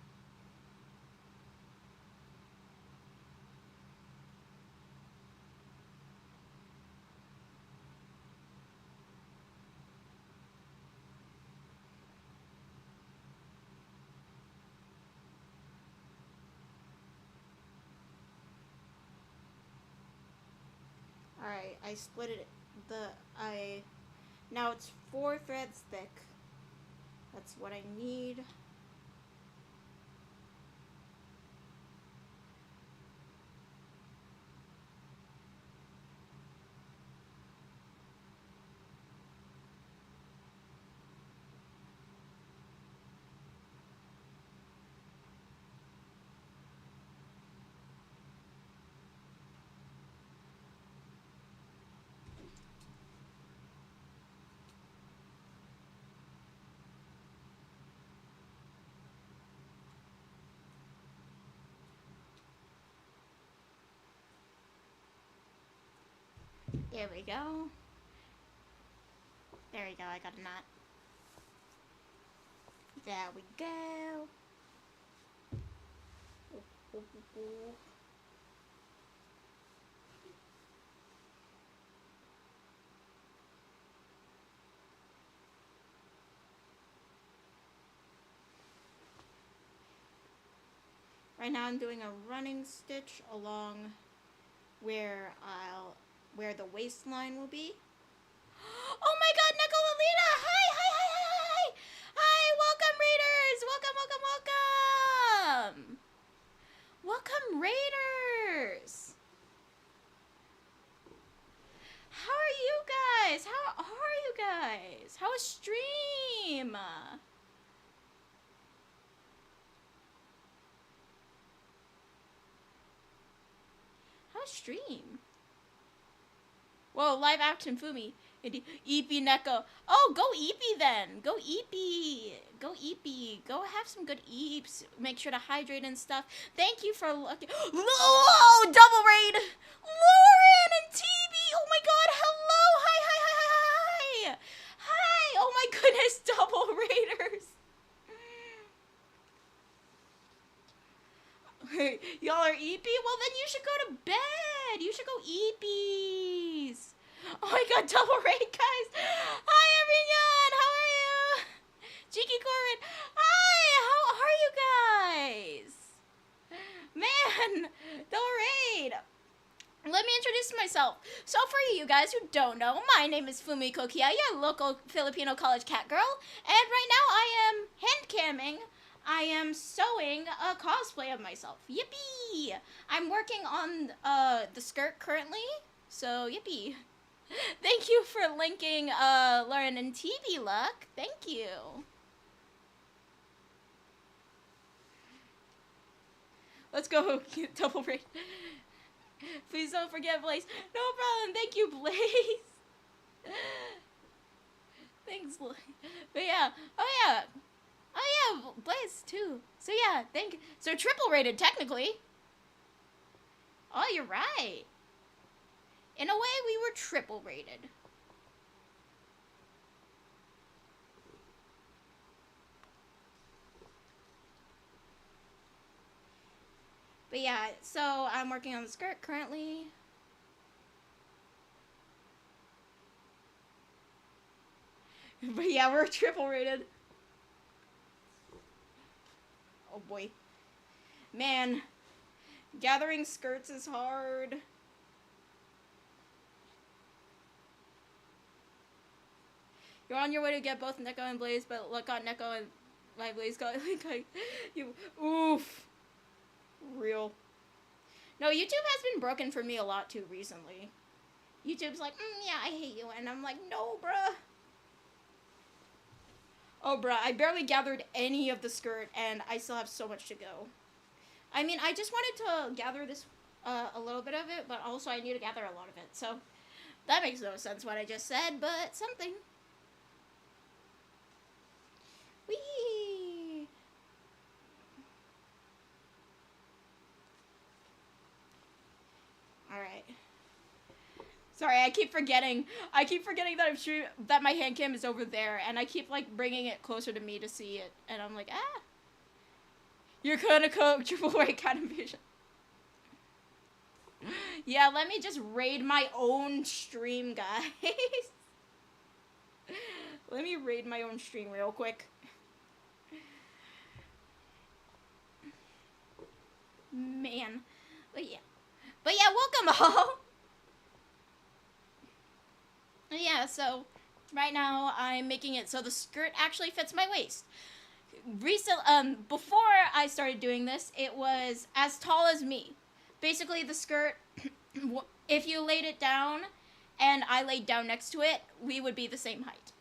Alright, I split it. Now it's 4 threads thick. That's what I need. There we go. There we go, I got a knot. There we go. Right now I'm doing a running stitch along where the waistline will be. Oh my god, Nicololina! Hi, hi, hi, hi, hi! Hi, welcome Raiders! Welcome, welcome, welcome! Welcome Raiders! How are you guys? How are you guys? How was stream? How's stream? Whoa, live action Fumi. Eepy Neko. Oh, go Eepy then. Go Eepy. Go Eepy. Go have some good Eeps. Make sure to hydrate and stuff. Thank you for looking. Oh, double raid. Lauren and TB. Oh my god. Hello. Hi, hi, hi, hi, hi. Hi. Oh my goodness. Double raiders. Y'all are Eepy? Well, then you should go to bed. You should go Eepies. Oh my god, double raid, guys. Hi, everyone. How are you? Cheeky Corin. Hi, how are you guys? Man, double raid. Let me introduce myself. So for you guys who don't know, my name is Fumiko Hiya, local Filipino college cat girl. And right now I am hand camming. I am sewing a cosplay of myself. Yippee! I'm working on the skirt currently, so yippee. Thank you for linking Lauren and TV Luck. Thank you. Let's go double raid. Please don't forget Blaze. No problem. Thank you, Blaze. Thanks, Blaze. But yeah. Oh yeah. Oh yeah, Blaze too. So yeah, so triple rated technically. Oh, you're right. In a way, we were triple rated. But yeah, so I'm working on the skirt currently. But yeah, we're triple rated. Oh boy. Man, gathering skirts is hard. You're on your way to get both Neko and Blaze, but look on Neko and my Blaze got like you. Oof. Real. No, YouTube has been broken for me a lot too recently. YouTube's like, yeah, I hate you, and I'm like, no, bruh. Oh, bruh, I barely gathered any of the skirt, and I still have so much to go. I mean, I just wanted to gather this, a little bit of it, but also I need to gather a lot of it, so that makes no sense what I just said, but something. Whee! Alright. Sorry, I keep forgetting that that my hand cam is over there, and I keep, like, bringing it closer to me to see it, and I'm like, ah. You're gonna go triple raid kind of vision. Yeah, let me just raid my own stream, guys. Let me raid my own stream real quick. Man. But yeah, welcome all. Yeah, so right now I'm making it so the skirt actually fits my waist. Before I started doing this, it was as tall as me. Basically, the skirt, if you laid it down and I laid down next to it, we would be the same height.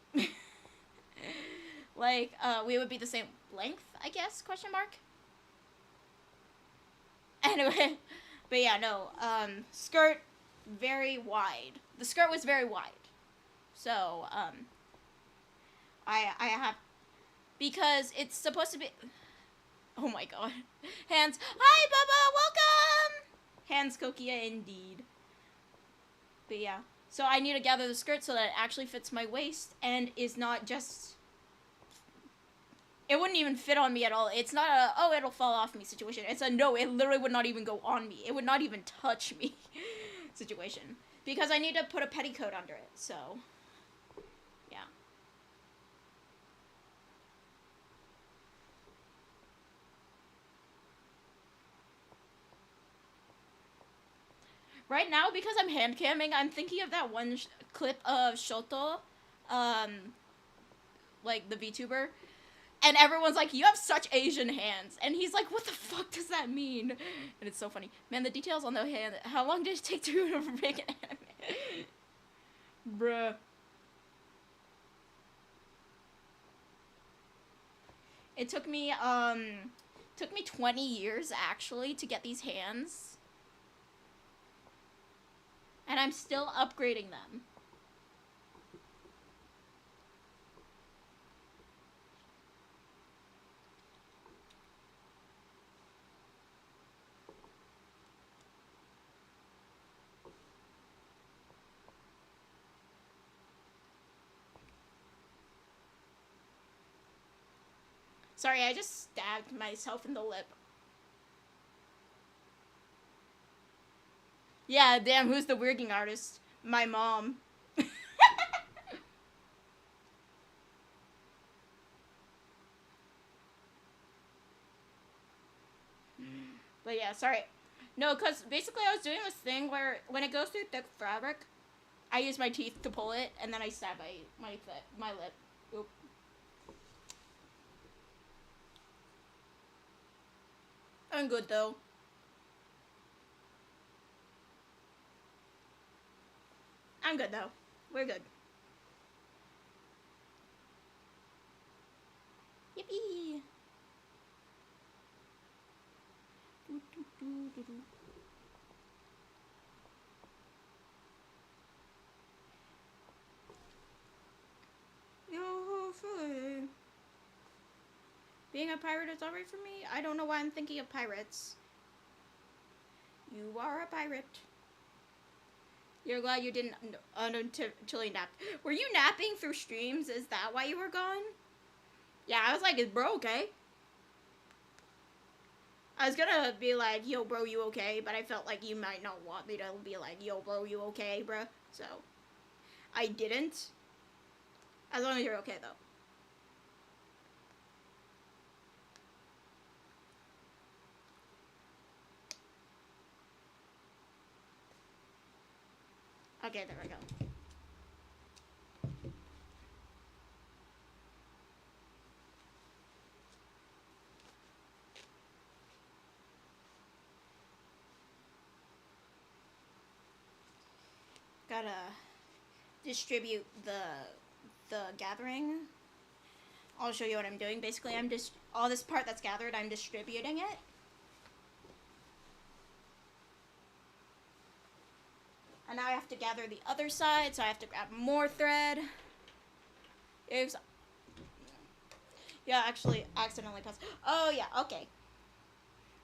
Like, we would be the same length, I guess, question mark. Anyway, but yeah, no, skirt, very wide. The skirt was very wide. So, I have, because it's supposed to be, oh my god. Hands, hi, Bubba, welcome! Hands Kokia, indeed. But yeah, So I need to gather the skirt so that it actually fits my waist and is not just... It wouldn't even fit on me at all. It's not a, oh, it'll fall off me situation. It's a, no, it literally would not even go on me. It would not even touch me situation. Because I need to put a petticoat under it, so... Yeah. Right now, because I'm hand camming, I'm thinking of that one clip of Shoto, like the VTuber, and everyone's like, you have such Asian hands, and he's like, what the fuck does that mean? And it's so funny. Man, the details on the hand, how long did it take to make an anime? Bruh. It took me 20 years, actually, to get these hands. And I'm still upgrading them. Sorry, I just stabbed myself in the lip. Yeah, damn, who's the weirding artist? My mom. But yeah, sorry. No, because basically I was doing this thing where when it goes through thick fabric, I use my teeth to pull it, and then I stab my lip. Oop. I'm good, though. I'm good, though. We're good. Yippee! Being a pirate is alright for me? I don't know why I'm thinking of pirates. You are a pirate. You're glad you didn't until you napped. Were you napping through streams? Is that why you were gone? Yeah, I was like, is bro okay? I was gonna be like, yo, bro, you okay? But I felt like you might not want me to be like, yo, bro, you okay, bruh? So, I didn't. As long as you're okay, though. Okay, there we go. Gotta distribute the gathering. I'll show you what I'm doing. Basically, I'm just all this part that's gathered, I'm distributing it. And now I have to gather the other side, so I have to grab more thread. Yeah, actually, accidentally passed. Oh, yeah, okay.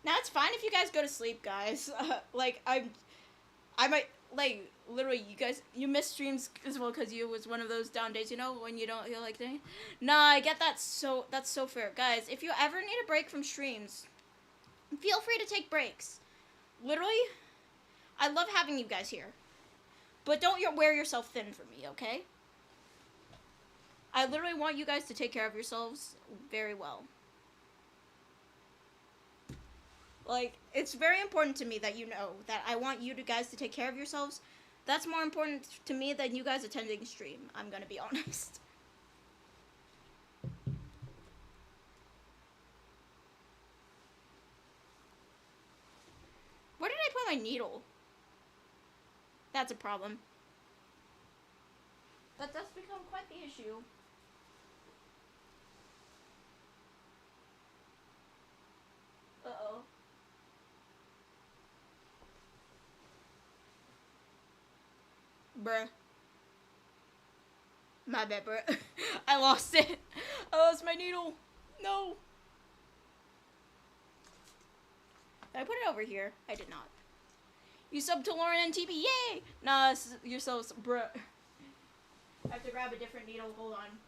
Now, it's fine if you guys go to sleep, guys. Like, I might, like, literally, you miss streams as well because you was one of those down days, you know, when you don't feel like doing. Nah, I get that, that's so fair. Guys, if you ever need a break from streams, feel free to take breaks. Literally, I love having you guys here. But don't wear yourself thin for me, okay? I literally want you guys to take care of yourselves very well. Like, it's very important to me that you know that I want you guys to take care of yourselves. That's more important to me than you guys attending stream, I'm gonna be honest. Where did I put my needle? That's a problem. That does become quite the issue. Uh-oh. Bruh. My bad, bruh. I lost it. I lost my needle. No. Did I put it over here? I did not. You sub to Lauren and TB, yay! Nah, you're so, bruh. I have to grab a different needle, hold on.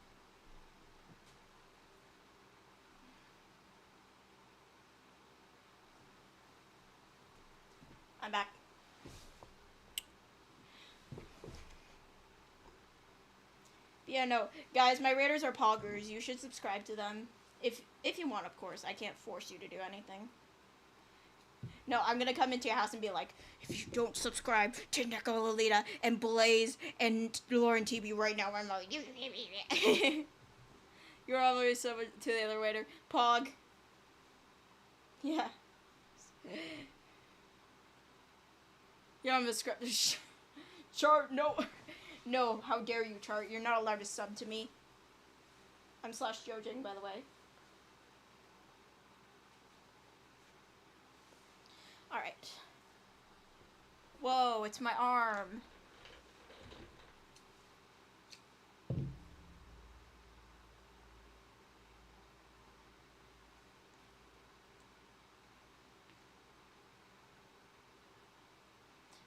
I'm back. Yeah, no. Guys, my raiders are poggers. You should subscribe to them. If you want, of course. I can't force you to do anything. No, I'm gonna come into your house and be like, if you don't subscribe to Neko Lolita and Blaze and Lauren TB right now, I'm like, you're always so to the other waiter. Pog. Yeah. Yeah, I'm a script. Chart, no. No, how dare you, Chart. You're not allowed to sub to me. I'm /Jojing, by the way. Alright. Whoa, it's my arm.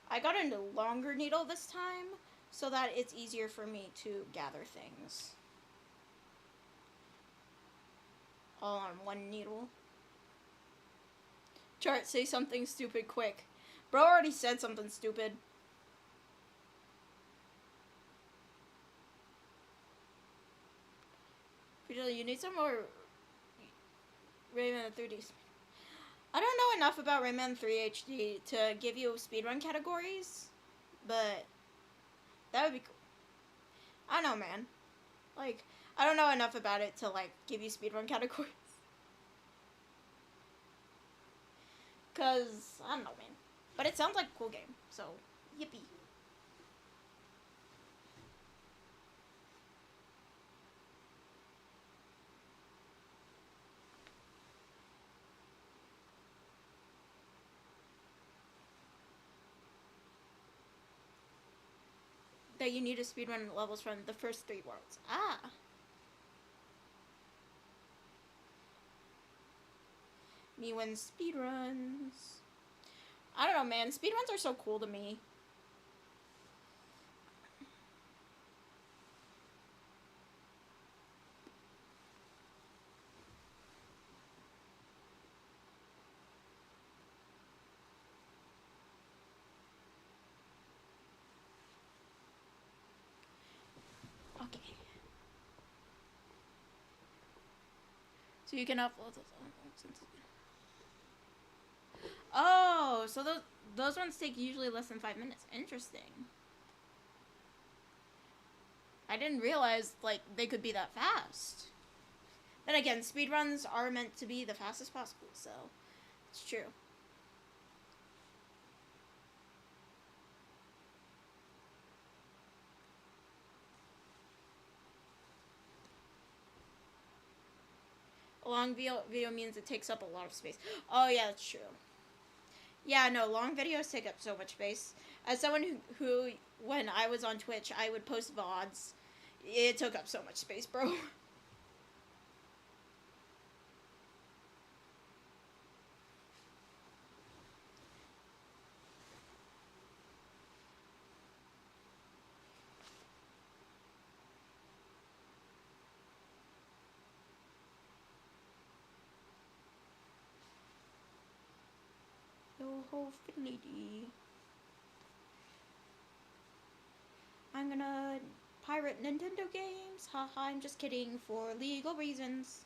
I got a longer needle this time, so that it's easier for me to gather things. All on one needle. Chart, say something stupid quick. Bro already said something stupid. You need some more Rayman 3D. I don't know enough about Rayman 3 HD to give you speedrun categories, but that would be cool. I don't know, man. Like, I don't know enough about it to, like, give you speedrun categories. Because, I don't know, man. But it sounds like a cool game, so, yippee. That you need to speedrun levels from the first 3 worlds. Ah. Me win speedruns. I don't know, man. Speedruns are so cool to me. Okay. So you can upload those. Oh, so those ones take usually less than 5 minutes. Interesting. I didn't realize, like, they could be that fast. Then again, speedruns are meant to be the fastest possible, so it's true. A long video means it takes up a lot of space. Oh, yeah, that's true. Yeah, no, long videos take up so much space. As someone who when I was on Twitch, I would post VODs. It took up so much space, bro. Hopefully. I'm gonna pirate Nintendo games. Haha, I'm just kidding, for legal reasons.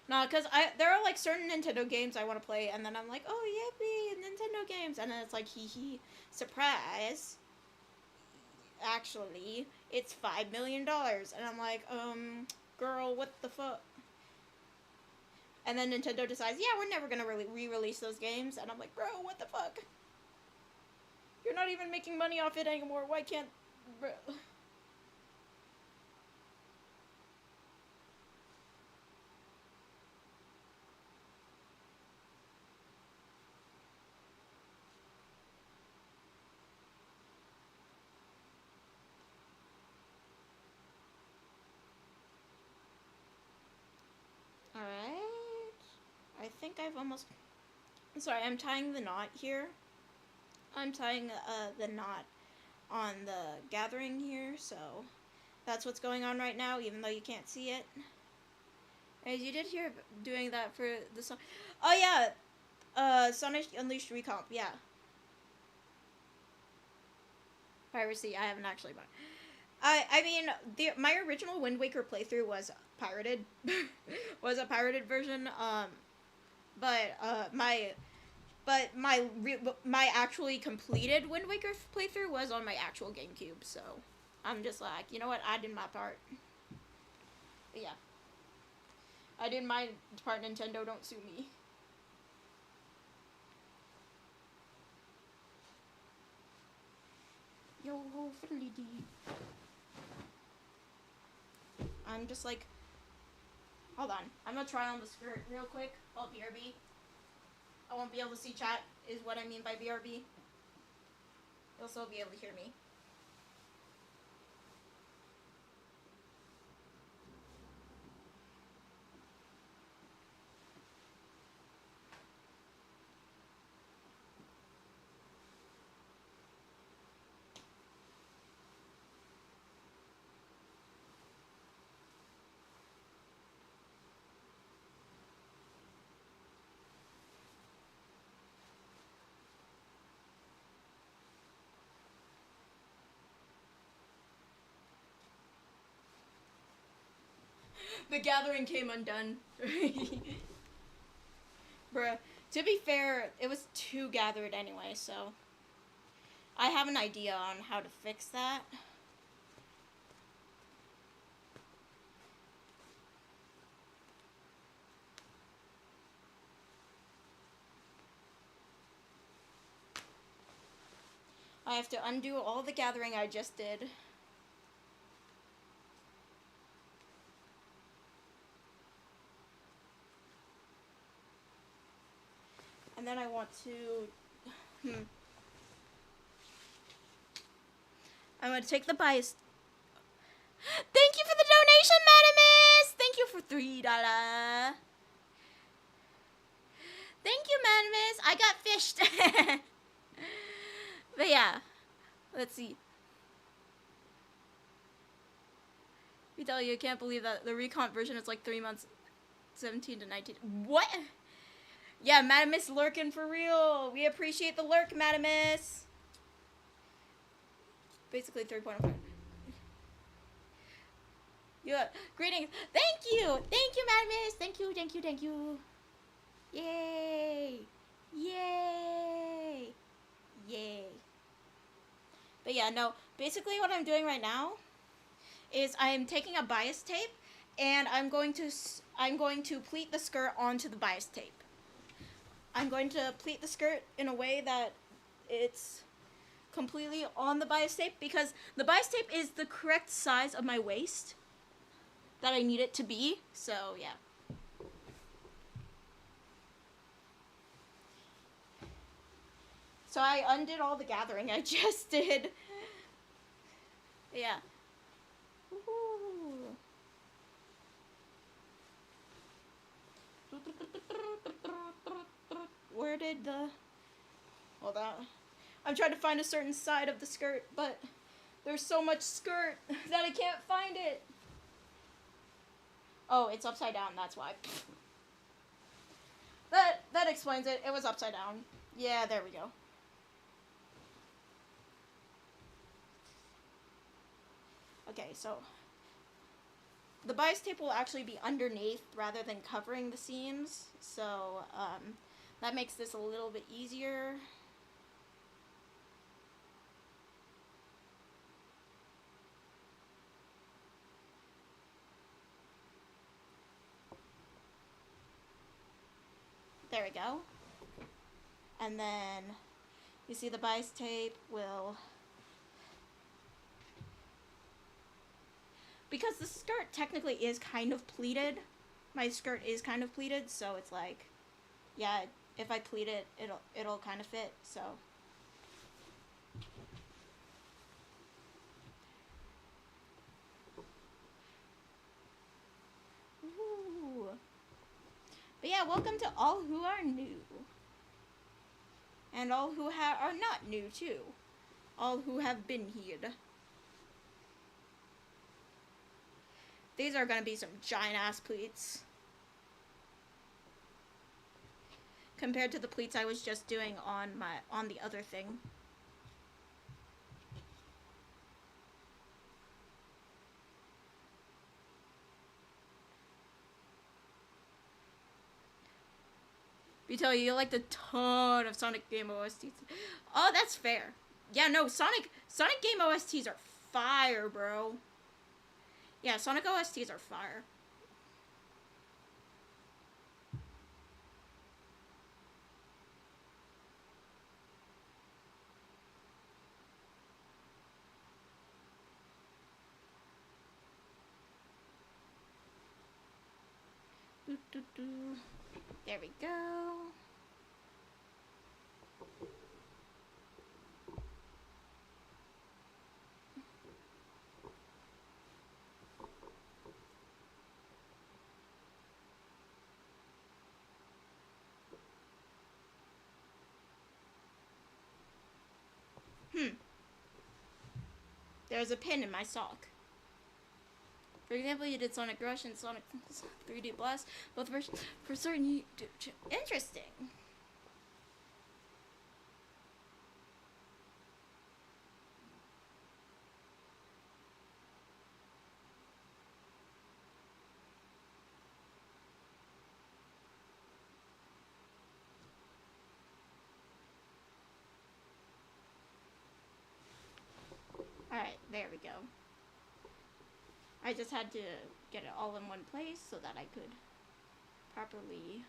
No, because there are, like, certain Nintendo games I want to play, and then I'm like, oh, yippee, Nintendo games. And then it's like, hee hee, surprise. Actually, it's $5 million. And I'm like, girl, what the fuck? And then Nintendo decides, yeah, we're never gonna re-release those games. And I'm like, bro, what the fuck? You're not even making money off it anymore. Why can't... Bro. Alright. I think I've almost... Sorry, I'm tying the knot here. I'm tying the knot on the gathering here, so that's what's going on right now, even though you can't see it. As you did hear doing that for the song. Oh yeah, Sonic Unleashed Recomp, yeah. Piracy, I haven't actually bought. I mean, my original Wind Waker playthrough was pirated, was a pirated version. But my actually completed Wind Waker playthrough was on my actual GameCube. So I'm just like, you know what? I did my part. But yeah, I did my part. Nintendo, don't sue me. Yo ho fiddly dee. I'm just like, hold on. I'm gonna try on the skirt real quick. Oh, BRB. I won't be able to see chat, is what I mean by BRB. You'll still be able to hear me. The gathering came undone. Bruh. To be fair, it was too gathered anyway, so I have an idea on how to fix that. I have to undo all the gathering I just did. And then I want to, I'm going to take the bias. Thank you for the donation, Madamus! Thank you for $3. Thank you, Madamus. I got fished. But yeah, let's see. We tell you, I can't believe that the recomp version is like 3 months, 17 to 19. What? Yeah, Madamus lurking for real. We appreciate the lurk, Madamus. Basically 3.5. Yeah, greetings. Thank you, Madamus. Thank you, thank you, thank you. Yay, yay, yay. But yeah, no. Basically, what I'm doing right now is I'm taking a bias tape, and I'm going to pleat the skirt onto the bias tape. I'm going to pleat the skirt in a way that it's completely on the bias tape, because the bias tape is the correct size of my waist that I need it to be. So yeah. So I undid all the gathering I just did. Yeah. Woohoo. Where did the... Hold on. I'm trying to find a certain side of the skirt, but there's so much skirt that I can't find it. Oh, it's upside down, that's why. That explains it. It was upside down. Yeah, there we go. Okay, so the bias tape will actually be underneath rather than covering the seams, so that makes this a little bit easier. There we go. And then you see the bias tape will... Because the skirt technically is kind of pleated. My skirt is kind of pleated, so it's like, yeah, if I pleat it, it'll kind of fit, so. Ooh. But yeah, yeah, welcome to all who are new. And all who are not new, too. All who have been here. These are gonna be some giant-ass pleats. Compared to the pleats I was just doing on the other thing. You tell you liked a ton of Sonic game OSTs. Oh, that's fair. Yeah, no, Sonic game OSTs are fire, bro. Yeah, Sonic OSTs are fire. There we go. There's a pin in my sock. For example, you did Sonic Rush and Sonic 3D Blast, both versions for certain. Interesting. Alright, there we go. I just had to get it all in one place so that I could properly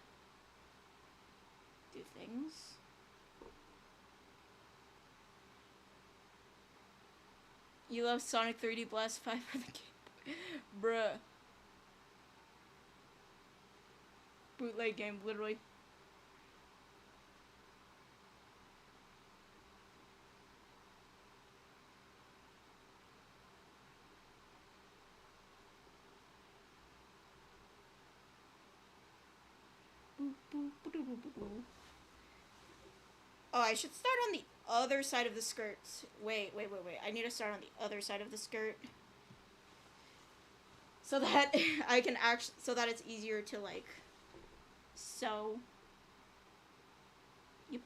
do things. You love Sonic 3D Blast 5 for the game. Bruh. Bootleg game, literally. Oh, I should start on the other side of the skirt. Wait. I need to start on the other side of the skirt. So that I can so that it's easier to, like, sew. Yep.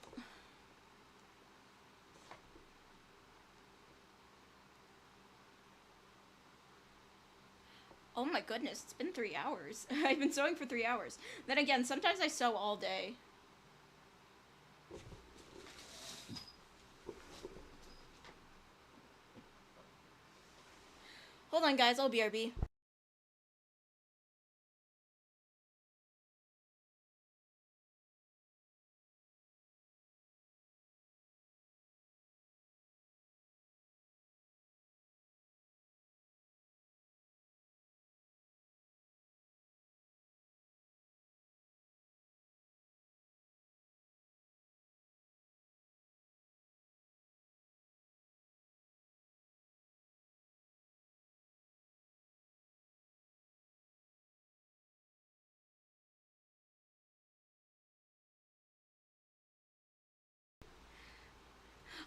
Oh my goodness, it's been 3 hours. I've been sewing for 3 hours. Then again, sometimes I sew all day. Hold on, guys, I'll BRB.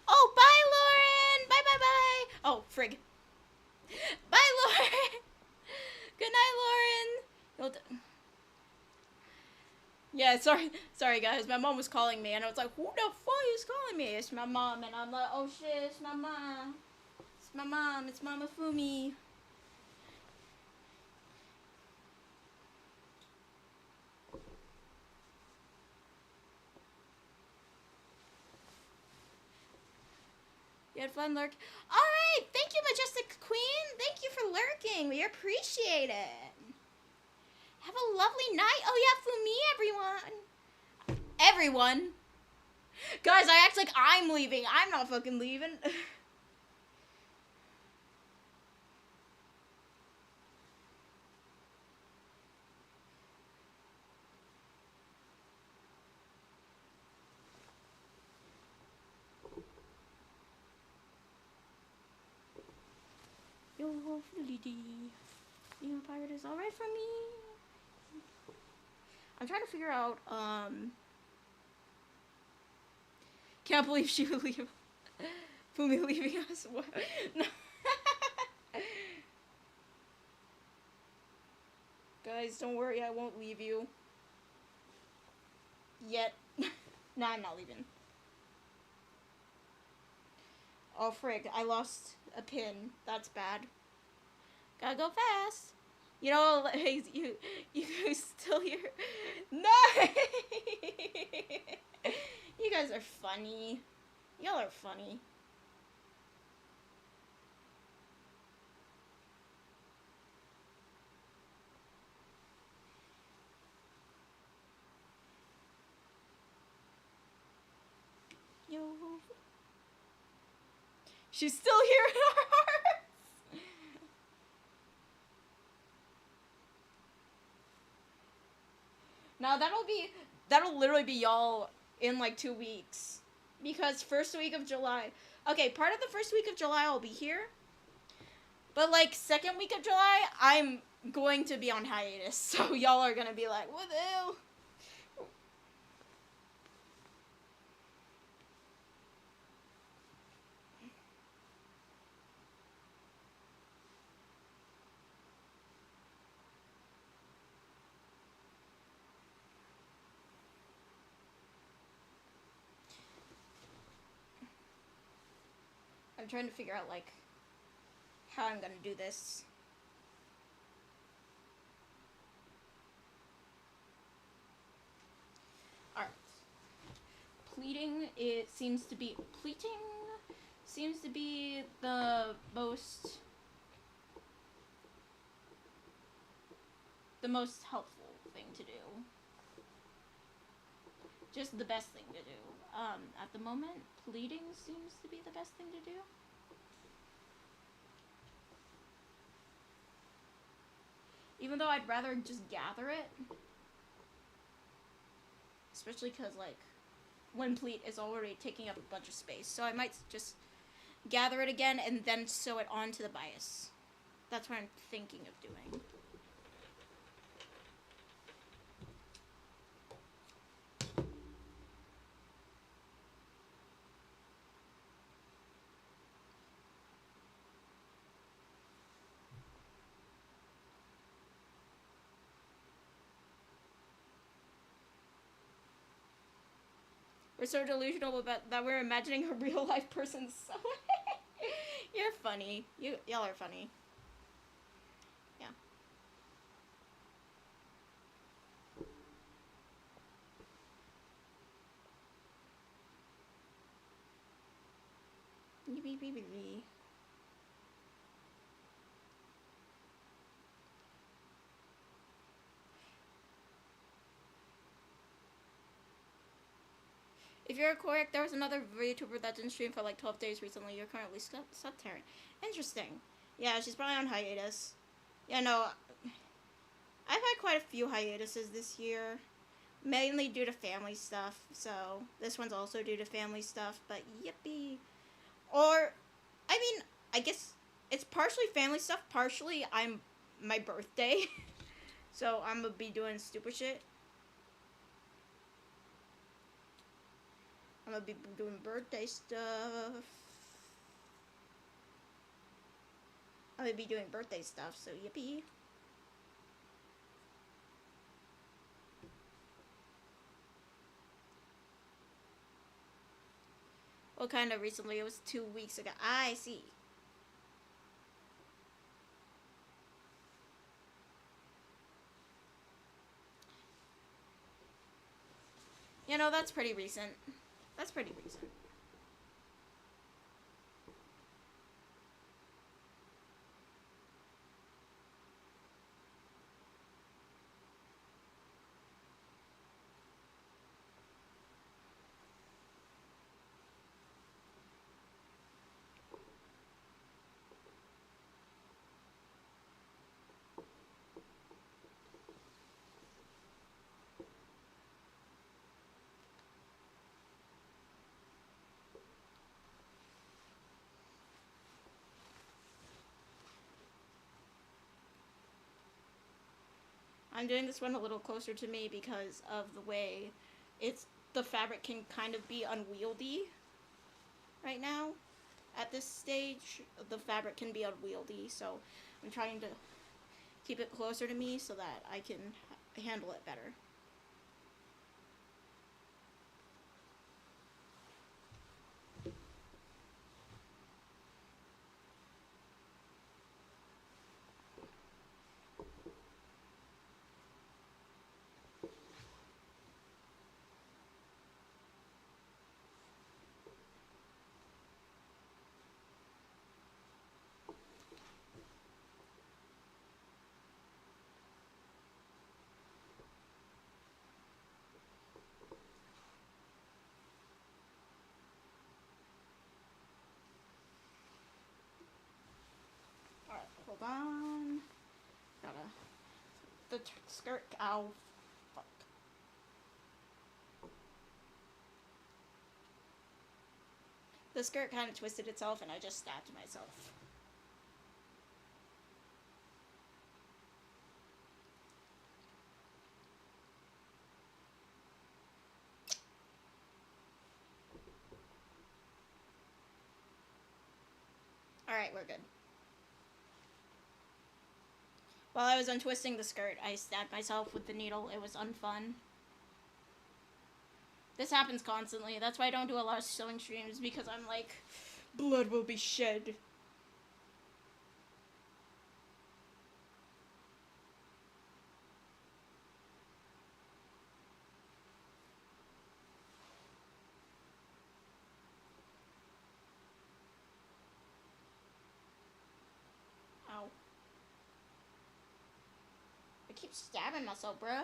Oh, bye, Lauren! Bye. Oh, frig. Bye, Lauren! Good night, Lauren! Yeah, sorry guys, my mom was calling me, and I was like, who the fuck is calling me? It's my mom, and I'm like, oh shit, it's my mom. It's my mom, it's Mama Fumi. You had fun lurk. Alright, thank you, Majestic Queen. Thank you for lurking. We appreciate it. Have a lovely night. Oh yeah, Fumi, everyone. Everyone? Guys, I act like I'm leaving. I'm not fucking leaving. Yo, hopefully the pirate is alright for me. I'm trying to figure out, can't believe she would leave. Fumi leaving us. What? No. Guys, don't worry, I won't leave you. Yet. Nah, I'm not leaving. Oh, frig, I lost a pin. That's bad. Gotta go fast. You know, hey, you still here? No! You guys are funny. Y'all are funny. Yo. She's still here in our hearts. Now that'll literally be y'all in like 2 weeks. Because first week of July. Okay, part of the first week of July I'll be here. But like second week of July, I'm going to be on hiatus. So y'all are gonna be like, what the hell? I'm trying to figure out like how I'm gonna do this. Alright. Pleating seems to be the most helpful thing to do. Just the best thing to do. At the moment, pleating seems to be the best thing to do. Even though I'd rather just gather it. Especially because, like, one pleat is already taking up a bunch of space. So I might just gather it again and then sew it onto the bias. That's what I'm thinking of doing. We're so delusional about that we're imagining a real life person. So you're funny. Y'all are funny. Yeah. If you're correct, there was another VTuber that didn't stream for like 12 days recently. You're currently sub-terran. Interesting. Yeah, she's probably on hiatus. Yeah, no. I've had quite a few hiatuses this year. Mainly due to family stuff. So, this one's also due to family stuff. But, yippee. Or, I mean, I guess it's partially family stuff. Partially, my birthday. So, I'm gonna be doing stupid shit. I'm gonna be doing birthday stuff. I'm gonna be doing birthday stuff, so yippee. Well, kind of recently. It was 2 weeks ago. I see. You know, that's pretty recent. That's pretty recent. I'm doing this one a little closer to me because of the way the fabric can kind of be unwieldy right now. At this stage, the fabric can be unwieldy, so I'm trying to keep it closer to me so that I can handle it better. Alright, hold on. The skirt, ow, fuck. The skirt kind of twisted itself and I just stabbed myself. Alright, we're good. While I was untwisting the skirt, I stabbed myself with the needle. It was unfun. This happens constantly. That's why I don't do a lot of sewing streams, because I'm like, blood will be shed. Ow. I keep stabbing myself, bruh.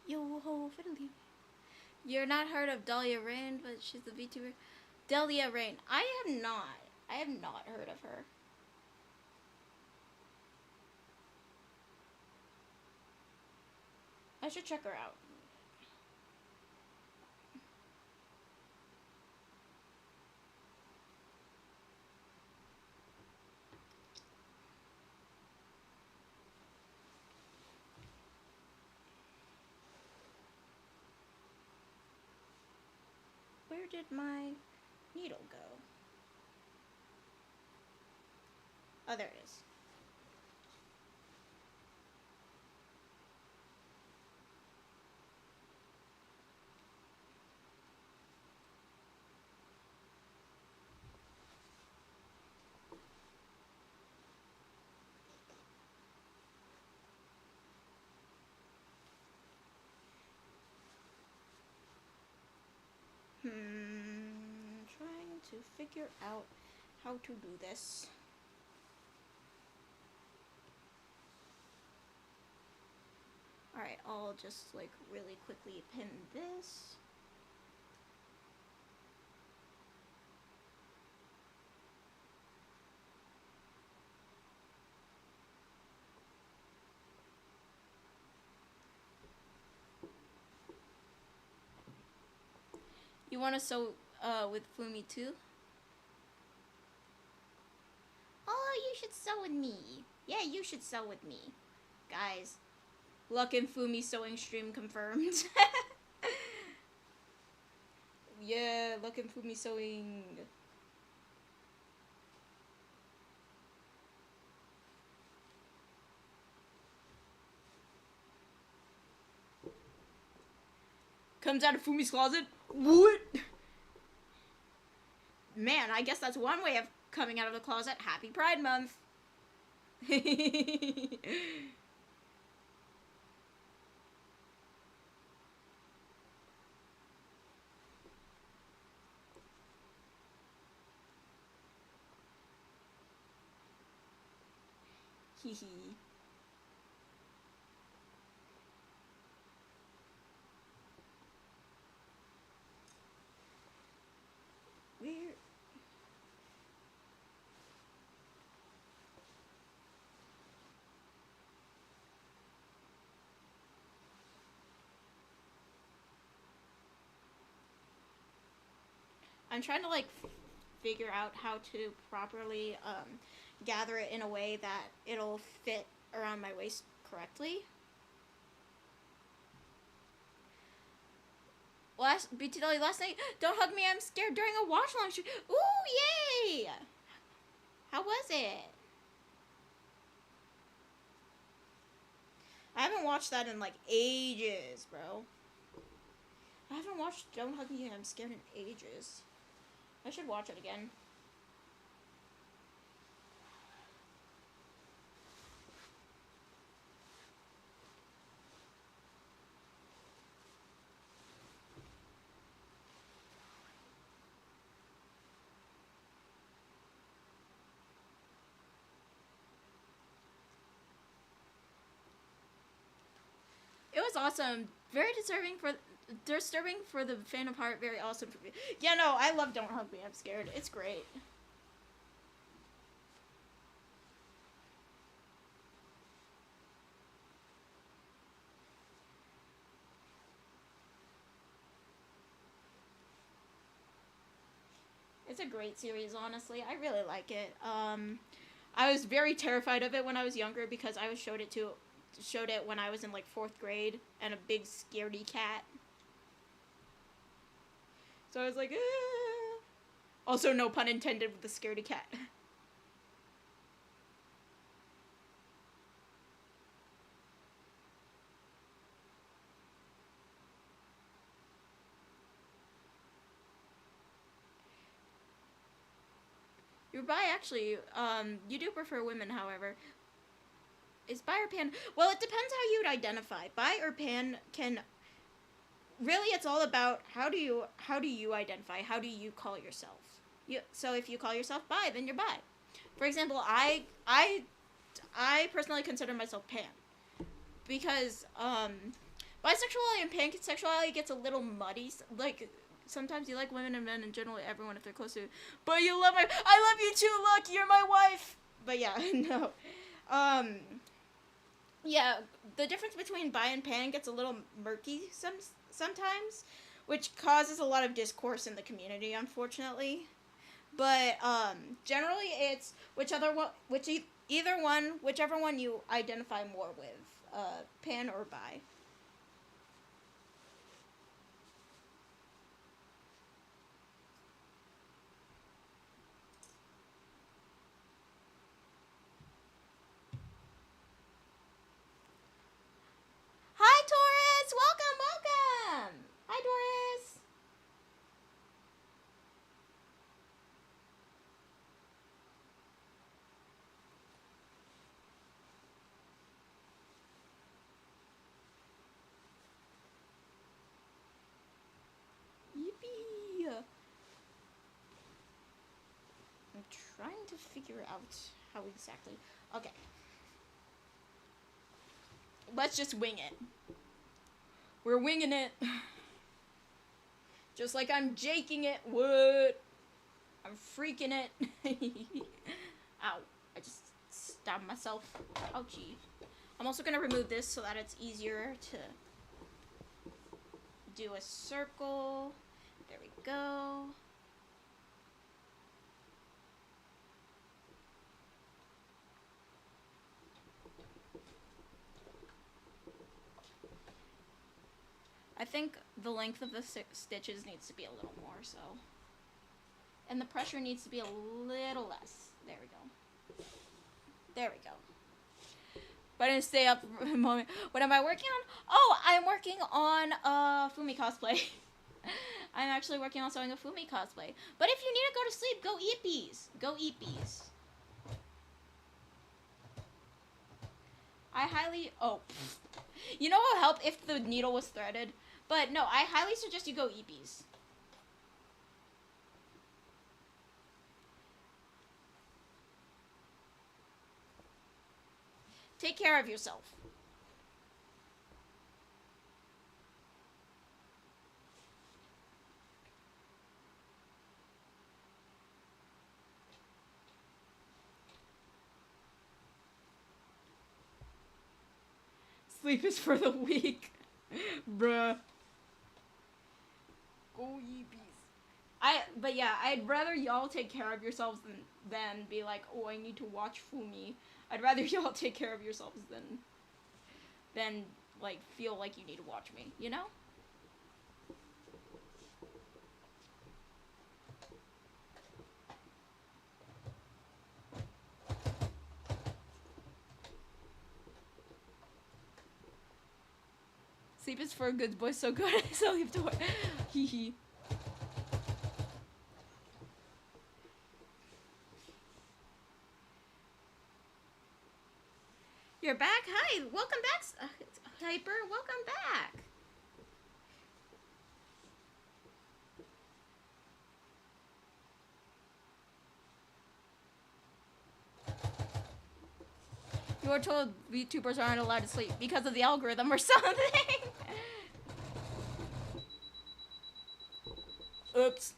Yo ho fiddly. You're not heard of Dahlia Rain, but she's the VTuber. Dahlia Rain. I have not heard of her. I should check her out. Where did my needle go? Oh, there it is. Trying to figure out how to do this. Alright, I'll just like really quickly pin this. You want to sew with Fumi too? Oh, you should sew with me. Yeah, you should sew with me. Guys, Luck and Fumi sewing stream confirmed. Yeah, Luck and Fumi sewing. Comes out of Fumi's closet? What? Man, I guess that's one way of coming out of the closet. Happy Pride Month. Hee hee. Where? I'm trying to like figure out how to properly gather it in a way that it'll fit around my waist correctly. BTW last night, don't hug me, I'm scared during a watch along stream. Ooh, yay! How was it? I haven't watched that in like ages, bro. I haven't watched Don't Hug Me, I'm Scared in ages. I should watch it again. It was awesome. Very disturbing for the fan of heart. Very awesome for me. Yeah, no, I love Don't Hug Me, I'm Scared. It's great. It's a great series, honestly. I really like it. I was very terrified of it when I was younger because I was showed it when I was in like 4th grade and a big scaredy cat. So I was like, ah. Also, no pun intended with the scaredy cat. You're bi, actually. You do prefer women, however. Is bi or pan? Well, it depends how you would identify. Bi or pan can... Really, it's all about how do you identify? How do you call yourself? So if you call yourself bi, then you're bi. For example, I personally consider myself pan. Because, bisexuality and pansexuality gets a little muddy. Like... Sometimes you like women and men and generally everyone if they're close to you. But you love I love you too, look, you're my wife. But yeah, no. Yeah, the difference between bi and pan gets a little murky sometimes, which causes a lot of discourse in the community, unfortunately. But generally it's whichever one you identify more with, pan or bi. Hi, Taurus! Welcome! Hi, Taurus! Yippee! I'm trying to figure out how exactly... Okay. Let's just wing it. We're winging it. Just like I'm jaking it. What? I'm freaking it. Ow. I just stabbed myself. Ouchie. I'm also going to remove this so that it's easier to do a circle. There we go. I think the length of the stitches needs to be a little more, so. And the pressure needs to be a little less. There we go. There we go. But I didn't stay up for a moment. What am I working on? Oh, I'm working on Fumi cosplay. I'm actually working on sewing a Fumi cosplay. But if you need to go to sleep, go eat bees. Go eat bees. I highly... Oh. You know what would help if the needle was threaded? But no, I highly suggest you go eat bees. Take care of yourself. Sleep is for the weak. Bruh. Go ye bees. But yeah, I'd rather y'all take care of yourselves than be like, oh, I need to watch Fumi. I'd rather y'all take care of yourselves than like feel like you need to watch me, you know? Sleep is for a good boy, so good. So you have to. Hee hee. You're back? Hi, welcome back, Hyper. Welcome back. You were told VTubers aren't allowed to sleep because of the algorithm or something. Oops.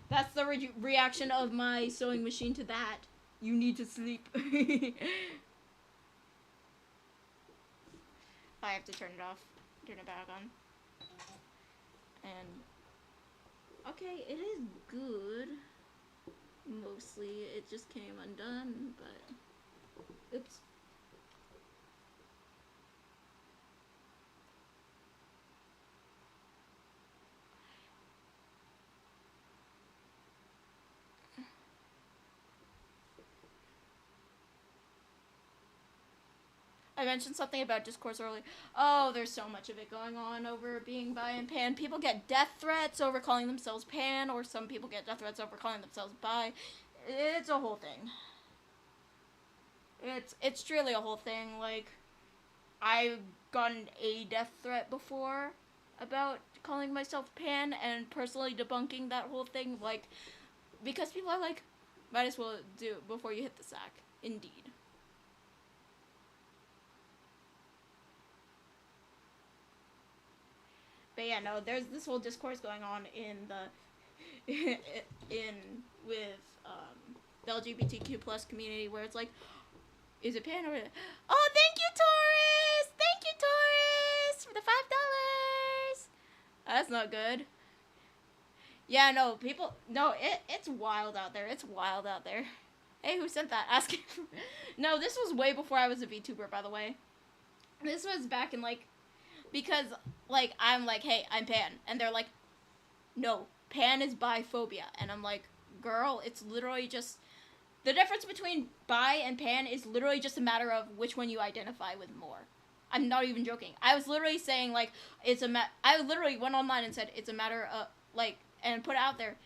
That's the reaction of my sewing machine to that. You need to sleep. I have to turn it off. Turn it back on. And okay, it is good. Mostly, it just came undone, but oops. I mentioned something about discourse earlier. Oh, there's so much of it going on over being bi and pan. People get death threats over calling themselves pan, or some people get death threats over calling themselves bi. It's a whole thing. It's truly a whole thing. Like, I've gotten a death threat before about calling myself pan and personally debunking that whole thing, like, because people are like, might as well do it before you hit the sack. Indeed. But yeah, no, there's this whole discourse going on in the with the LGBTQ plus community where it's like, is it pan or oh, thank you, Taurus! Thank you, Taurus, for the $5. That's not good. Yeah, no, people, no, it's wild out there. It's wild out there. Hey, who sent that? Asking. No, this was way before I was a VTuber, by the way. This was back in like. Because, like, I'm like, hey, I'm pan. And they're like, no, pan is biphobia. And I'm like, girl, it's literally just... The difference between bi and pan is literally just a matter of which one you identify with more. I'm not even joking. I was literally saying, like, I literally went online and said, it's a matter of, like, and put it out there,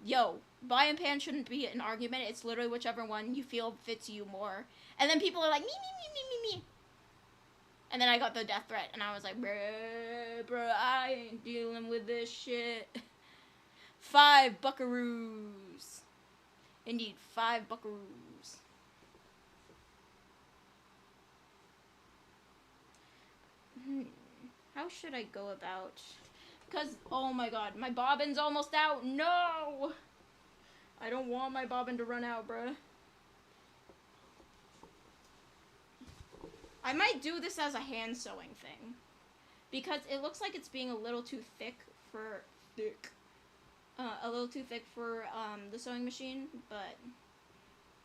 yo, bi and pan shouldn't be an argument. It's literally whichever one you feel fits you more. And then people are like, me, me, me, me, me, me. And then I got the death threat, and I was like, bruh, I ain't dealing with this shit. 5 buckaroos. Indeed, 5 buckaroos. How should I go about... Because, oh my god, my bobbin's almost out. No! I don't want my bobbin to run out, bruh. I might do this as a hand sewing thing. Because it looks like it's being a little too thick for... a little too thick for, the sewing machine, but...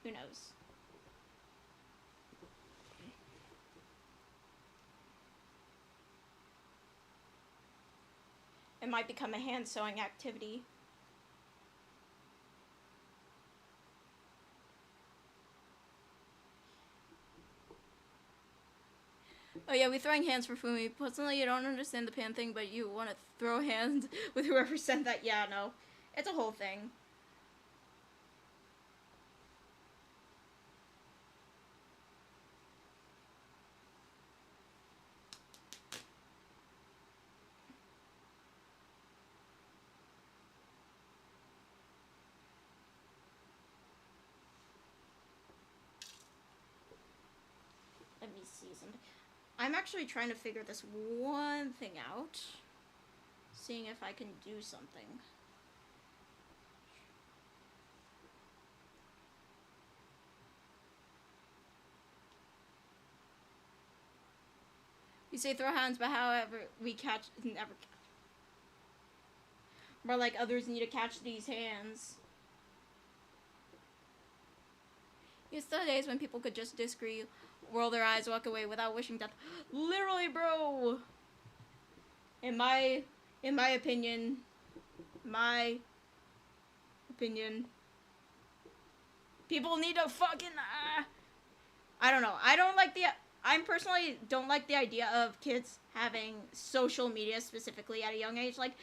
Who knows? It might become a hand sewing activity. Oh yeah, we're throwing hands for Fumi. Personally, you don't understand the pan thing, but you want to throw hands with whoever sent that. Yeah, no. It's a whole thing. me see something. I'm actually trying to figure this one thing out. Seeing if I can do something. We say throw hands, but however, we catch, never catch. More like others need to catch these hands. It's the days when people could just disagree, roll their eyes, walk away without wishing death. Literally, bro! In my opinion, people need to fucking, I don't know. I personally don't like the idea of kids having social media specifically at a young age. Like,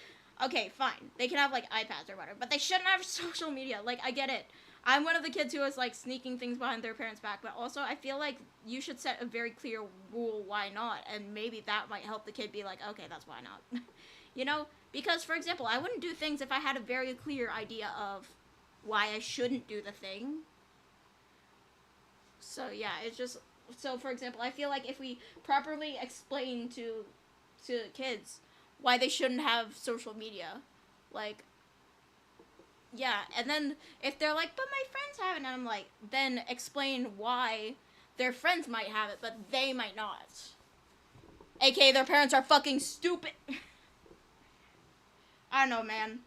okay, fine. They can have, like, iPads or whatever, but they shouldn't have social media. Like, I get it. I'm one of the kids who was, like, sneaking things behind their parents' back, but also I feel like you should set a very clear rule why not, and maybe that might help the kid be like, okay, that's why not. You know? Because, for example, I wouldn't do things if I had a very clear idea of why I shouldn't do the thing. So, yeah, it's just... So, for example, I feel like if we properly explain to kids why they shouldn't have social media, like... Yeah, and then if they're like, but my friends have it, and I'm like, then explain why their friends might have it, but they might not. AKA their parents are fucking stupid. I don't know, man.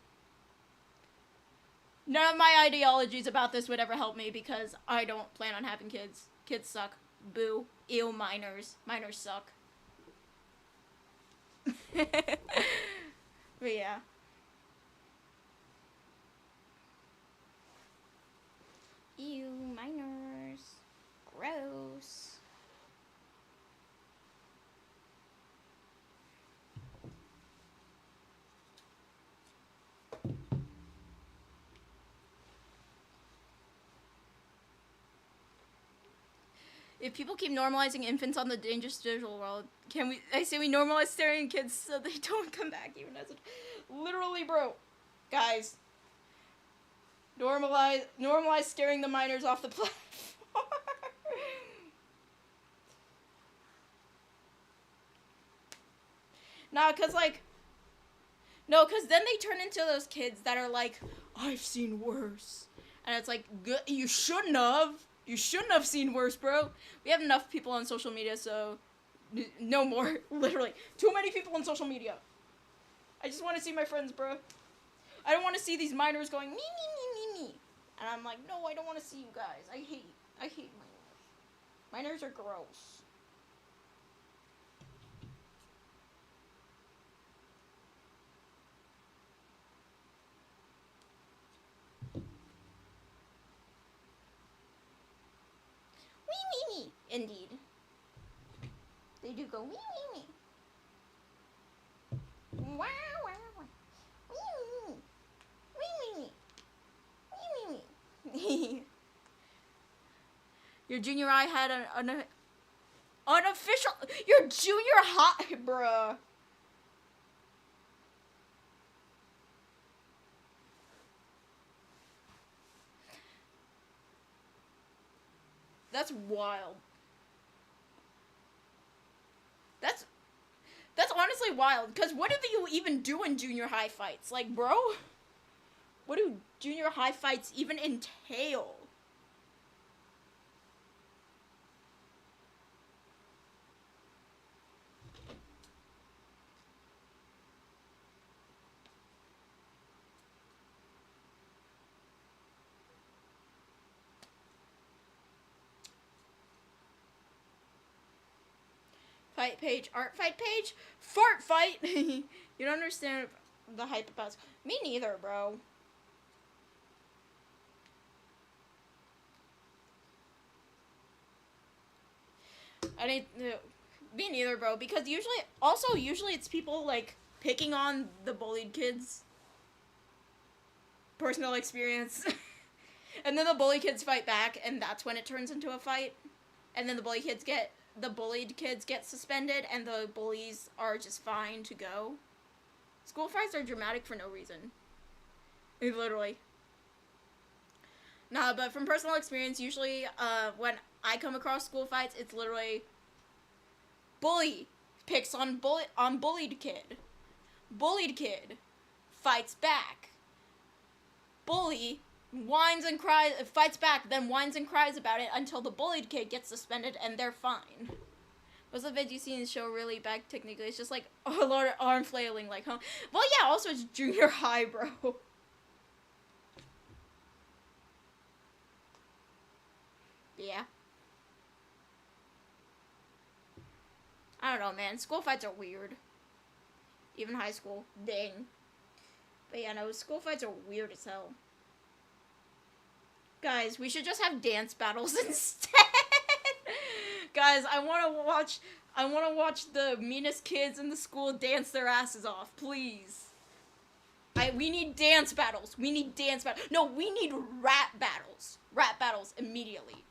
None of my ideologies about this would ever help me because I don't plan on having kids. Kids suck. Boo. Ew, minors. Minors suck. But yeah. Ew, minors. Gross. If people keep normalizing infants on the dangerous digital world, I say we normalize staring at kids so they don't come back even as literally, bro. Guys. Normalize scaring the minors off the platform. Nah, cause then they turn into those kids that are like, I've seen worse. And it's like, good, you shouldn't have seen worse, bro. We have enough people on social media, so no more. Literally, too many people on social media. I just want to see my friends, bro. I don't want to see these minors going, me, me, me, me, me. And I'm like, no, I don't want to see you guys. I hate minors. Minors are gross. Wee, me, me. Indeed. They do go, wee, wee, me. Wow, wow, wow. Wee, wee, me. Wee, wee, me. Your junior high had an unofficial... Your junior high... Bruh. That's wild. That's honestly wild, because what do you even do in junior high fights? Like, bro? What do junior high fights even entail? Fight page, art fight page, fart fight. You don't understand the hype about. Me neither, bro. Me neither, bro. Because usually it's people like picking on the bullied kids. Personal experience. And then the bully kids fight back, and that's when it turns into a fight. And then the bullied kids get suspended, and the bullies are just fine to go. School fights are dramatic for no reason. Literally. Nah, but from personal experience, usually, when I come across school fights, it's literally Bully picks on bullied kid. Bullied kid fights back. Bully whines and cries, fights back, then whines and cries about it until the bullied kid gets suspended and they're fine. Most of the vids you see in the show really bad technically. It's just like a lot of arm flailing, like, huh? Well, yeah, also it's junior high, bro. Yeah. I don't know, man. School fights are weird. Even high school. Dang. But yeah, no, school fights are weird as hell. Guys, we should just have dance battles instead. Guys, I want to watch the meanest kids in the school dance their asses off, please. We need dance battles. We need dance battles. No, we need rap battles. Rap battles immediately.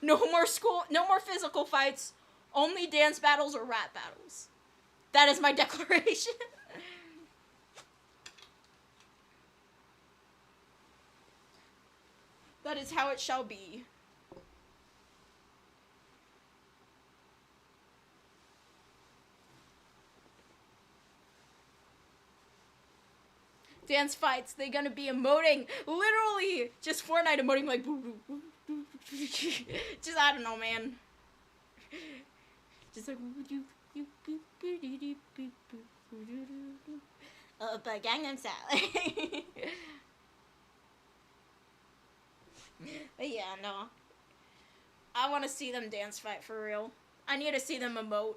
No more physical fights. Only dance battles or rap battles. That is my declaration. That is how it shall be. Dance fights, they're gonna be emoting. Literally, just Fortnite emoting like just, I don't know, man. Just like but Gangnam Style. But yeah, no. I want to see them dance fight for real. I need to see them emote.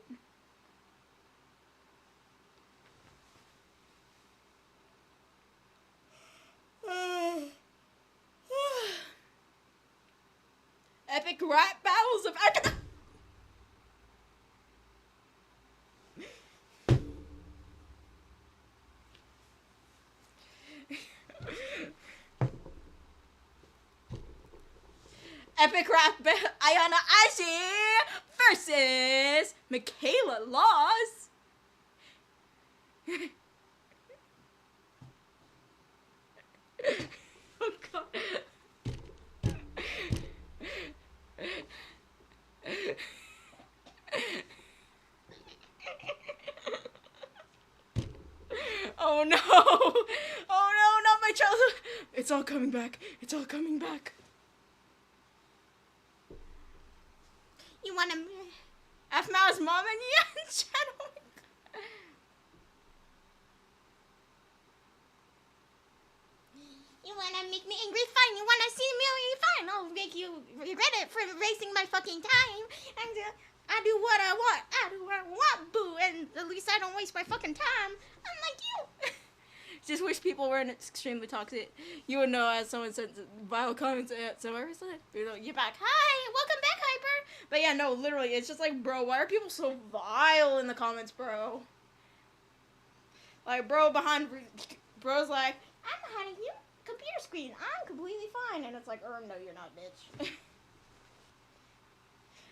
Epic rap battles of Epic rap Ayana Ishi versus Michaela Laws. Oh god. Oh no! Oh no, not my child! It's all coming back. It's all coming back. You wanna F Mao's mom and Yan channel? You wanna make me angry? Fine. You wanna see me angry? Fine. I'll make you regret it for wasting my fucking time. And I do what I want. I do what I want, boo. And at least I don't waste my fucking time. Unlike you. Just wish people weren't extremely toxic. You would know, as someone said vile comments. So I said, you're back. Hi, welcome back, Hyper. But yeah, no, literally, it's just like, bro, why are people so vile in the comments, bro? Like, bro's like, I'm behind you computer screen. I'm completely fine. And it's like, no, you're not, bitch.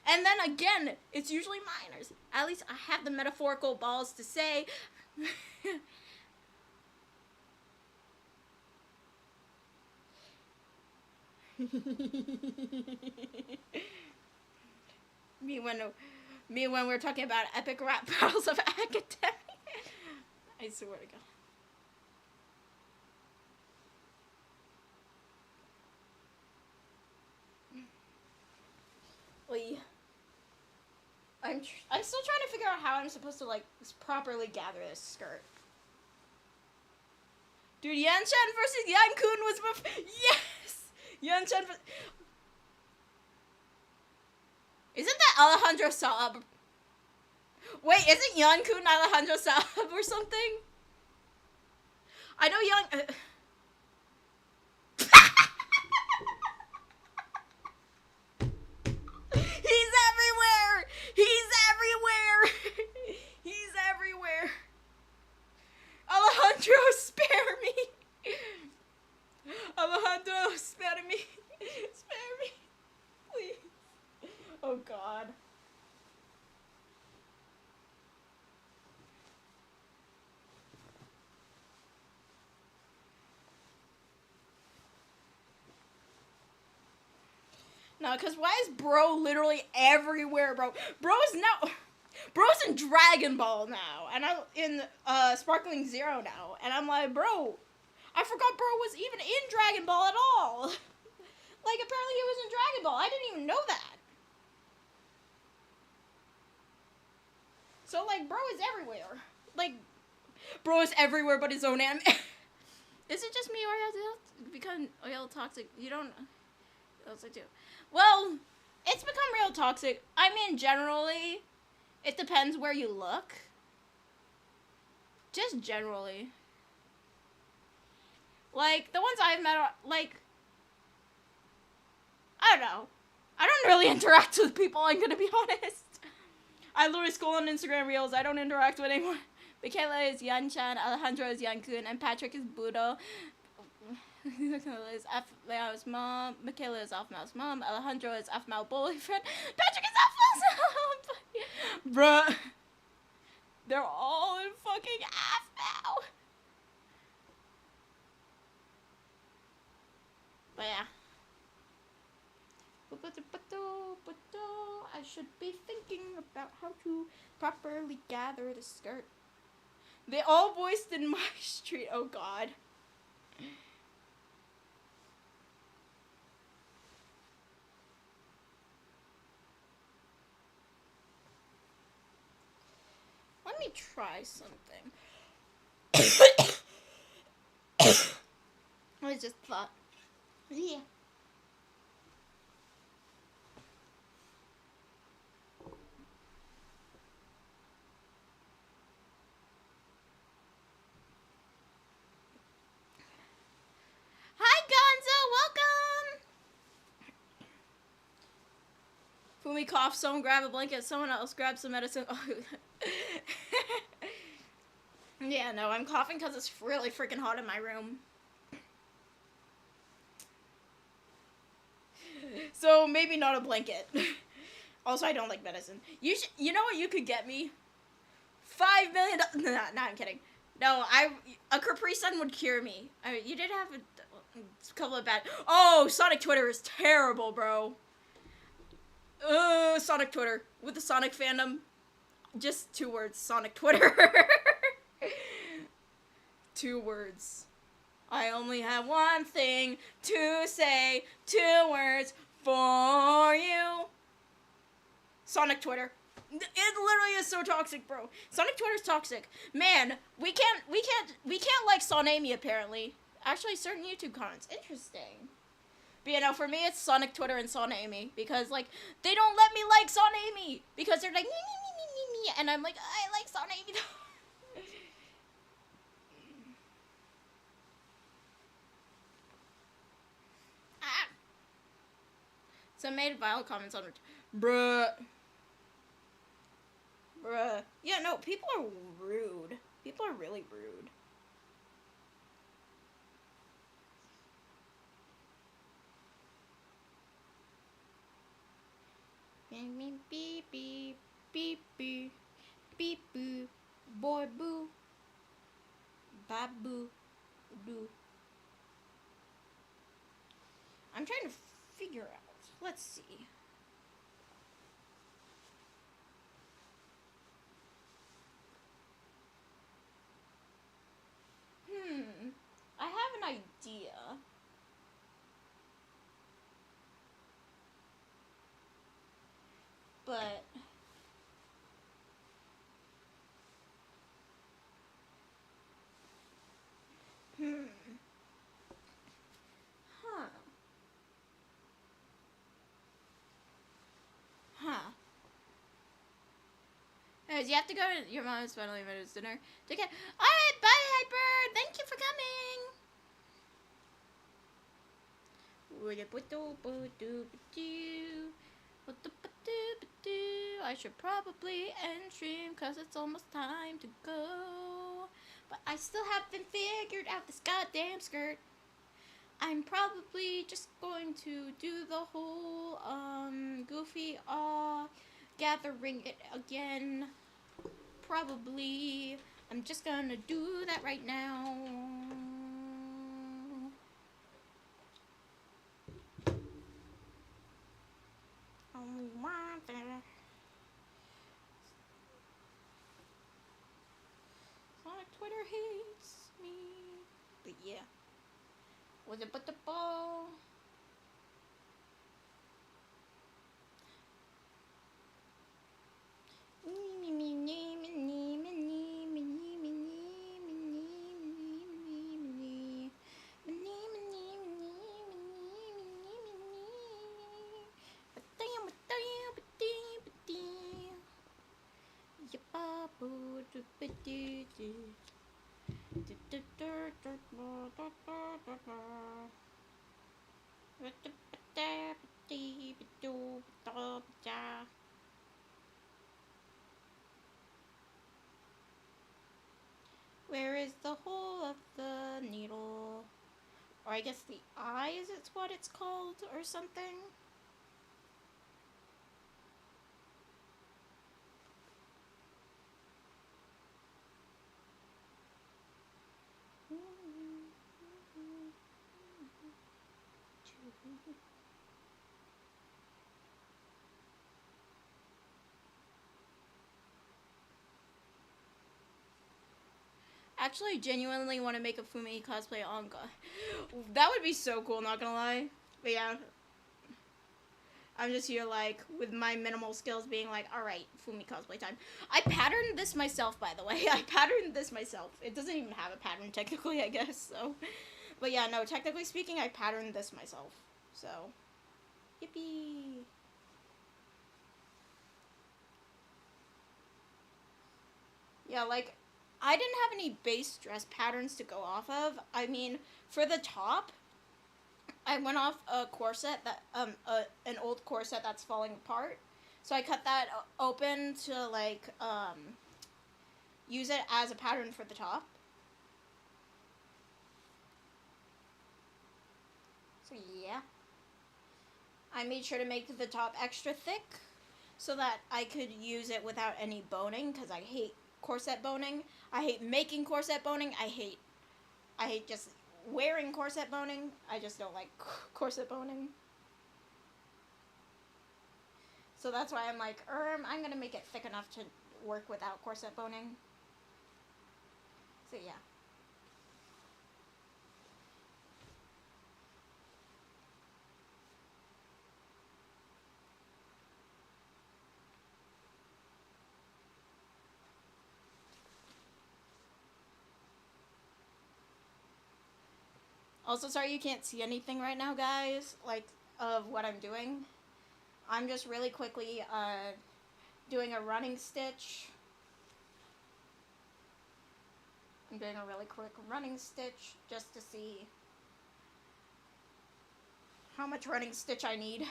And then again, it's usually minors. At least I have the metaphorical balls to say. Me when we're talking about epic rap battles of academia. I swear to God. I'm still trying to figure out how I'm supposed to like properly gather this skirt. Dude, Yan Chen versus Yan Kun was yes. Yan Chen. Isn't that Alejandro Saab? Wait, isn't Yan Kun Alejandro Saab or something? I know Yan. He's everywhere! He's everywhere! He's everywhere! Alejandro, spare me! Alejandro, spare me! Spare me! Please. Oh God. No, because why is bro literally everywhere, bro? Bro is now... Bro's in Dragon Ball now, and I'm in Sparkling Zero now, and I'm like, bro, I forgot bro was even in Dragon Ball at all. Like, apparently he was in Dragon Ball. I didn't even know that. So, like, bro is everywhere. Like, bro is everywhere but his own anime. Is it just me, or has it become real toxic? You don't... else I do. Well, it's become real toxic. I mean, generally, it depends where you look. Just generally. Like, the ones I've met are, like... I don't know. I don't really interact with people, I'm gonna be honest. I literally scroll on Instagram Reels. I don't interact with anyone. Michaela is Yan-chan, Alejandro is Yan-kun, and Patrick is Budo. Michaela is Afmao's mom. Michaela is Afmao's mom. Alejandro is Afmao's boyfriend. Patrick is Afmao's mom. Bruh. They're all in fucking Afmao. But yeah. I should be thinking about how to properly gather the skirt. They all voiced in my street. Oh god. Let me try something. I just thought. Yeah. Hi, Gonzo! Welcome! Fumi coughs, someone grab a blanket, someone else grab some medicine. Oh. Yeah, no, I'm coughing because it's really freaking hot in my room. So, maybe not a blanket. Also, I don't like medicine. You know what you could get me? $5 million. No, I'm kidding. No, a Capri Sun would cure me. I mean, you did have a couple of bad. Oh, Sonic Twitter is terrible, bro. Sonic Twitter with the Sonic fandom. Just 2 words, Sonic Twitter. 2 words. I only have one thing to say. 2 words for you. Sonic Twitter. It literally is so toxic, bro. Sonic Twitter's toxic. Man, we can't like Sonami apparently. Actually, certain YouTube comments. Interesting. But you know, for me, it's Sonic Twitter and Sonami because like they don't let me like Sonami because they're like me, and I'm like I like Sonami. Ah. Some made vile comments on it. Bruh. Yeah, no, people are rude. People are really rude. Beep, beep, beep, beep, beep, beep, boo, boy, boo, babu, doo. I'm trying to figure out. Let's see. I have an idea. But Anyways, you have to go to your mom's finally made us dinner. Take care. Alright, bye, Hyper. Thank you for coming. I should probably end stream because it's almost time to go. But I still haven't figured out this goddamn skirt. I'm probably just going to do the whole goofy gathering it again. Probably. I'm just gonna do that right now. Only one thing. Yeah. Was it but the ball? Where is the hole of the needle? Or I guess the eye is it's what it's called or something? Actually, genuinely want to make a Fumi cosplay on God. That would be so cool, not gonna lie. But yeah. I'm just here, like, with my minimal skills being like, alright, Fumi cosplay time. I patterned this myself, by the way. I patterned this myself. It doesn't even have a pattern, technically, I guess, so. But yeah, no, technically speaking, I patterned this myself. So. Yippee! Yeah, like, I didn't have any base dress patterns to go off of. I mean, for the top, I went off a corset that, an old corset that's falling apart. So I cut that open to, like, use it as a pattern for the top. So yeah. I made sure to make the top extra thick so that I could use it without any boning, because I hate corset boning. I hate making corset boning. I hate just wearing corset boning. I just don't like corset boning. So that's why I'm like, I'm gonna make it thick enough to work without corset boning. So yeah. Also, sorry you can't see anything right now, guys, like, of what I'm doing. I'm just really quickly, doing a running stitch. I'm doing a really quick running stitch just to see how much running stitch I need.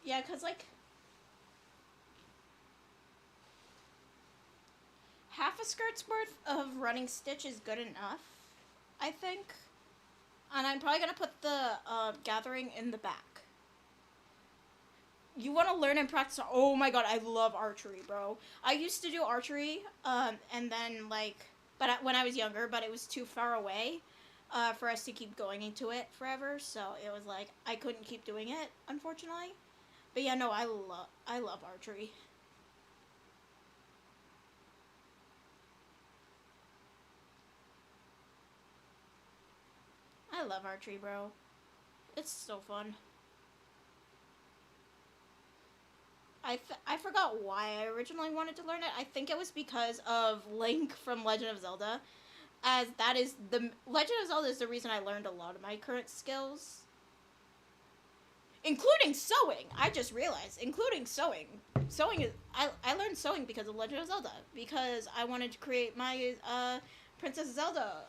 Yeah, because, like, half a skirt's worth of running stitch is good enough, I think. And I'm probably going to put the gathering in the back. You want to learn and practice. Oh my god, I love archery, bro. I used to do archery, and then, like, when I was younger, but it was too far away for us to keep going into it forever, so it was like, I couldn't keep doing it, unfortunately. But yeah, no, I love archery. I love archery, bro. It's so fun. I forgot why I originally wanted to learn it. I think it was because of Link from Legend of Zelda, as that is the Legend of Zelda is the reason I learned a lot of my current skills, including sewing. I just realized, including sewing. Sewing is I learned sewing because of Legend of Zelda, because I wanted to create my Princess Zelda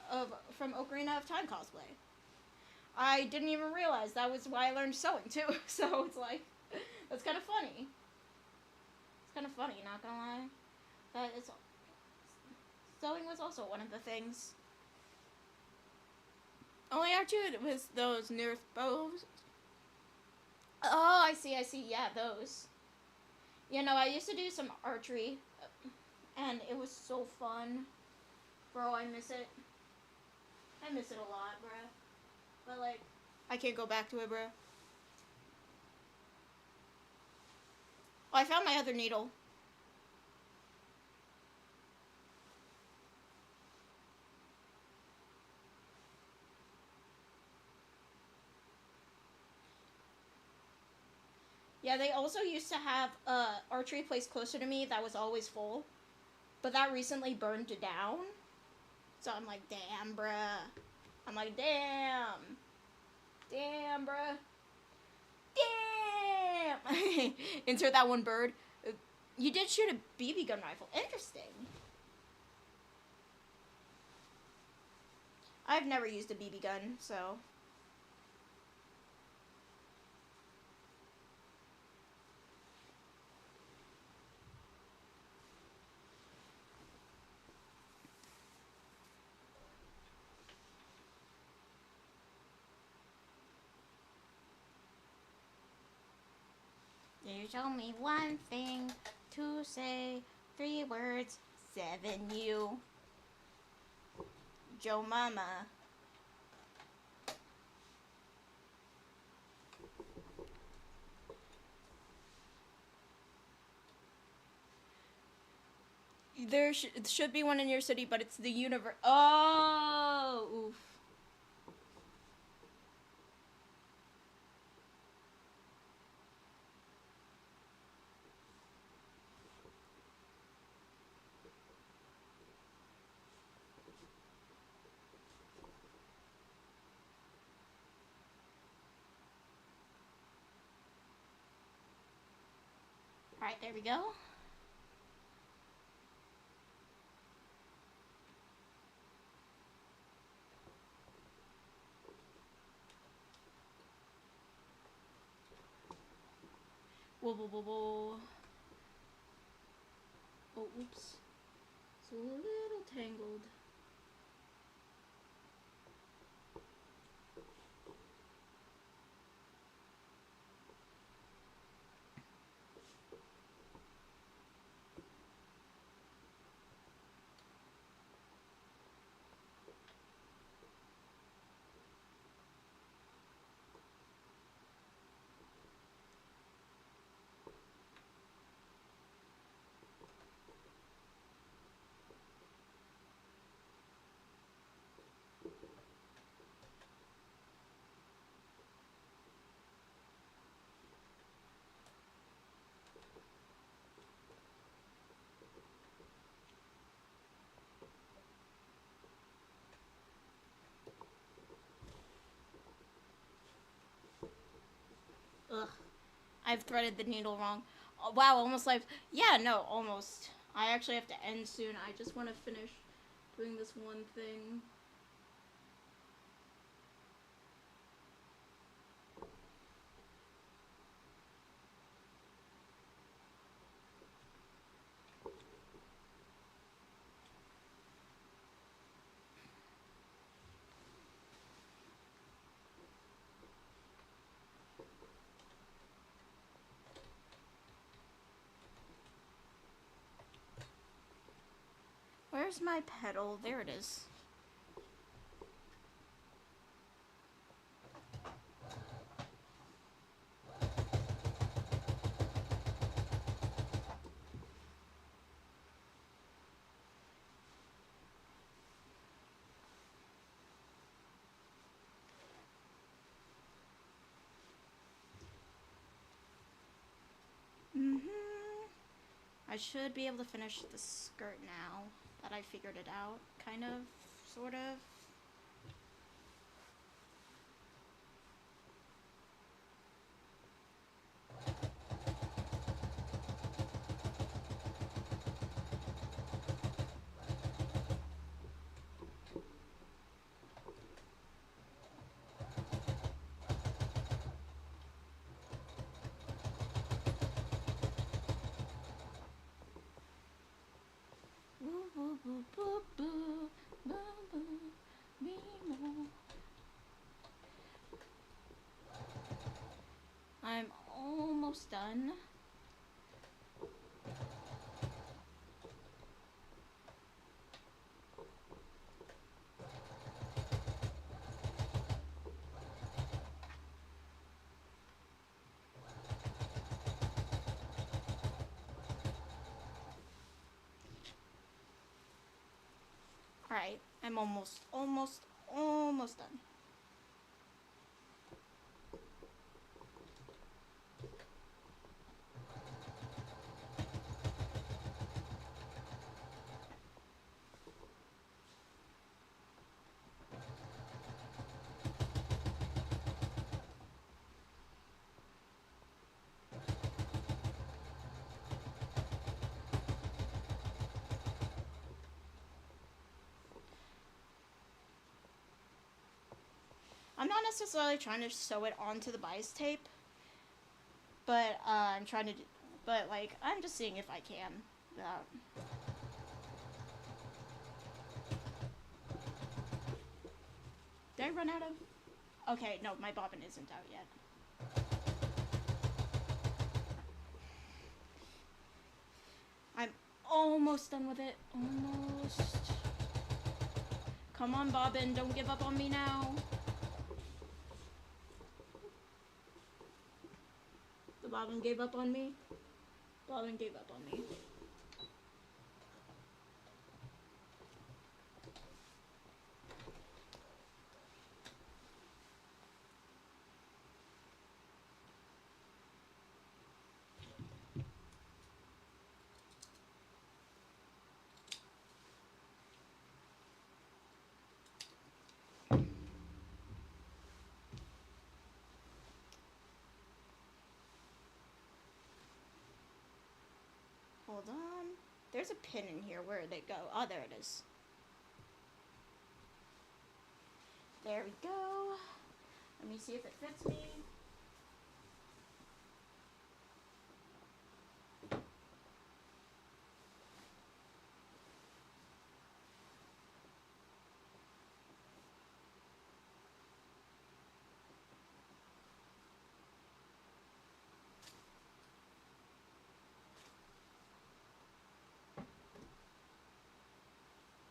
from Ocarina of Time cosplay. I didn't even realize that was why I learned sewing too. So it's like, that's kind of funny. It's kind of funny, not gonna lie. But it's sewing was also one of the things. Only R2 was those Nerf bows. Oh, I see. Yeah, those. You know, I used to do some archery, and it was so fun. Bro, I miss it. I miss it a lot, bruh. But, like, I can't go back to it, bruh. Oh, I found my other needle. Yeah, they also used to have a archery place closer to me that was always full. But that recently burned down. So I'm like, damn, bruh. I'm like, damn. Damn, bruh. Damn! Insert that one bird. You did shoot a BB gun rifle. Interesting. I've never used a BB gun, so... You told me one thing to say, 3 words, 7 you. Joe Mama. There should be one in your city, but it's the universe. Oh, oof. Alright, there we go. Whoa, whoa, whoa, whoa. Oh, oops. It's a little tangled. Ugh. I've threaded the needle wrong. Oh, wow, almost like... Yeah, no, almost. I actually have to end soon. I just want to finish doing this one thing. Where's my pedal? There it is. I should be able to finish the skirt now that I figured it out. Kind of, sort of. I'm almost done. Alright, I'm almost done. I'm not necessarily trying to sew it onto the bias tape, but I'm trying to, but like, I'm just seeing if I can. Did I run out of? Okay, no, my bobbin isn't out yet. I'm almost done with it. Almost. Come on, bobbin, don't give up on me now. The bobbin gave up on me. Bobbin gave up on me. Hold on. There's a pin in here. Where did it go? Oh, there it is. There we go. Let me see if it fits me.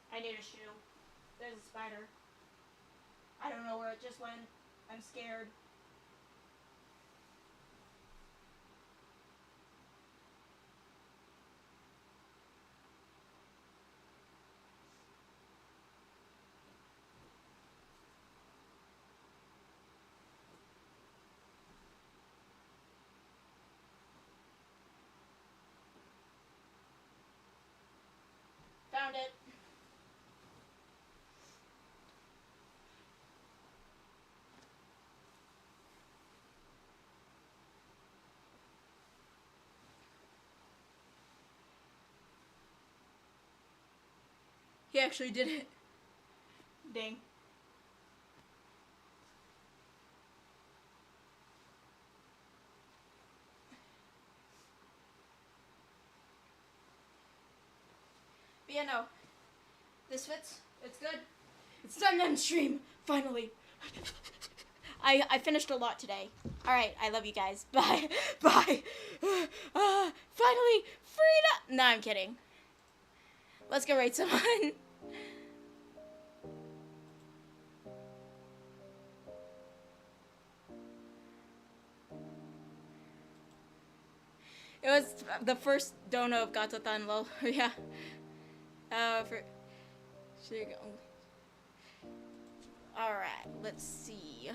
I need a shoe. There's a spider. I don't know where it just went. I'm scared. Found it. He actually did it. Dang. But yeah, no. This fits. It's good. It's done on stream. Finally. I finished a lot today. Alright, I love you guys. Bye. Bye. Finally, freedom. No, I'm kidding. Let's go rate someone. It was the first dono of Donothon, lol. Yeah. For... There you go. Alright, let's see.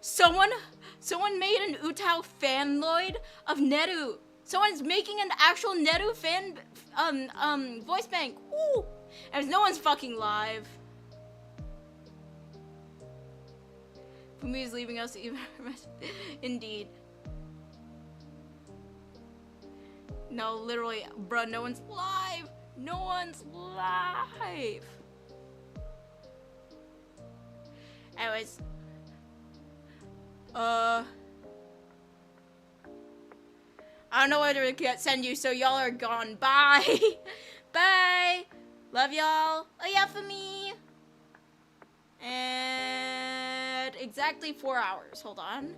Someone made an Utao fanloid of Neru. Someone's making an actual Neru fan voice bank. Woo! And no one's fucking live. Fumi is leaving us even. Indeed. No, literally, bruh, no one's live. No one's live. Anyways. I don't know whether to send you, so y'all are gone. Bye. Bye. Love y'all. Oh yeah, for me. And exactly 4 hours. Hold on.